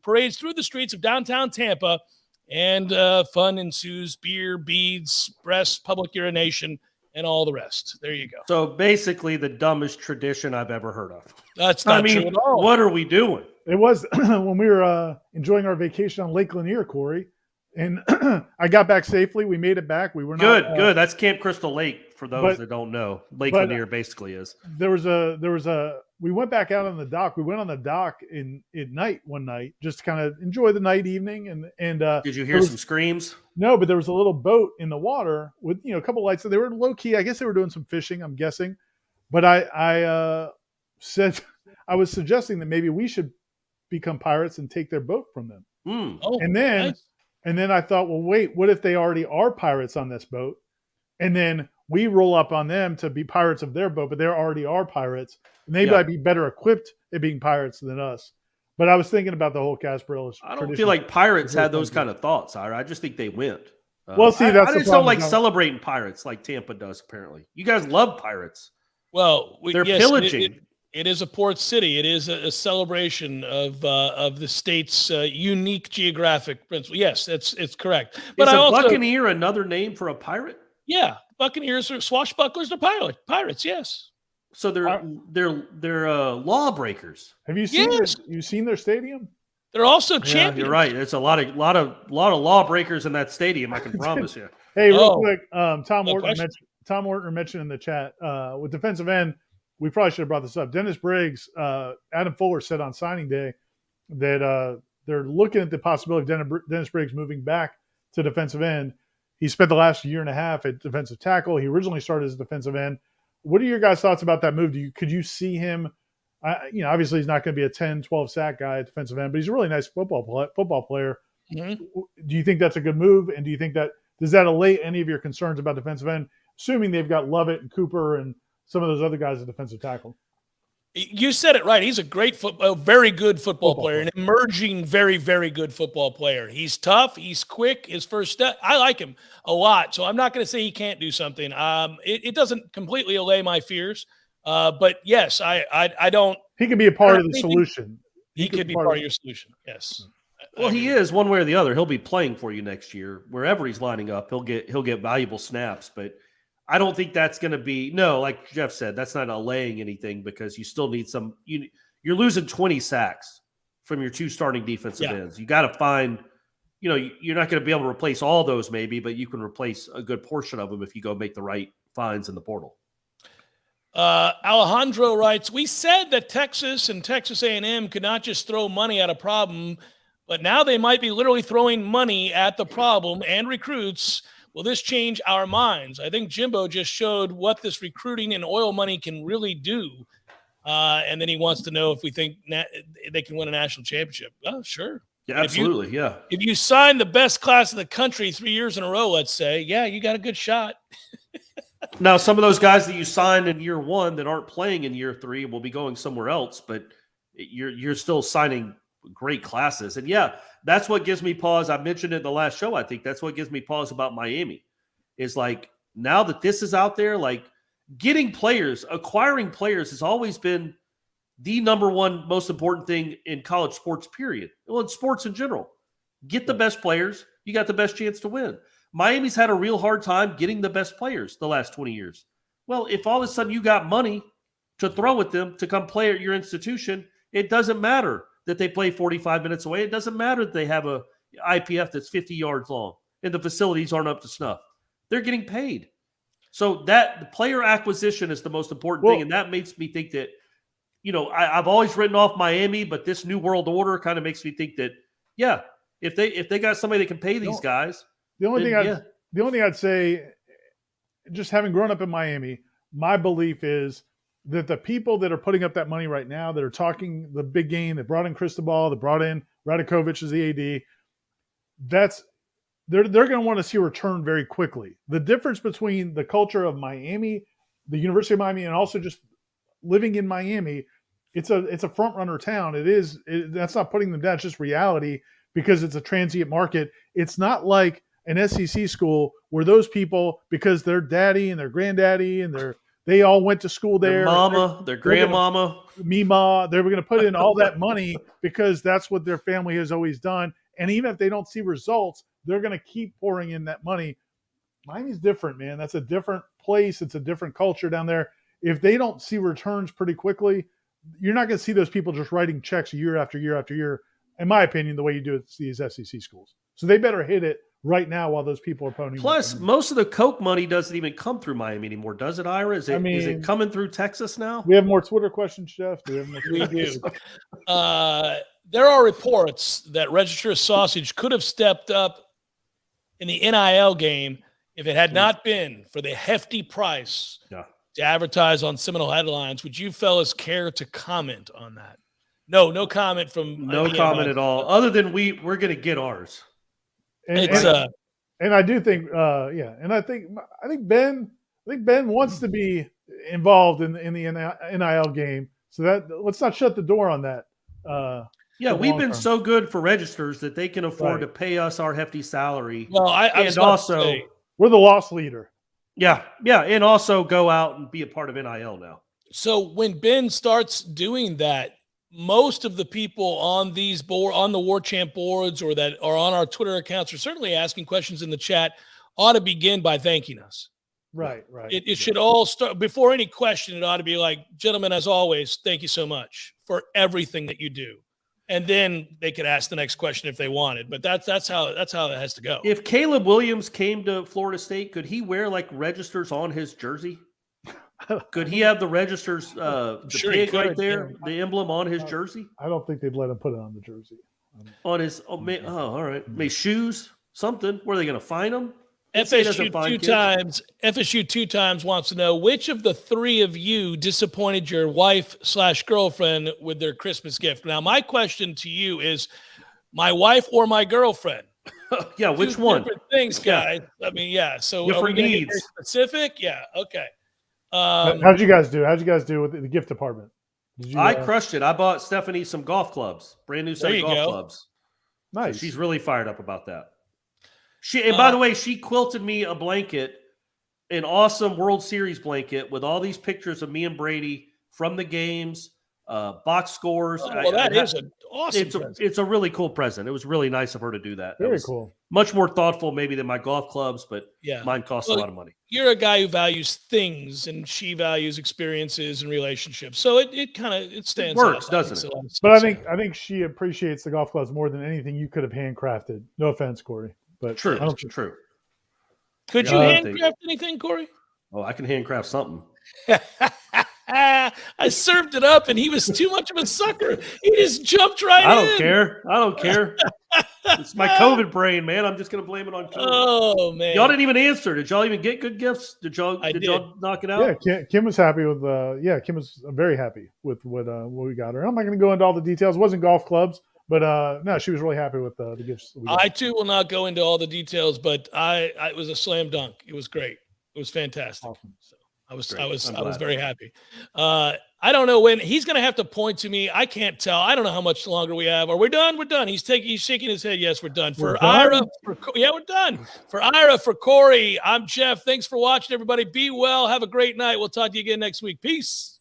Speaker 1: the streets of downtown Tampa, and fun ensues: beer, beads, breasts, public urination, and all the rest. There you go.
Speaker 3: So basically, the dumbest tradition I've ever heard of.
Speaker 1: That's not true at all.
Speaker 3: What are we doing?
Speaker 2: It was when we were enjoying our vacation on Lake Lanier, Corey, and I got back safely. We made it back. We were not
Speaker 3: good. That's Camp Crystal Lake for those that don't know. Lake Lanier basically is. We went back out on the dock. We went on the dock at night one night just to kind of enjoy the night evening. And did you hear some screams?
Speaker 2: No, but there was a little boat in the water with a couple lights. So they were low key. I guess they were doing some fishing, I'm guessing. But I said I was suggesting that maybe we should become pirates and take their boat from them. And then I thought, well, wait, what if they already are pirates on this boat? And then we roll up on them to be pirates of their boat, but they already are pirates. Maybe I'd be better equipped at being pirates than us. But I was thinking about the whole Gasparilla.
Speaker 3: I don't feel like pirates had those kind of thoughts, Ira. I just think they went.
Speaker 2: Well, see, that's
Speaker 3: I just don't like celebrating pirates like Tampa does, apparently. You guys love pirates.
Speaker 1: Well,
Speaker 3: they're pillaging.
Speaker 1: It is a port city. It is a celebration of the state's unique geographic principle. Yes, it's correct. But
Speaker 3: is a buccaneer another name for a pirate?
Speaker 1: Yeah, buccaneers are swashbucklers. They're pirates. Yes.
Speaker 3: So they're lawbreakers.
Speaker 2: Have you seen you seen their stadium?
Speaker 1: They're also champions.
Speaker 3: You're right. There's a lot of lawbreakers in that stadium. I can promise you.
Speaker 2: Hey, real quick, Tom Morton mentioned in the chat with defensive end. We probably should have brought this up. Dennis Briggs, Adam Fuller said on signing day that they're looking at the possibility of Dennis Briggs moving back to defensive end. He spent the last year and a half at defensive tackle. He originally started as a defensive end. What are your guys' thoughts about that move? Could you see him? Obviously he's not going to be a 10, 12 sack guy at defensive end, but he's a really nice football player.
Speaker 1: Mm-hmm.
Speaker 2: Do you think that's a good move? And do you think does that allay any of your concerns about defensive end, assuming they've got Lovett and Cooper and some of those other guys at defensive tackle?
Speaker 1: You said it right. He's a very good football player, an emerging, very, very good football player. He's tough. He's quick. His first step, I like him a lot. So I'm not going to say he can't do something. It doesn't completely allay my fears. But yes, I don't.
Speaker 2: He could be a part of the solution.
Speaker 1: He could be part of your solution. Yes.
Speaker 3: Well, he is one way or the other. He'll be playing for you next year. Wherever he's lining up, he'll get valuable snaps. But I don't think that's going to be like Jeff said, that's not allaying anything because you still need some. You're losing 20 sacks from your two starting defensive ends. You got to find. You're not going to be able to replace all those maybe, but you can replace a good portion of them if you go make the right finds in the portal.
Speaker 1: Alejandro writes, we said that Texas and Texas A&M could not just throw money at a problem, but now they might be literally throwing money at the problem and recruits. Will this change our minds? I think Jimbo just showed what this recruiting and oil money can really do. And then he wants to know if we think they can win a national championship. Oh, sure.
Speaker 3: Yeah, absolutely.
Speaker 1: If you sign the best class in the country 3 years in a row, let's say, you got a good shot.
Speaker 3: Now, some of those guys that you signed in year one that aren't playing in year three will be going somewhere else, but you're still signing great classes. And that's what gives me pause. I mentioned it in the last show. I think that's what gives me pause about Miami is like, now that this is out there, like getting players, acquiring players has always been the number one most important thing in college sports, period. Well, in sports in general, get the best players. You got the best chance to win. Miami's had a real hard time getting the best players the last 20 years. Well, if all of a sudden you got money to throw at them to come play at your institution, it doesn't matter that they play 45 minutes away. It doesn't matter that they have a IPF that's 50 yards long and the facilities aren't up to snuff. They're getting paid. So that the player acquisition is the most important thing. And that makes me think that, I've always written off Miami, but this new world order kind of makes me think that, yeah, if they got somebody that can pay these guys.
Speaker 2: The only thing I'd say, just having grown up in Miami, my belief is that the people that are putting up that money right now, that are talking the big game, that brought in Cristobal, that brought in Radakovich as the AD, they're going to want to see a return very quickly. The difference between the culture of Miami, the University of Miami, and also just living in Miami, it's a front runner town. That's not putting them down. It's just reality because it's a transient market. It's not like an SEC school where those people, because their daddy and their granddaddy and they all went to school there.
Speaker 3: Their mama, their grandmama.
Speaker 2: Mima, they were going to put in all that money because that's what their family has always done. And even if they don't see results, they're going to keep pouring in that money. Miami's different, man. That's a different place. It's a different culture down there. If they don't see returns pretty quickly, you're not going to see those people just writing checks year after year after year, in my opinion, the way you do it at these SEC schools. So they better hit it right now while those people are ponying.
Speaker 3: Plus, most of the Coke money doesn't even come through Miami anymore, does it, Ira? Is it coming through Texas now?
Speaker 2: We have more Twitter questions, Jeff.
Speaker 1: We do. There are reports that Register Sausage could have stepped up in the NIL game if it had not been for the hefty price to advertise on Seminole headlines. Would you fellas care to comment on that? No comment from
Speaker 3: no comment at all, other than we're going to get ours.
Speaker 2: And I do think, and I think Ben wants to be involved in the NIL game. So let's not shut the door on that.
Speaker 3: We've been so good for registers that they can afford to pay us our hefty salary.
Speaker 1: Well,
Speaker 2: we're the loss leader.
Speaker 3: Yeah, and also go out and be a part of NIL now.
Speaker 1: So when Ben starts doing that, most of the people on on the Warchant boards or that are on our Twitter accounts are certainly asking questions in the chat, ought to begin by thanking us.
Speaker 2: Right.
Speaker 1: It should all start before any question. It ought to be like, gentlemen, as always, thank you so much for everything that you do. And then they could ask the next question if they wanted. But that's how it has to go.
Speaker 3: If Caleb Williams came to Florida State, could he wear like registers on his jersey? Could he have the registers, the pig right there, the emblem on his jersey?
Speaker 2: I don't think they'd let him put it on the jersey.
Speaker 3: On his all right. Maybe shoes, something. Were they going to fine him?
Speaker 1: FSU two times wants to know which of the three of you disappointed your wife/girlfriend with their Christmas gift. Now, my question to you is, my wife or my girlfriend?
Speaker 3: Yeah, which one?
Speaker 1: Different things, guys. I mean, yeah. So
Speaker 3: different
Speaker 1: are we gonna
Speaker 3: needs.
Speaker 1: get very specific? Yeah. Okay.
Speaker 2: How'd you guys do? How'd you guys do with the gift department?
Speaker 3: I crushed it. I bought Stephanie some golf clubs, brand new set of golf clubs.
Speaker 2: Nice.
Speaker 3: So she's really fired up about that. And by the way, she quilted me a blanket, an awesome World Series blanket with all these pictures of me and Brady from the games, box scores.
Speaker 1: That is an awesome present.
Speaker 3: It's a really cool present. It was really nice of her to do that.
Speaker 2: Very cool.
Speaker 3: Much more thoughtful maybe than my golf clubs, but mine cost a lot of money.
Speaker 1: You're a guy who values things, and she values experiences and relationships. So it stands
Speaker 3: works,
Speaker 1: out.
Speaker 3: doesn't it?
Speaker 2: But I think she appreciates the golf clubs more than anything you could have handcrafted. No offense, Corey. But
Speaker 3: true.
Speaker 1: Could you handcraft anything, Corey?
Speaker 3: Oh, I can handcraft something.
Speaker 1: I served it up, and he was too much of a sucker. He just jumped right in.
Speaker 3: I don't care. It's my COVID brain, man. I'm just going to blame it on COVID.
Speaker 1: Oh, man.
Speaker 3: Y'all didn't even answer. Did y'all even get good gifts? Did y'all knock it out?
Speaker 2: Yeah, Kim was happy with Kim was very happy with what we got her. I'm not going to go into all the details. It wasn't golf clubs. But no, she was really happy with the gifts.
Speaker 1: I too will not go into all the details, but it was a slam dunk. It was great. It was fantastic.
Speaker 2: Awesome.
Speaker 1: So I was very happy. I don't know when he's going to have to point to me. I can't tell. I don't know how much longer we have. Are we done? We're done. He's shaking his head. Yes, we're done. For Ira, we're done. For Ira, for Corey, I'm Jeff. Thanks for watching, everybody. Be well. Have a great night. We'll talk to you again next week. Peace.